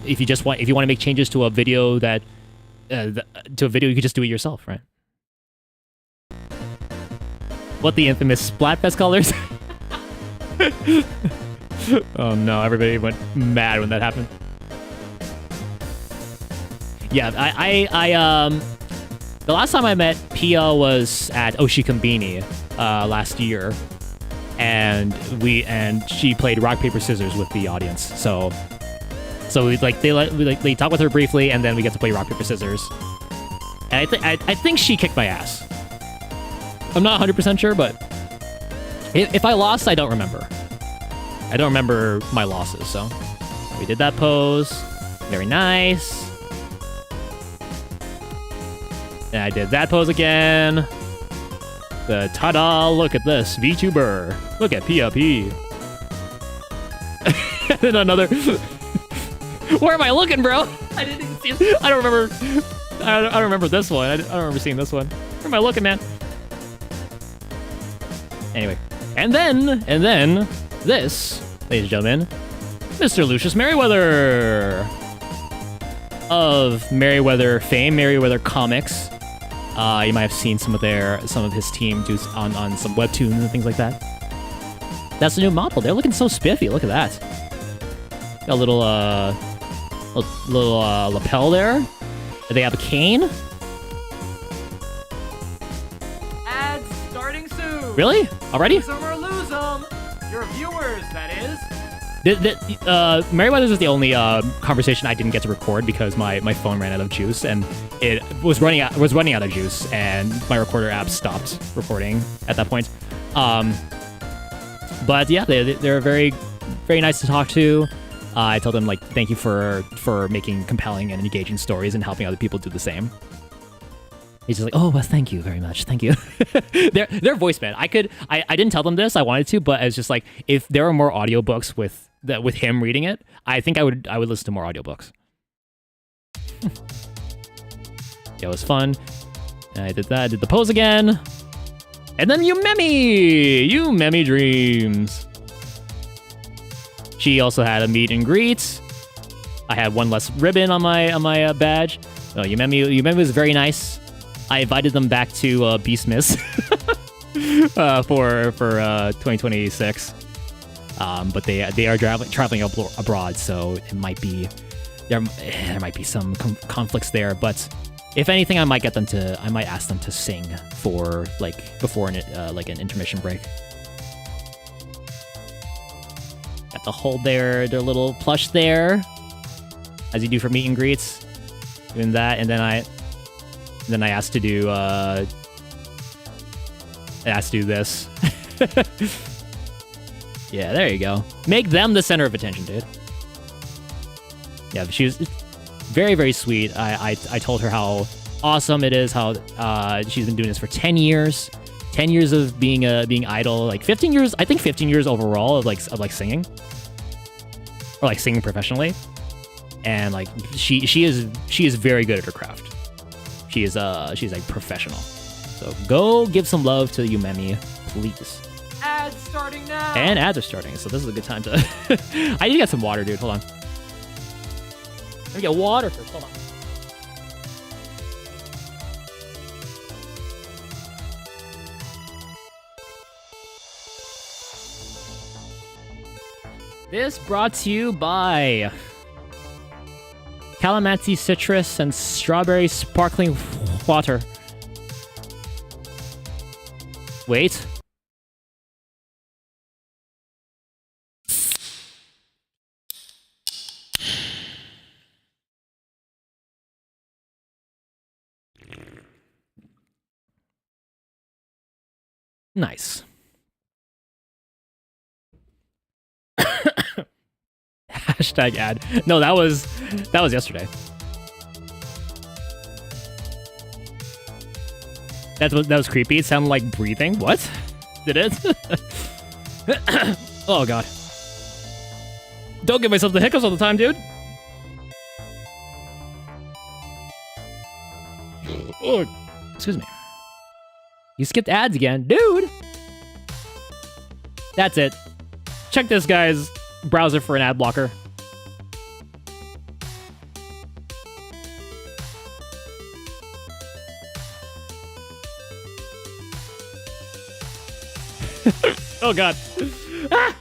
if you want to make changes to a video you could just do it yourself, right? What, the infamous Splatfest colors? Oh no, everybody went mad when that happened. Yeah, the last time I met Pia was at Oshikombini last year, and she played rock paper scissors with the audience. So they talked with her briefly, and then we get to play rock paper scissors. And I think she kicked my ass. I'm not 100% sure, but if I lost, I don't remember. I don't remember my losses, so we did that pose. Very nice. And I did that pose again. The ta-da, look at this, VTuber. Look at PLP. And then another... Where am I looking, bro? I didn't even see it. I don't remember... I don't remember this one. I don't remember seeing this one. Where am I looking, man? Anyway. And then, this, ladies and gentlemen, Mr. Lucius Merriweather of Merriweather fame, Merriweather Comics. You might have seen some of his team do on some webtoons and things like that. That's the new model. They're looking so spiffy. Look at that. Got a little lapel there. They have a cane. Ads starting soon. Really? Already? Use 'em or lose 'em. Your viewers, that is. Merriweather's was the only conversation I didn't get to record because my phone ran out of juice, and it was running out of juice, and my recorder app stopped recording at that point. But yeah, they're very, very nice to talk to. I told them, like, thank you for making compelling and engaging stories and helping other people do the same. He's just like, oh, well, thank you very much. Thank you. Their voice, man. I didn't tell them this. I wanted to, but it's just like, if there were more audiobooks with him reading it, I think I would listen to more audiobooks. Yeah, it was fun. And I did that. I did the pose again. And then Yumemi Dreams. She also had a meet and greet. I had one less ribbon on my badge. Oh, Yumemi was very nice. I invited them back to Beastmas for 2026. But they are traveling abroad, so it might be there might be some conflicts there. But if anything, I might ask them to sing for before an intermission break. Got the hold their little plush there, as you do for meet and greets. Doing that, and then I asked to do this. Yeah, there you go. Make them the center of attention, dude. Yeah, she was very, very sweet. I told her how awesome it is, how she's been doing this for 10 years. 10 years of being idol, like 15 years, I think 15 years overall of singing. Or like singing professionally. And like she is very good at her craft. She's like professional. So go give some love to Yumemi, please. Ads starting now. And ads are starting, so this is a good time to I need to get some water, dude. Hold on. Let me get water first. Hold on. This brought to you by Calamansi Citrus and Strawberry Sparkling Water. Wait. Nice. Hashtag ad. No, that was yesterday. That was creepy. It sounded like breathing. What? Did it? Oh god. Don't give myself the hiccups all the time, dude. Oh, excuse me. You skipped ads again, dude. That's it. Check this guy's browser for an ad blocker. Oh god. Ah!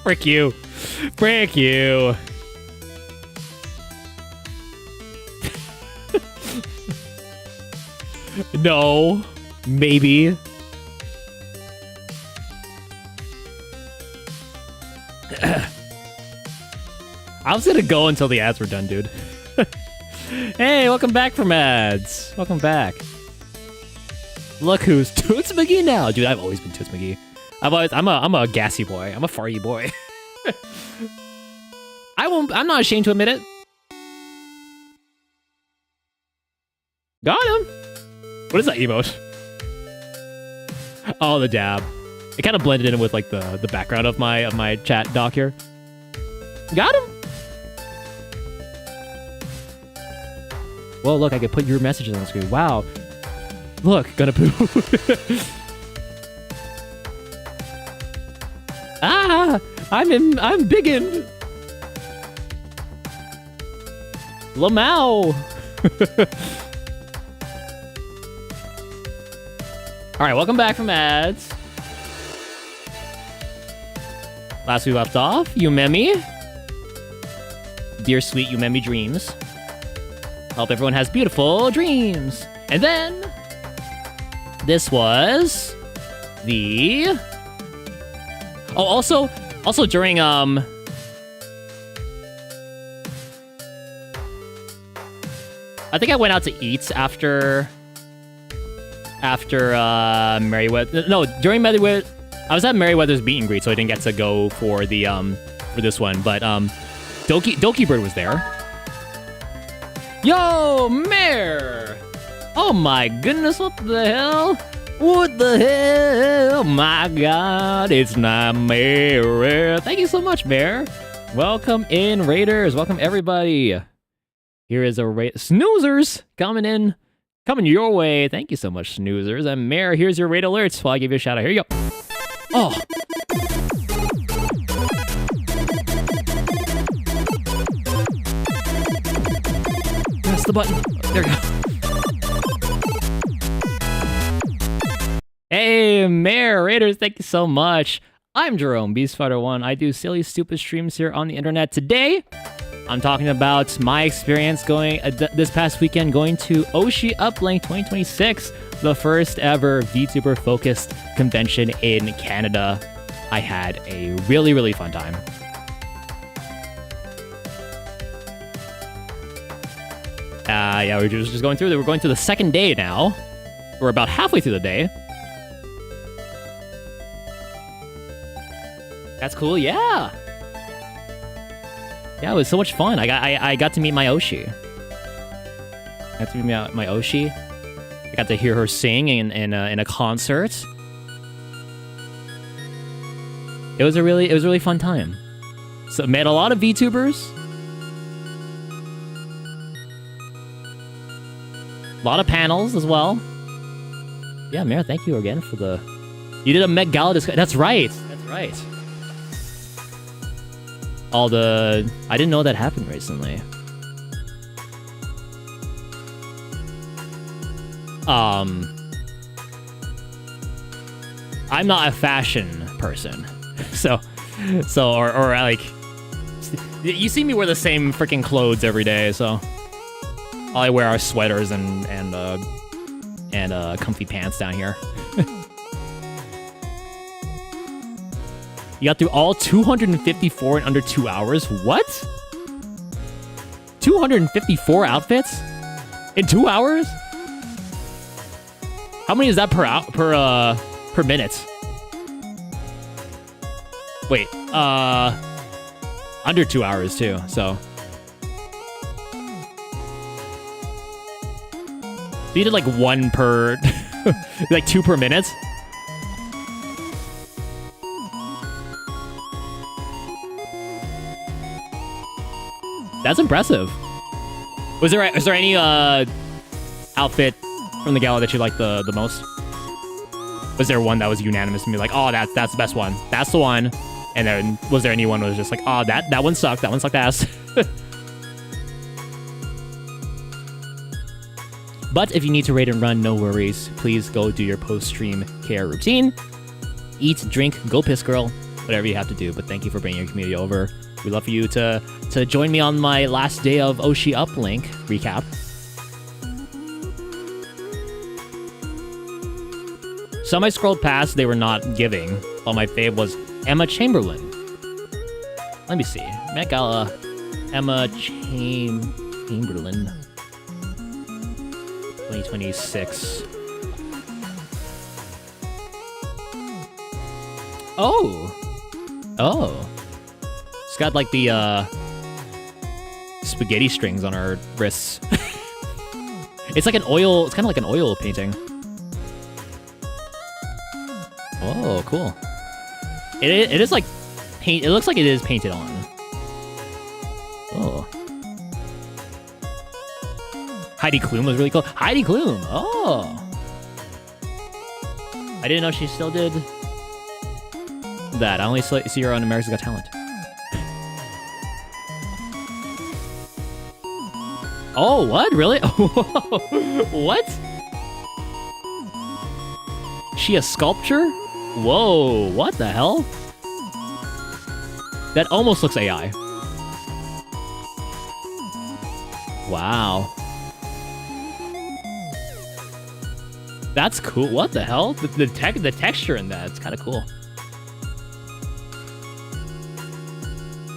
Frick you. Frick you. No. Maybe. I was gonna go until the ads were done, dude. Hey, welcome back from ads. Welcome back. Look who's Toots McGee now. Dude, I've always been Toots McGee. I'm a gassy boy. I'm a farty boy. I'm not ashamed to admit it. Got him. What is that emote? Oh, the dab. It kind of blended in with like the background of my chat doc here. Got him. Well, look, I could put your messages on the screen. Wow. Look, gonna poo. Ah, I'm biggin. Lamau. All right, welcome back from ads. Last we left off, Umemi. Dear sweet Umemi dreams. Hope everyone has beautiful dreams. And then this was the also during I think I went out to eat after Merryweather. No, during Merryweather, I was at Merryweather's meet and greet, so I didn't get to go for the for this one. But Doki Bird was there. Yo, Mare! Oh my goodness, what the hell? What the hell? Oh my god, it's not Mare. Thank you so much, Mare. Welcome in, Raiders. Welcome everybody. Here is a Snoozers coming in. Coming your way. Thank you so much, Snoozers. And Mare, here's your raid alerts while I give you a shout out. Here you go. Oh. Press the button. There we go. Hey, Mare, Raiders, thank you so much. I'm Jerome, Beastfighter1. I do silly, stupid streams here on the internet. Today, I'm talking about my experience going this past weekend going to OshiUplink 2026, the first ever VTuber focused convention in Canada. I had a really, really fun time. Yeah, we're just going through. We're going to the second day now. We're about halfway through the day. That's cool. Yeah. Yeah, it was so much fun. I got to meet my Oshi. I got to meet my Oshi. I got to hear her sing in a concert. It was a really fun time. So met a lot of VTubers. A lot of panels as well. Yeah, Mare, thank you again for the... You did a Met Gala discussion. That's right. That's right. All the... I didn't know that happened recently. I'm not a fashion person. or like... You see me wear the same freaking clothes every day, so... All I wear are sweaters and comfy pants down here. You got through all 254 in under 2 hours? What? 254 outfits? In 2 hours? How many is that per minute? Wait, under 2 hours too, so. So you did like one per, like 2 per minute? That's impressive. Is there any outfit from the gala that you liked the most? Was there one that was unanimous and be like, oh, that's the best one. That's the one. And then was there anyone that was just like, oh, that one sucked. That one sucked ass. But if you need to raid and run, no worries. Please go do your post-stream care routine. Eat, drink, go piss girl, whatever you have to do. But thank you for bringing your community over. We'd love for you to join me on my last day of OshiUplink recap. Some I scrolled past, they were not giving. But my fave was Emma Chamberlain. Let me see. Met Gala, Emma Chamberlain. 2026. Oh. She's got like the spaghetti strings on her wrists. It's like an oil, it's kind of like an oil painting. Oh, cool. It is like paint, it looks like it is painted on. Oh. Heidi Klum was really cool. Heidi Klum! Oh! I didn't know she still did that. I only see her on America's Got Talent. Oh, what? Really? What? She a sculpture? Whoa, what the hell? That almost looks AI. Wow. That's cool. What the hell? The texture in that, it's kind of cool.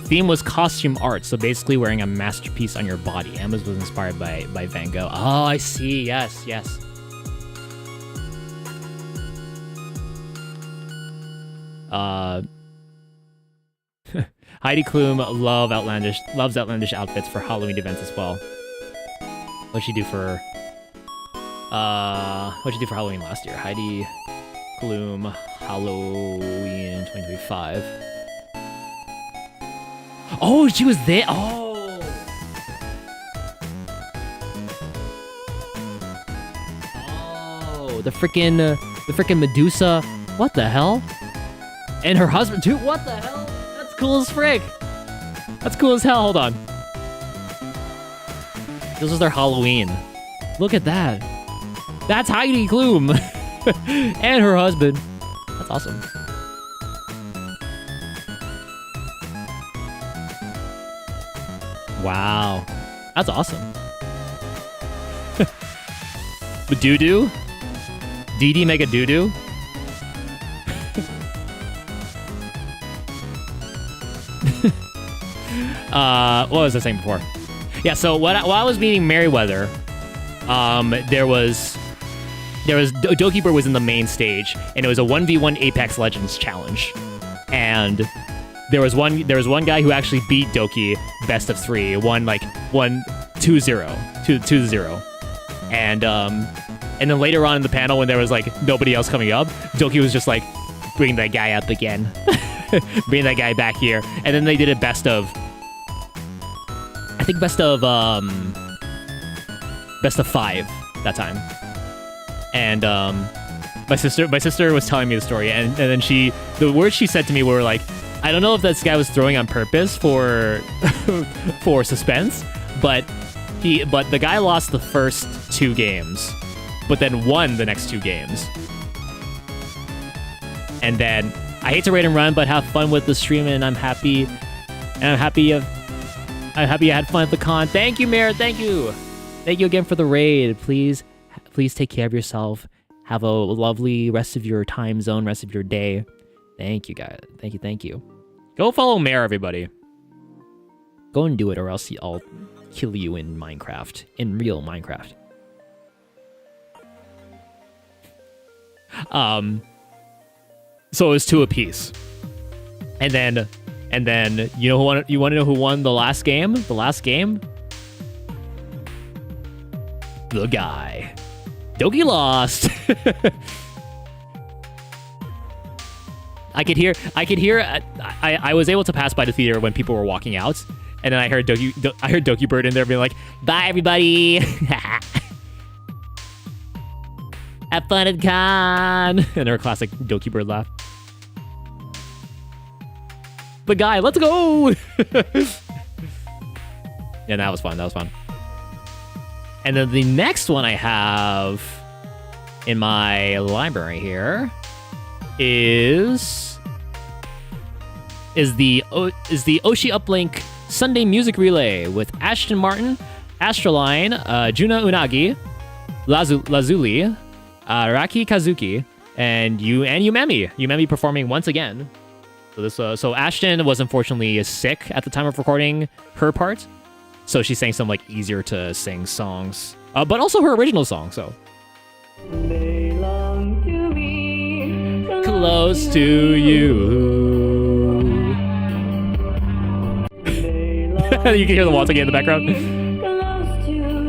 Theme was costume art, so basically wearing a masterpiece on your body. Emma's was inspired by Van Gogh. Oh, I see. Yes. Heidi Klum loves outlandish outfits for Halloween events as well. What'd she do for Halloween last year? Heidi Klum Halloween 2025. Oh, she was there. Oh, the freaking Medusa. What the hell? And her husband too. What the hell? That's cool as frick. That's cool as hell. Hold on. This was their Halloween. Look at that. That's Heidi Klum and her husband. That's awesome. Wow. That's awesome. The doo-doo? DD make a doo-doo? What was I saying before? Yeah, so while I was meeting Merryweather, Dokeeper was in the main stage, and it was a 1v1 Apex Legends challenge. And there was one guy who actually beat Doki best of 3, won 2-0. And then later on in the panel, when there was like nobody else coming up, Doki was just like, bring that guy up again. bringing that guy back here. And then they did a best of, I think best of 5 that time. And my sister was telling me the story, and then the words she said to me were like, I don't know if this guy was throwing on purpose for for suspense, but the guy lost the first 2 games, but then won the next 2 games. And then I hate to raid and run, but have fun with the stream, and I'm happy you had fun at the con. Thank you, Mayor. Thank you again for the raid. Please take care of yourself. Have a lovely rest of your time zone, rest of your day. Thank you, guys. Thank you. Go follow Mare, everybody. Go and do it, or else I'll kill you in Minecraft. In real Minecraft. So it was 2 apiece. And then you want to know who won the last game? The last game? The guy. Doki lost. I could hear. I was able to pass by the theater when people were walking out, and then I heard Doki Bird in there being like, "Bye, everybody. Have fun at con." And her classic Doki Bird laugh. The guy, let's go. Yeah, that was fun. And then the next one I have in my library here is the OshiUplink Sunday Music Relay with Ashton Martin, Astroline, Juna Unagi, Lazuli, Raki Kazuki, and Yumemi. Yumemi performing once again. So Ashton was unfortunately sick at the time of recording her part. So she sang some like easier to sing songs, but also her original song. So they long to be close to you. You can hear the waltz again in the background. Close to you.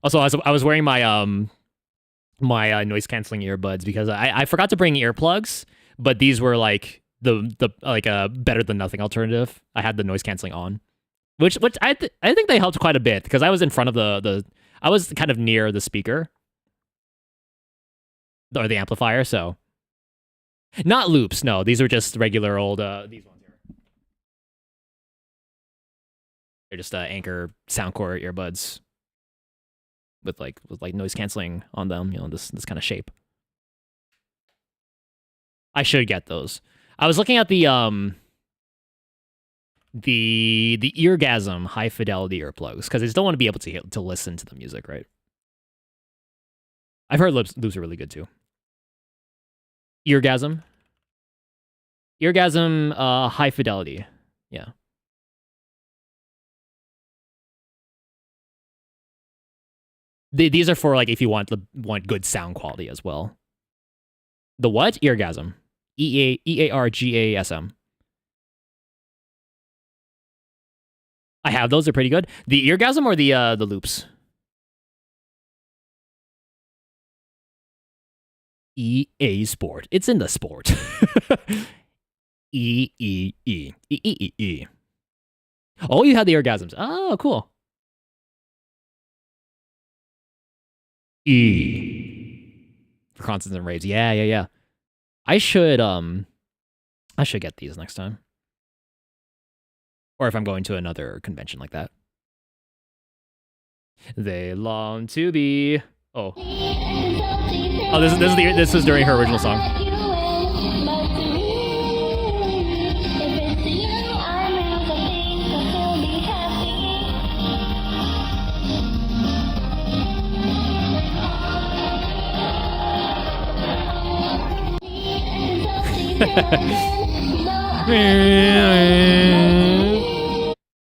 Also, I was wearing my my noise canceling earbuds because I forgot to bring earplugs, but these were like the better than nothing alternative. I had the noise canceling on, which I think they helped quite a bit because I was in front of I was kind of near the speaker or the amplifier, so not loops. No, these are just regular old these ones here. They're just Anchor Soundcore earbuds. With noise canceling on them, this kind of shape. I should get those. I was looking at the Eargasm high fidelity earplugs because I just don't want to be able to listen to the music, right? I've heard loops are really good too. Eargasm high fidelity, yeah. These are for like if you want good sound quality as well. The what? Eargasm. EARGASM. I have those. They're pretty good. The Eargasm or the loops? EA Sport. It's in the sport. E. Oh, you had the Eargasms. Oh, cool. E for constants and raves. Yeah. I should get these next time. Or if I'm going to another convention like that. They long to be. Oh, this is during her original song.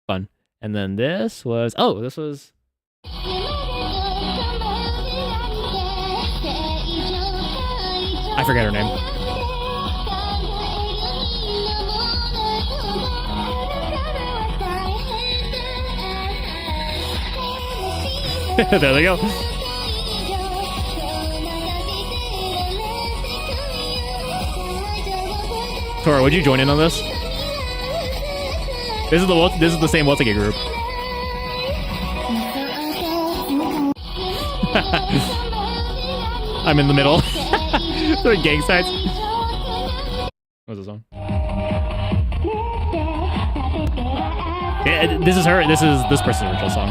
Fun. And then this was I forget her name. There they go. Tora, would you join in on this? This is the same Wotsuki group. I'm in the middle. Throwing gang signs. What's this song? Yeah, this is her. This is this person's original song.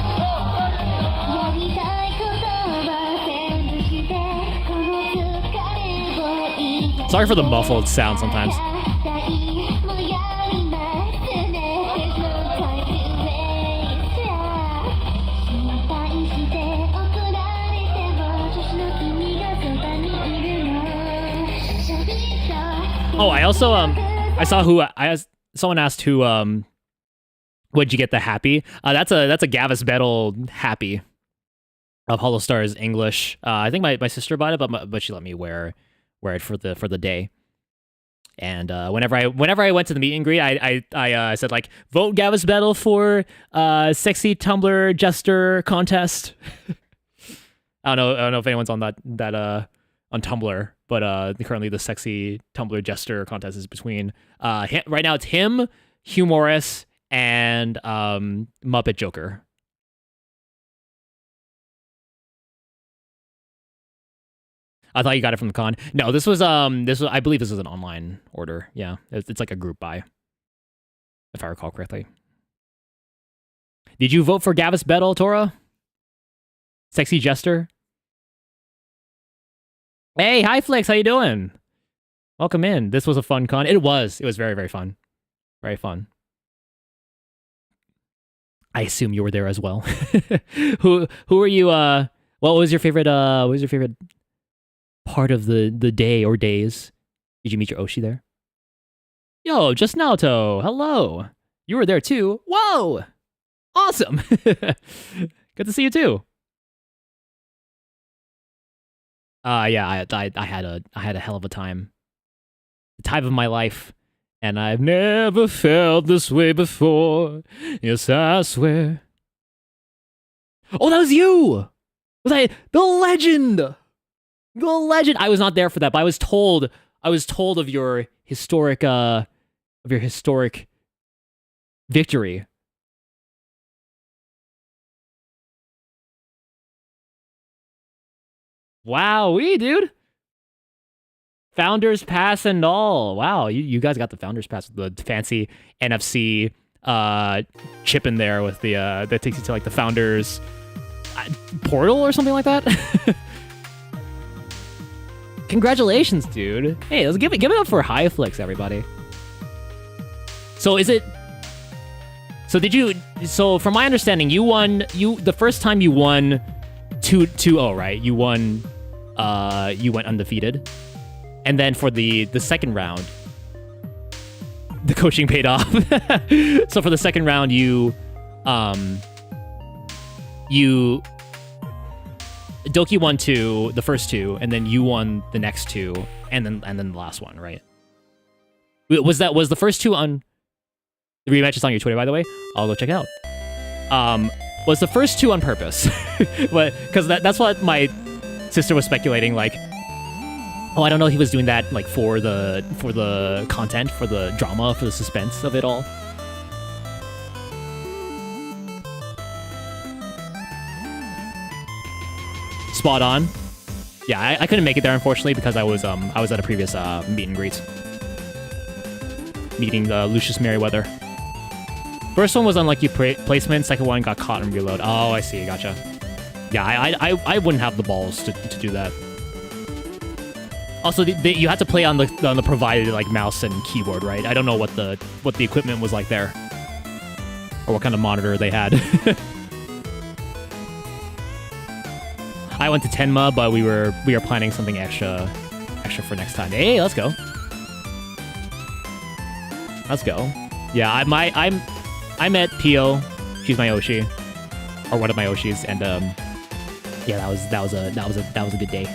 Sorry for the muffled sound sometimes. Oh, I also I saw someone asked who would you get the happy? That's a Gavis Battle happy of Hollow Stars English. I think my sister bought it, but she let me wear it for the day. And whenever I went to the meet and greet, I said like, vote Gavis Battle for sexy Tumblr jester contest. I don't know if anyone's on that on Tumblr, but currently the sexy Tumblr jester contest is between right now it's him, Hugh Morris, and Muppet Joker. I thought you got it from the con. No, this was I believe this was an online order. Yeah, it's like a group buy, if I recall correctly. Did you vote for Gavis Battle, Tora? Sexy jester. Hey, hi Flix, how you doing? Welcome in. This was a fun con. It was very, very fun. Very fun. I assume you were there as well. Who were you what was your favorite part of the day or days? Did you meet your Oshi there? Yo, just Naoto. Hello. You were there too. Whoa. Awesome. Good to see you too. Yeah, I had a hell of a time. The time of my life. And I've never felt this way before. Yes, I swear. Oh, that was you! Was I the legend? The legend. I was not there for that, but I was told of your historic victory. Wowee, dude. Founders Pass and all. Wow, you guys got the Founders Pass with the fancy NFC chip in there with the that takes you to like the Founders portal or something like that. Congratulations, dude. Hey, let's give it up for Highflix, everybody. So is it? So did you? So from my understanding, you won. The first time you won 2-0, right? You won. You went undefeated. And then for the second round, the coaching paid off. So for the second round, Doki won the first two, and then you won the next two, and then the last one, right? Was the first two on the rematch is on your Twitter, by the way? I'll go check it out. Was the first two on purpose? But because that's what my sister was speculating, like. Oh, I don't know if he was doing that like for the content, for the drama, for the suspense of it all. Spot on. Yeah, I couldn't make it there unfortunately because I was at a previous meet and greet. Meeting Lucius Merriweather. First one was unlucky placement, second one got caught and reload. Oh, I see, gotcha. Yeah, I wouldn't have the balls to do that. Also, you had to play on the provided like mouse and keyboard, right? I don't know what the equipment was like there, or what kind of monitor they had. I went to Tenma, but we were planning something extra for next time. Hey, let's go. Let's go. Yeah, I met Pio. She's my Oshi, or one of my Oshis, and yeah, that was a good day.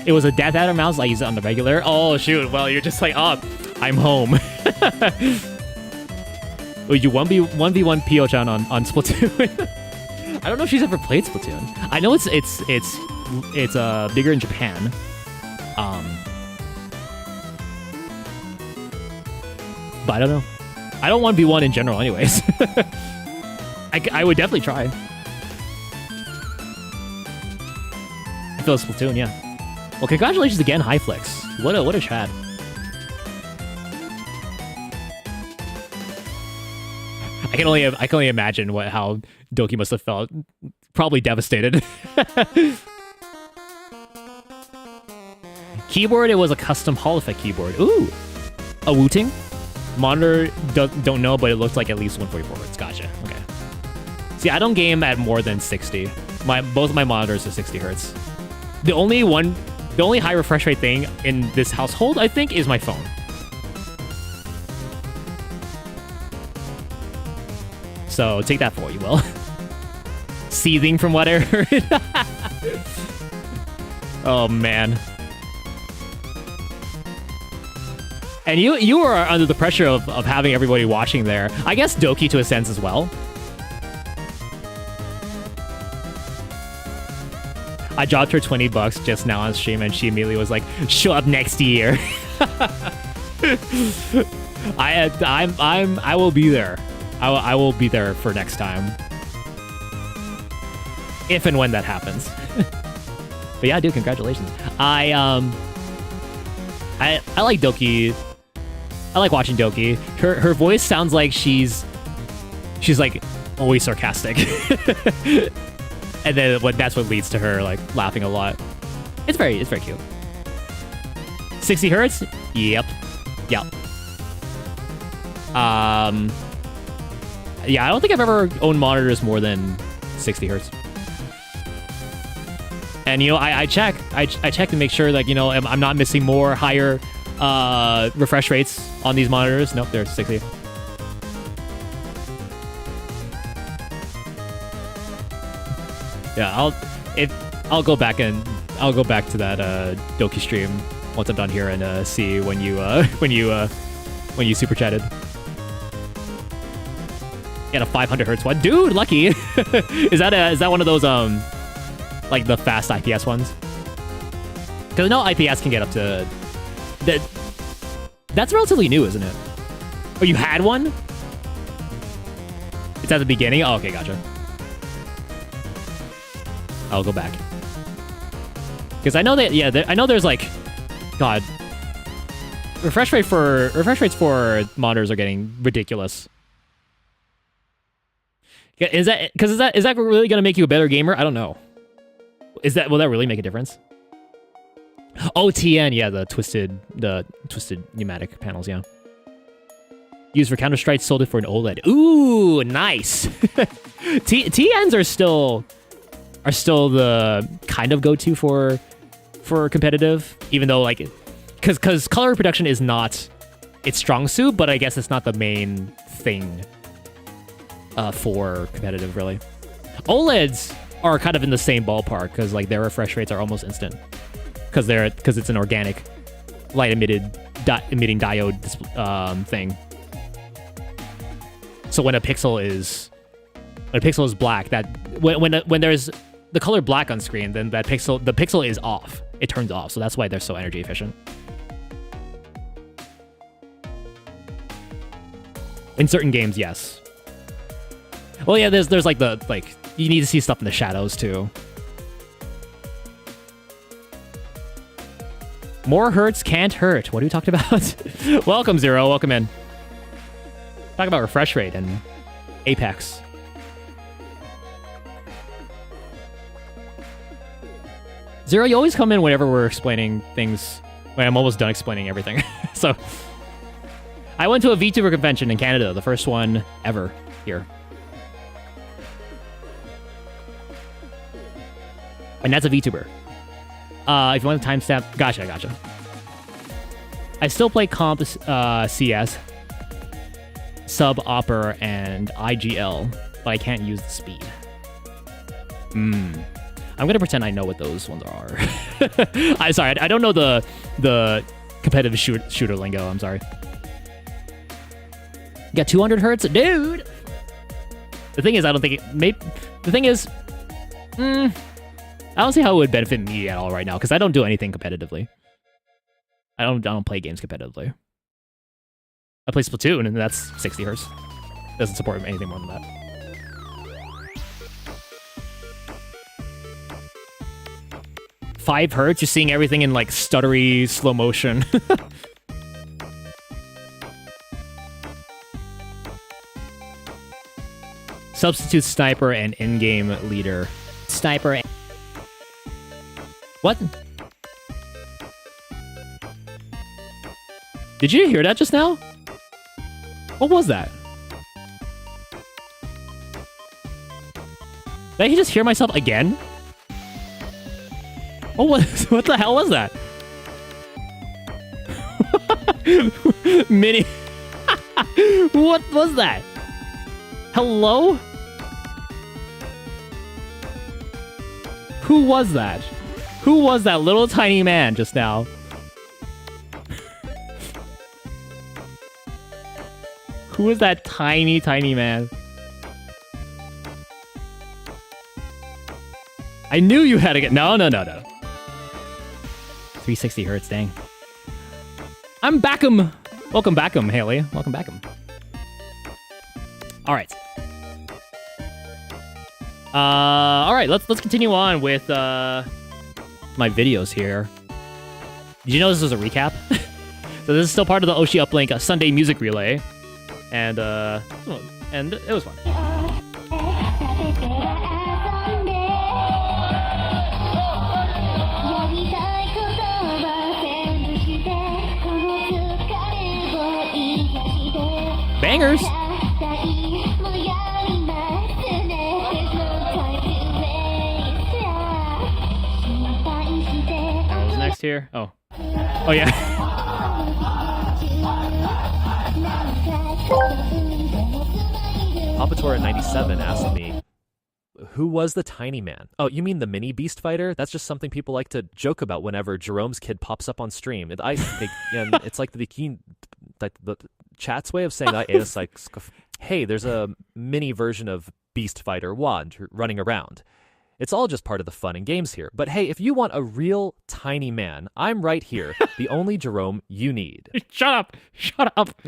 It was a Death Adder mouse. I use it on the regular. Oh shoot! Well, you're just like, oh, I'm home. Oh, you 1v1 Pio-chan on Splatoon. I don't know if she's ever played Splatoon. I know it's bigger in Japan. But I don't know. I don't 1v1 in general anyways. I would definitely try. I feel Splatoon, yeah. Well, congratulations again, Highflex. What a chat. I can only imagine how Doki must have felt. Probably devastated. Keyboard, it was a custom Hall effect keyboard. Ooh, a Wooting monitor. Don't know, but it looks like at least 144 hertz. Gotcha. Okay. See, I don't game at more than 60. Both of my monitors are 60 hertz. The only high refresh rate thing in this household, I think, is my phone. So take that for what you will. Seething from what I heard. Oh man. And you are under the pressure of having everybody watching there. I guess Doki to a sense as well. I dropped her $20 just now on stream and she immediately was like, show up next year. I will be there. I will be there for next time. If and when that happens. But yeah, dude, congratulations. I like Doki. I like watching Doki. Her voice sounds like she's like always sarcastic. And then that's what leads to her like laughing a lot. It's very cute. 60 hertz? Yep. Yeah, I don't think I've ever owned monitors more than 60 hertz. And I check to make sure that I'm not missing more higher refresh rates on these monitors. Nope, they're 60. Yeah, I'll go back to that Doki stream once I'm done here and see when you super chatted. Get a 500 hertz one, dude. Lucky. Is that one of those like the fast IPS ones? Because no IPS can get up to that. That's relatively new, isn't it? Oh, you had one? It's at the beginning. Oh, okay, gotcha. I'll go back because I know that. Yeah, I know there's like, God, refresh rates for monitors are getting ridiculous. Is that really gonna make you a better gamer? I don't know. Will that really make a difference? Oh, TN, yeah, the twisted pneumatic panels, yeah. Used for Counter-Strike, sold it for an OLED. Ooh, nice. TNs are still the kind of go-to for competitive, even though like, because color reproduction is not its strong suit, but I guess it's not the main thing for competitive, really. OLEDs are kind of in the same ballpark because like their refresh rates are almost instant because it's an organic light emitting diode thing. So when a pixel is black, that when there's the color black on screen, then the pixel is off. It turns off. So that's why they're so energy efficient. In certain games, yes. Well, yeah, there's like you need to see stuff in the shadows too. More hertz can't hurt. What are you talking about? Welcome, Zero. Welcome in. Talk about refresh rate and Apex. Zero, you always come in whenever we're explaining things. When I'm almost done explaining everything. So, I went to a VTuber convention in Canada, the first one ever here. And that's a VTuber. If you want to timestamp, gotcha. I still play comp CS, sub Opera, and IGL, but I can't use the speed. I'm gonna pretend I know what those ones are. I'm sorry, I don't know the competitive shooter lingo. I'm sorry. You got 200 hertz, dude. The thing is, I don't think the thing is, I don't see how it would benefit me at all right now because I don't do anything competitively. I don't play games competitively. I play Splatoon, and that's 60 hertz. Doesn't support anything more than that. Five hertz, you're seeing everything in like stuttery slow motion. Substitute sniper and in-game leader. Sniper. What? Did you hear that just now? What was that? Did I just hear myself again? What the hell was that? Mini. What was that? Hello? Who was that? Who was that little tiny man just now? Who is that tiny, tiny man? I knew you had to get... No. 360 hertz, dang. I'm Backham. Welcome Backham, Haley. Welcome Backham. All right. All right, let's continue on with my videos here. Did you know this was a recap? So this is still part of the OshiUplink Sunday Music Relay. And it was fun. Bangers! What's next here? Oh yeah. Papator at 97 asked me, who was the tiny man? Oh, you mean the mini beast fighter? That's just something people like to joke about whenever Jerome's kid pops up on stream. And it's like the chat's way of saying that is like, hey, there's a mini version of Beast Fighter 1 running around. It's all just part of the fun and games here. But hey, if you want a real tiny man, I'm right here. The only Jerome you need. Shut up.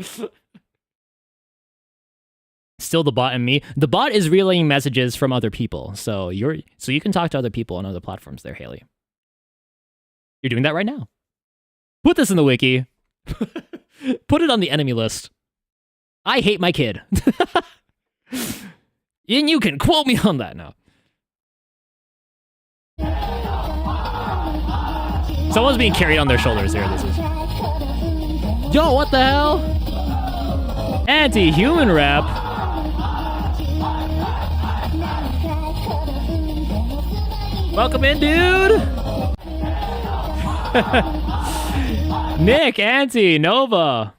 Still the bot and me. The bot is relaying messages from other people. So you can talk to other people on other platforms there, Haley. You're doing that right now. Put this in the wiki. Put it on the enemy list. I hate my kid. And you can quote me on that now. Someone's being carried on their shoulders here. This is. Yo, what the hell? Anti-human rap. Welcome in, dude. Nick, Auntie, Nova.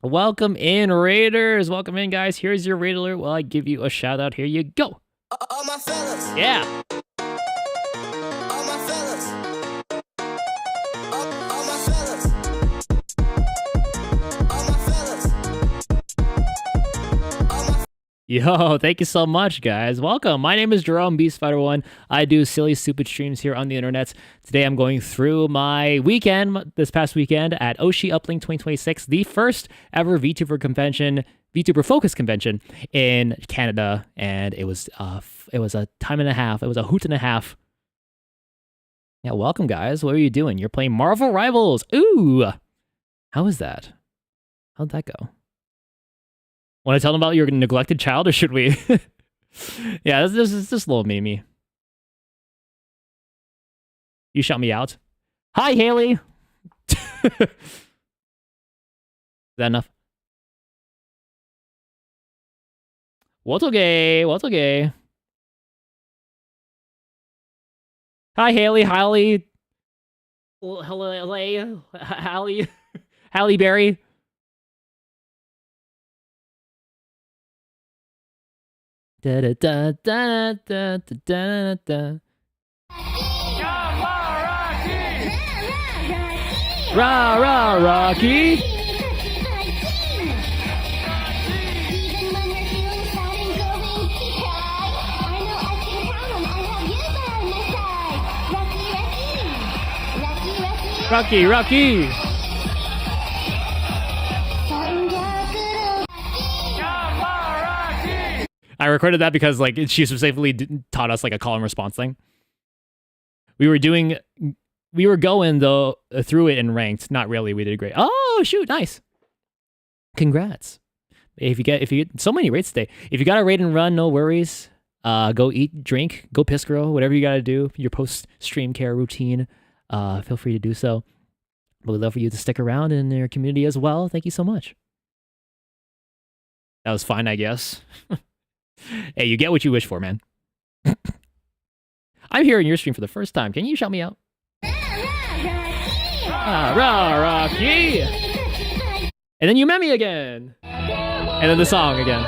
Welcome in, Raiders. Welcome in, guys. Here's your raid alert while I give you a shout out. Here you go. All my fellas. Yeah. All my fellas. All my fellas. All my fellas. All my Yo, thank you so much, guys. Welcome. My name is Jerome, BeastFighter1. I do silly, stupid streams here on the internet. Today, I'm going through my weekend, this past weekend, at OshiUplink 2026, the first ever VTuber convention, VTuber Focus convention in Canada, and it was a time and a half. It was a hoot and a half. Yeah, welcome, guys. What are you doing? You're playing Marvel Rivals. Ooh, how was that? How'd that go? Want to tell them about your neglected child, or should we? Yeah, this is just a little Mimi. You shout me out. Hi, Haley. Is that enough? What's okay? What's okay? Hi, Haley. Haley. Hello, Haley. Halle Berry. Da da da da da da da. Rah rah Rocky. Rocky, Rocky. I recorded that because like she specifically taught us like a call and response thing. We were going though through it in ranked. Not really. We did great. Oh shoot, nice. Congrats. If you get so many rates today. If you got a raid and run, no worries. Go eat, drink, go piss girl, whatever you gotta do. Your post stream care routine. Feel free to do so. But we'd love for you to stick around in your community as well. Thank you so much. That was fine, I guess. Hey, you get what you wish for, man. I'm here in your stream for the first time. Can you shout me out? Rocky! And then you met me again. And then the song again.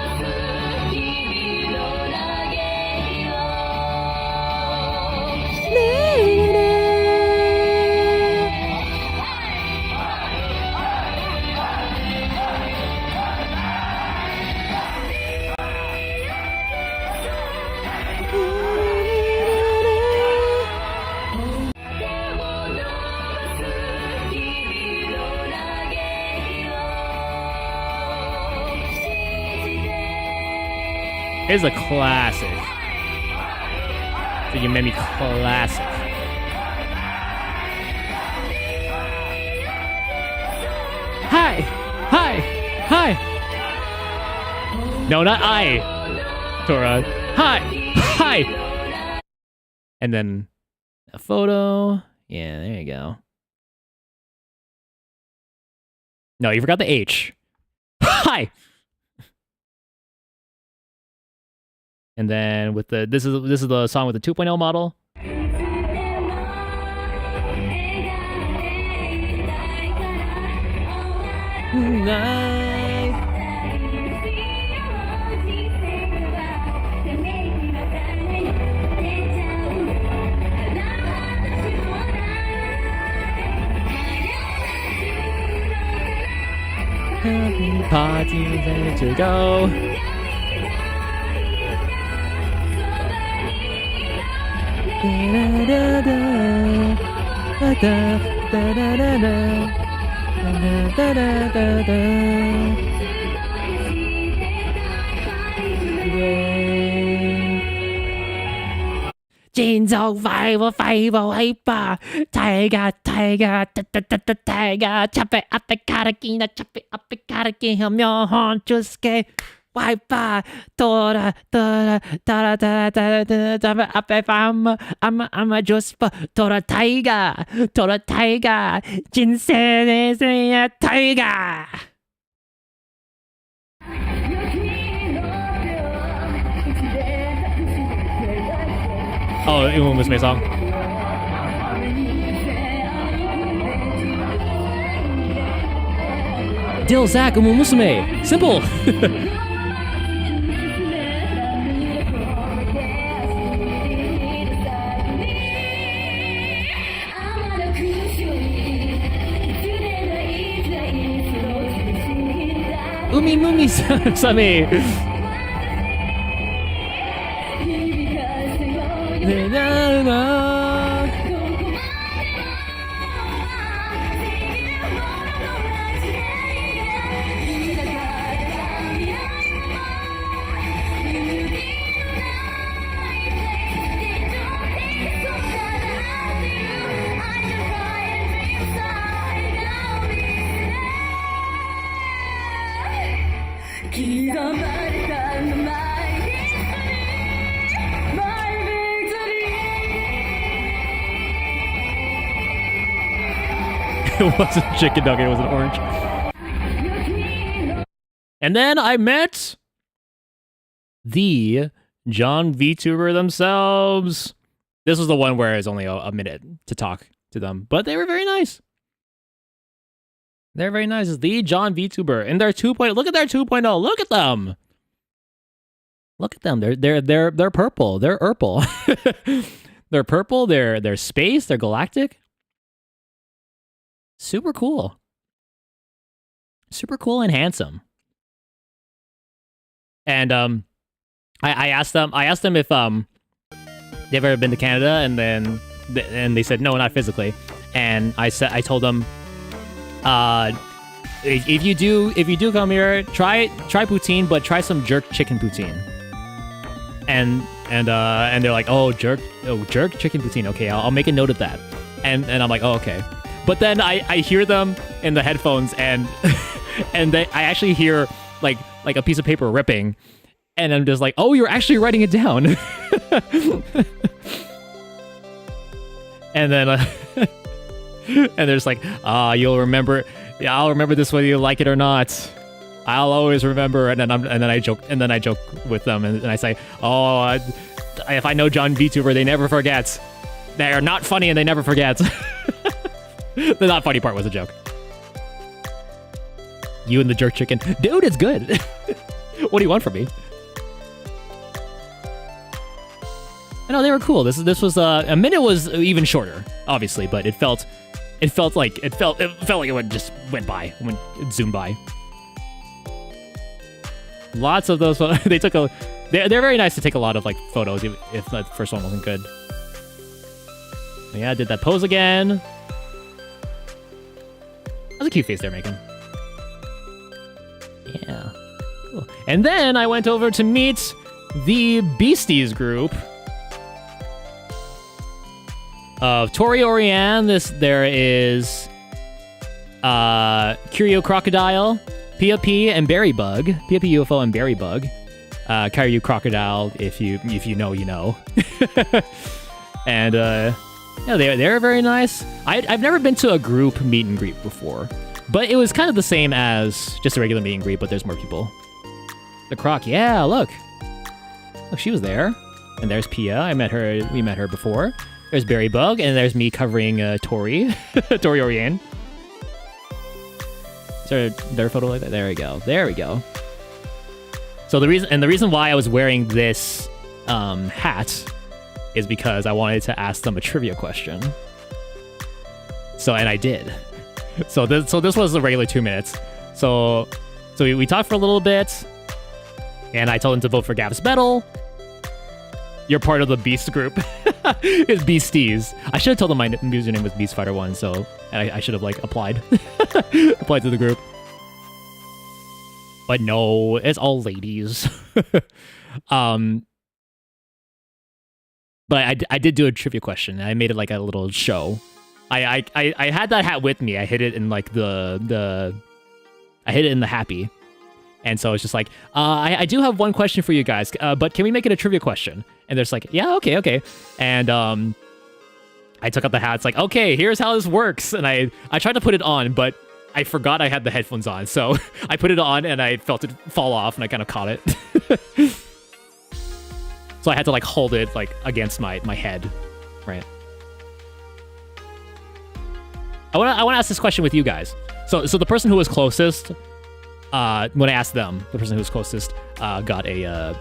It's a classic. So you made me classic. Hi! Hi! Hi! No, not I! Tora. Hi! Hi! And then a photo. Yeah, there you go. No, you forgot the H. Hi! And then with the this is the song with the 2.0 model. Party ready to go. Jinzo five hyper tiger chop it up 하면 주스케 와이파 돌아 앞에 아마 조스퍼 돌아 타이가 진세네세야 타이가. Oh, it was my song. Dill Zach Umusume. Simple. Umi Mumi Sami. It wasn't chicken nugget, it was an orange. And then I met the John VTuber themselves. This was the one where it's only a minute to talk to them, but they were very nice. They're very nice. It's the John VTuber and their 2.0. Look at their 2.0. Look at them. Look at them. They're purple. They're purple. They're purple. They're space. They're galactic. Super cool. Super cool and handsome. And I asked them if they've ever been to Canada, and then they said no, not physically. and I told them, if you do come here, try poutine, but try some jerk chicken poutine. And they're like, jerk chicken poutine. Okay, I'll make a note of that. And I'm like, oh, okay. But then I hear them in the headphones, and I actually hear like a piece of paper ripping, and I'm just like, oh, you're actually writing it down. And then and they're just like, you'll remember. Yeah, I'll remember this whether you like it or not. I'll always remember. And then I joke with them, and I say, if I know John VTuber, they never forget. They are not funny, and they never forget. The not funny part was a joke. You and the jerk chicken, dude, it's good. What do you want from me? No, they were cool. This was a minute was even shorter, obviously, but it felt like it just went by, it zoomed by. Lots of those photos. They're very nice to take a lot of like photos, if the first one wasn't good. Yeah, I did that pose again. That was a cute face they're making. Yeah, cool. And then I went over to meet the Beasties group of Tori Oriane. There is Curio Crocodile, Pia P, and Berry Bug. Pia P UFO and Berry Bug. Kyryu Crocodile, if you know, you know. And yeah, they're very nice. I've never been to a group meet and greet before, but it was kind of the same as just a regular meet and greet, but there's more people. The Croc, yeah, look, she was there. And there's Pia. We met her before. There's Berry Bug, and there's me covering Tori Oriane. Is there a photo like that? There we go. So the reason why I was wearing this hat is because I wanted to ask them a trivia question. And I did. So this was a regular 2 minutes. So we talked for a little bit, and I told them to vote for Gav's Battle. You're part of the Beast group. It's Beasties. I should have told them my username was BeastFighter1, so I should have like applied to the group. But no, it's all ladies. But I did do a trivia question. I made it like a little show. I had that hat with me. I hid it in like I hid it in the happy. And so it's just like, I do have one question for you guys, but can we make it a trivia question? And they're just like, yeah, okay. And I took out the hat. It's like, okay, here's how this works. And I tried to put it on, but I forgot I had the headphones on. So I put it on and I felt it fall off, and I kind of caught it. So I had to like hold it like against my head, right? I want to ask this question with you guys. So the person who was closest, when I asked them, the person who was closest got a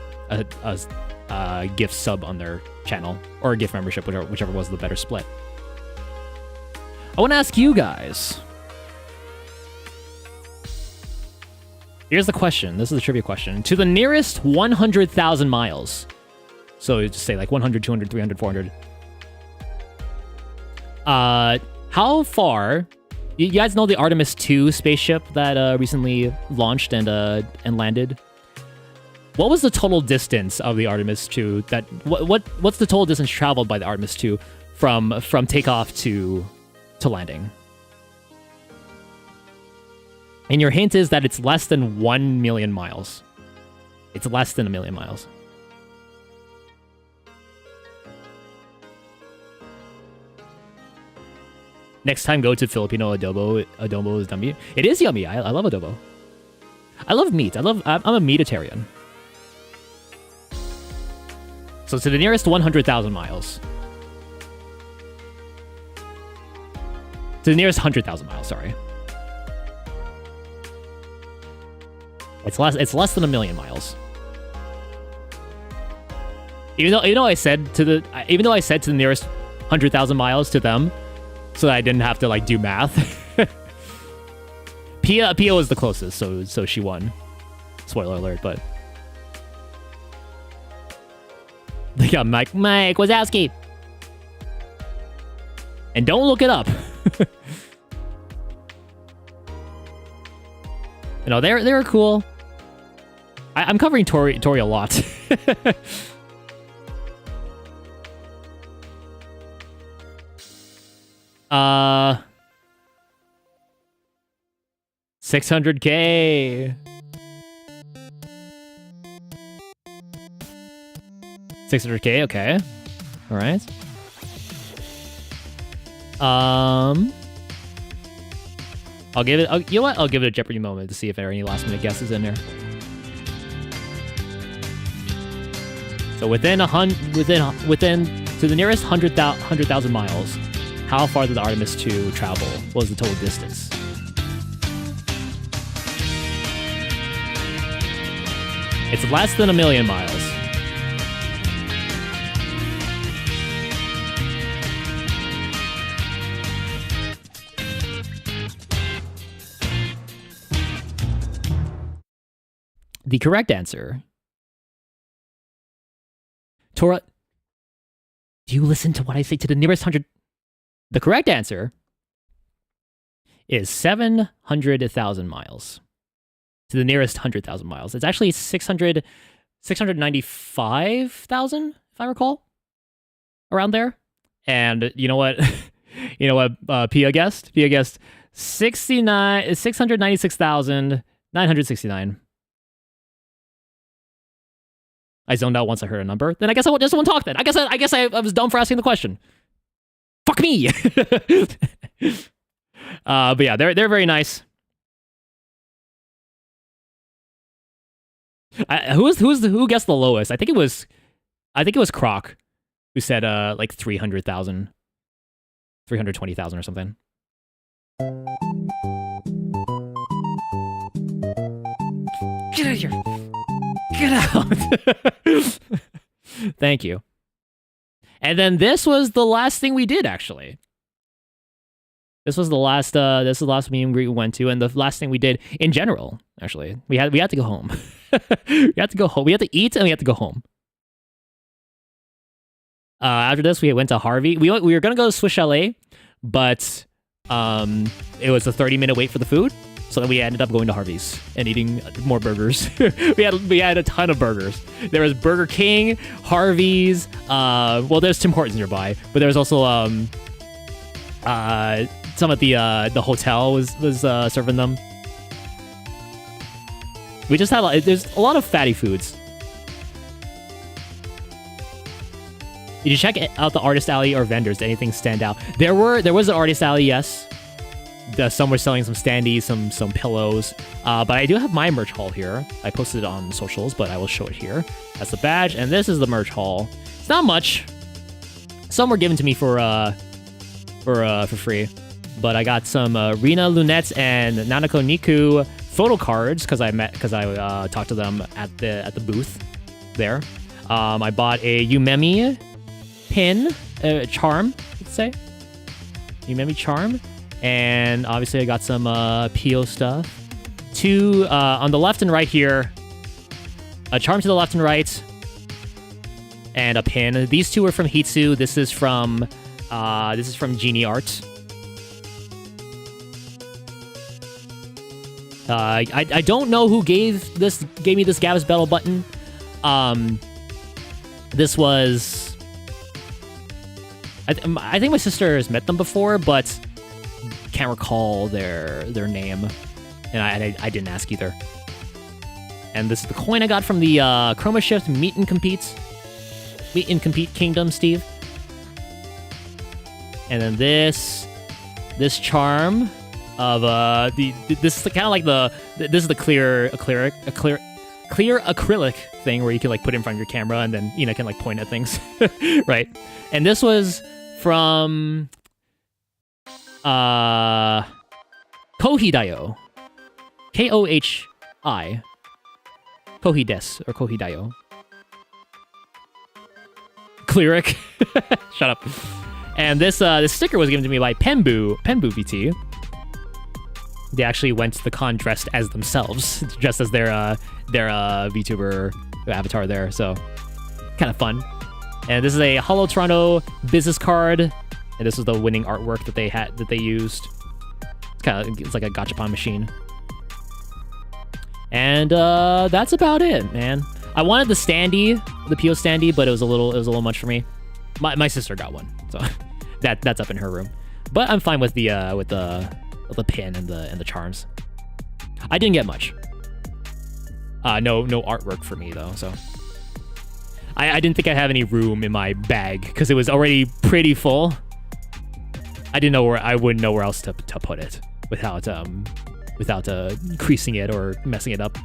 gift sub on their channel, or a gift membership, whichever was the better split. I want to ask you guys. Here's the question. This is the trivia question. To the nearest 100,000 miles. So you just say like 100, 200, 300, 400. How far? You guys know the Artemis 2 spaceship that recently launched and landed? What was the total distance of the Artemis 2? What's the total distance traveled by the Artemis 2 from takeoff to landing? And your hint is that it's less than 1 million miles. It's less than 1 million miles. Next time, go to Filipino adobo. Adobo is yummy. It is yummy. I love adobo. I love meat. I'm a meatitarian. So to the nearest 100,000 miles. To the nearest 100,000 miles, sorry. It's less than 1 million miles. Even though I said to the nearest 100,000 miles to them, so that I didn't have to like do math. Pia was the closest, so she won. Spoiler alert, but they got Mike Wazowski. And don't look it up. You know, they were cool. I'm covering Tori a lot. 600K. 600K, okay. All right. I'll give it. You know what? I'll give it a Jeopardy moment to see if there are any last minute guesses in there. So within to the nearest 100,000 miles, how far did the Artemis 2 travel? What was the total distance? It's less than 1 million miles. The correct answer. Tora, do you listen to what I say? To the nearest 100? The correct answer is 700,000 miles. To the nearest 100,000 miles. It's actually 695,000, if I recall. Around there. And you know what? Pia guessed? Pia guessed 696,969. I zoned out once I heard a number. Then I guess I just won't talk then. I guess I was dumb for asking the question. Fuck me! But yeah, they're very nice. Who guessed the lowest? I think it was Croc, who said like 300,000, 320,000 or something. Get out of here! Get out! Thank you. And then this was the last thing we did, actually. This was the last meet and greet we went to, and the last thing we did in general, actually. We had to go home. We had to go home. We had to eat and we had to go home. After this, we went to Harvey. We were gonna go to Swiss Chalet, but it was a 30-minute wait for the food. So then we ended up going to Harvey's and eating more burgers. we had a ton of burgers. There was Burger King, Harvey's. Well, there's Tim Hortons nearby, but there was also some at the hotel was serving them. We just had there's a lot of fatty foods. Did you check out the artist alley or vendors? Did anything stand out? There was an artist alley, yes. Some were selling some standees, some pillows. But I do have my merch haul here. I posted it on socials, but I will show it here. That's the badge, and this is the merch haul. It's not much. Some were given to me for free. But I got some Rina Lunettes and Nanako Niku photo cards because I talked to them at the booth there. I bought a Yumemi pin, charm, let's say. Yumemi charm. And obviously I got some Pio stuff. Two on the left and right here. A charm to the left and right. And a pin. These two are from Hitsu. This is from Genie Art. I don't know who gave me this Gab's Battle button. This was I think my sister has met them before, but can't recall their name, and I didn't ask either. And this is the coin I got from the Chroma Shift Meet and Compete Kingdom, Steve. And then this charm of this is kind of like this is the clear acrylic thing where you can like put it in front of your camera and then can like point at things, right? And this was from Kohidayo. Kohi. Kohides or Kohidayo. Cleric. Shut up. And this sticker was given to me by Penbu VT. They actually went to the con dressed as themselves, just as their VTuber avatar there, so kind of fun. And this is a Hollow Toronto business card And this was the winning artwork that they used. It's like a gachapon machine. And that's about it, man. I wanted the standee, the PO standee, but it was a little much for me. My sister got one, so that's up in her room. But I'm fine with the pin and the charms. I didn't get much. No artwork for me though, so I didn't think I'd have any room in my bag because it was already pretty full. I wouldn't know where else to put it without creasing it or messing it up.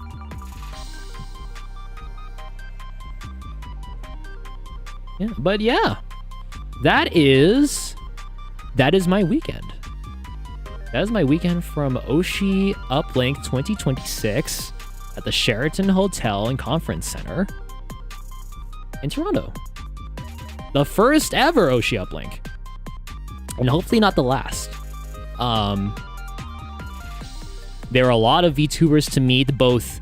Yeah, but yeah, that is my weekend. That is my weekend from OshiUplink 2026 at the Sheraton Hotel and Conference Center in Toronto. The first ever OshiUplink, and hopefully not the last. There are a lot of VTubers to meet, both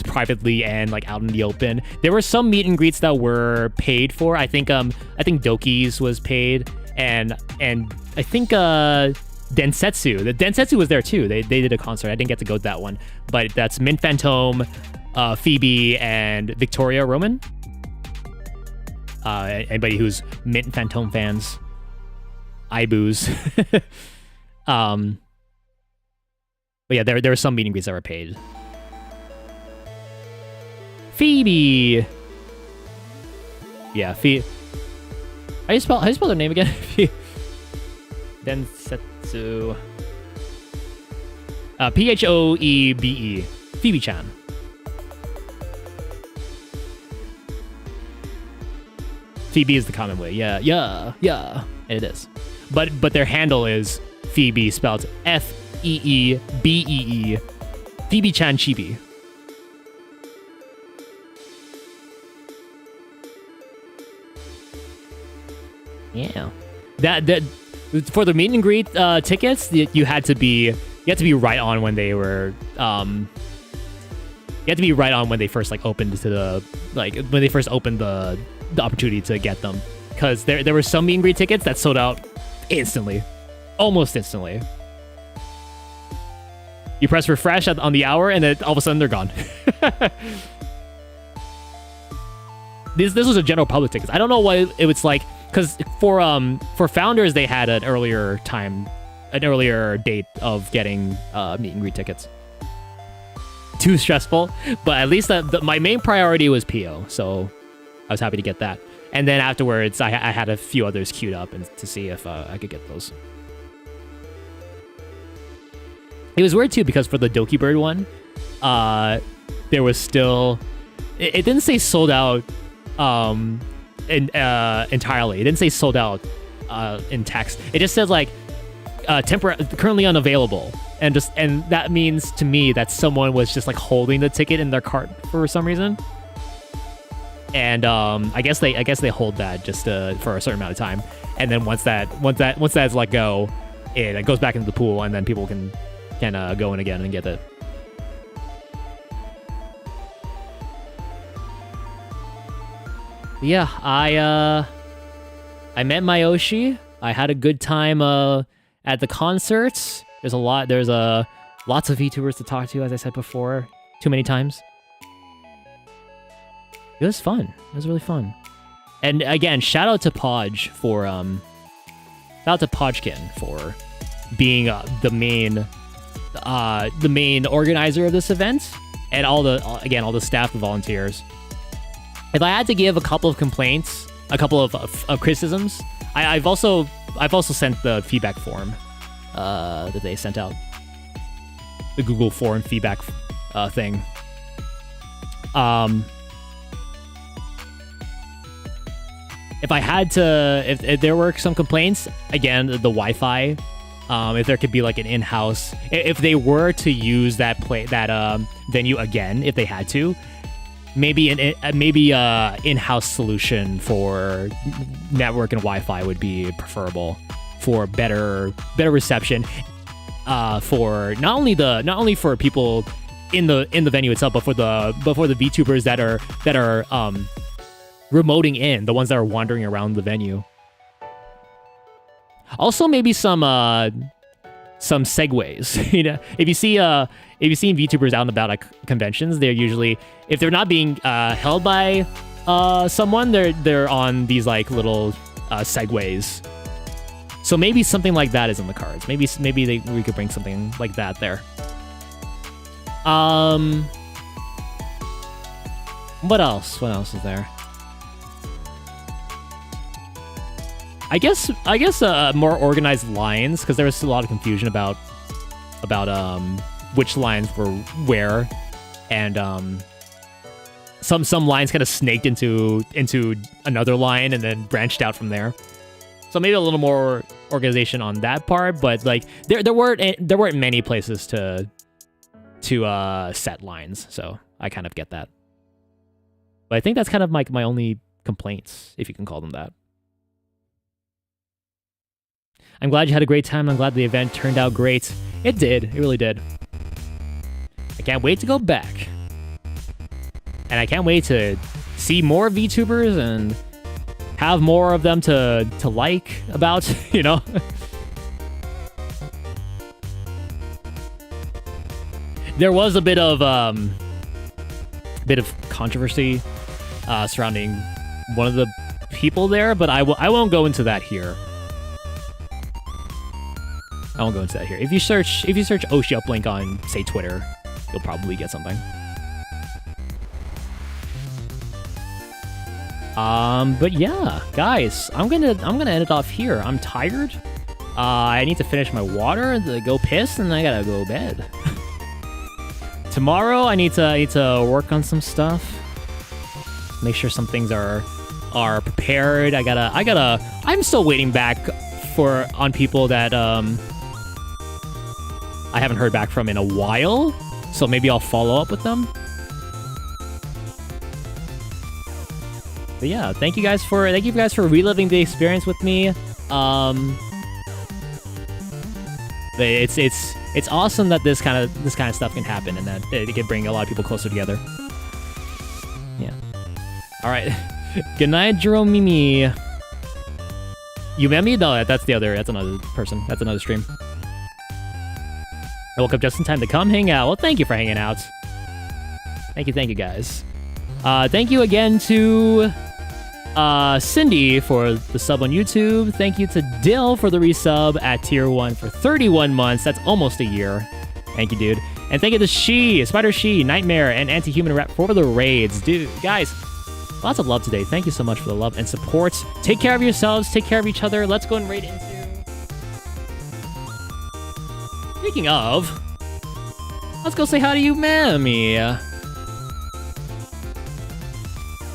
privately and like out in the open. There were some meet and greets that were paid for. I think Doki's was paid, and I think Densetsu. The Densetsu was there too. They did a concert. I didn't get to go to that one, but that's Mint Phantom, Phoebe, and Victoria Roman. Anybody who's Mint Phantom fans, Ibus. But yeah, there were some meet and greets that were paid. Phoebe. Yeah, Phoebe. How do you spell their name again? Densetsu. Phoebe. Phoebe-chan. Phoebe is the common way. Yeah. And it is. But their handle is Phoebe, spelled F-E-E-B-E-E. Phoebe-chan Chibi. Yeah. That for the meet and greet tickets, you had to be right on when they were you had to be right on when they first opened the opportunity to get them, because there were some meet and greet tickets that sold out instantly, almost instantly. You press refresh on the hour, and then all of a sudden they're gone. This was a general public tickets. I don't know why it was like, because for founders they had an earlier date of getting meet and greet tickets. Too stressful, but at least my main priority was PO, so I was happy to get that. And then afterwards, I had a few others queued up and to see if I could get those. It was weird too, because for the Doki Bird one, there was still... It didn't say sold out entirely. It didn't say sold out in text. It just says currently unavailable. And that means to me that someone was just holding the ticket in their cart for some reason. And I guess they hold that just for a certain amount of time. And then once that's let go, it goes back into the pool, and then people can go in again and get it. Yeah, I met my Oshi. I had a good time at the concerts. There's lots of VTubers to talk to, as I said before, too many times. It was fun. It was really fun. And again, shout out to Podge for Podgekin for being the main organizer of this event, and all the staff and volunteers. If I had to give a couple of complaints, a couple of criticisms, I've also sent the feedback form that they sent out, the Google form feedback thing. If I had to, if there were some complaints, again, the Wi-Fi, if there could be an in-house, if they were to use that venue again, if they had to, maybe a in-house solution for network and Wi-Fi would be preferable for better reception, for not only for people in the venue itself, but for the VTubers that are remoting in, the ones that are wandering around the venue. Also, maybe some segways. You know, if you see VTubers out and about at conventions, they're usually, if they're not being held by someone, they're on these like little segways. So maybe something like that is in the cards. Maybe we could bring something like that there. What else? What else is there? I guess more organized lines, because there was a lot of confusion about which lines were where, and some lines kind of snaked into another line and then branched out from there. So maybe a little more organization on that part, but like there weren't many places to set lines, so I kind of get that. But I think that's kind of my only complaints, if you can call them that. I'm glad you had a great time. I'm glad the event turned out great. It did. It really did. I can't wait to go back. And I can't wait to see more VTubers and have more of them to like about, you know? There was a bit of controversy surrounding one of the people there, but I won't go into that here. I won't go into that here. If you search OshiUplink on, say, Twitter, you'll probably get something. But yeah, guys, I'm gonna end it off here. I'm tired. I need to finish my water, go piss, and I gotta go to bed. Tomorrow, I need to work on some stuff. Make sure some things are prepared. I'm still waiting back on people that I haven't heard back from in a while, so maybe I'll follow up with them. But yeah, thank you guys for reliving the experience with me. It's awesome that this kind of stuff can happen and that it can bring a lot of people closer together. Yeah. All right. Good night, Jerome Mimi. You met me? No, that's another person. That's another stream. I woke up just in time to come hang out. Well, thank you for hanging out. Thank you, guys. Thank you again to Cindy for the sub on YouTube. Thank you to Dill for the resub at tier 1 for 31 months. That's almost a year. Thank you, dude. And thank you to Spider She, Nightmare, and Anti-Human Rep for the raids. Dude, guys, lots of love today. Thank you so much for the love and support. Take care of yourselves. Take care of each other. Let's go and raid into... Speaking of, let's go say hi to you, Mammy.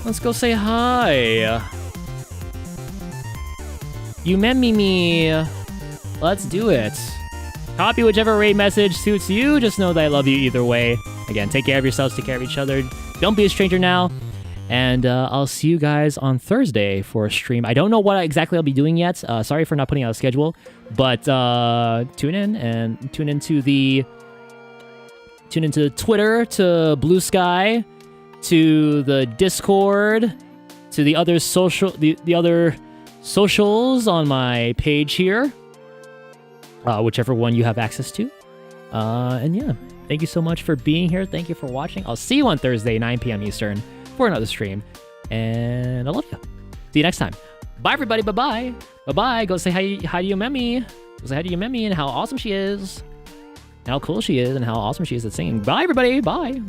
Let's go say hi. You me. Let's do it. Copy whichever raid message suits you. Just know that I love you either way. Again, take care of yourselves, take care of each other. Don't be a stranger now. And I'll see you guys on Thursday for a stream. I don't know what exactly I'll be doing yet. Sorry for not putting out a schedule. But tune into Twitter, to Blue Sky, to the Discord, to the other socials on my page here, whichever one you have access to. And yeah, thank you so much for being here. Thank you for watching. I'll see you on Thursday, 9 p.m. Eastern, for another stream. And I love you. See you next time. Bye, everybody. Bye-bye. Bye-bye. Go say hi to your Memmy. Go say hi to your Memmy and how awesome she is. And how cool she is and how awesome she is at singing. Bye, everybody. Bye.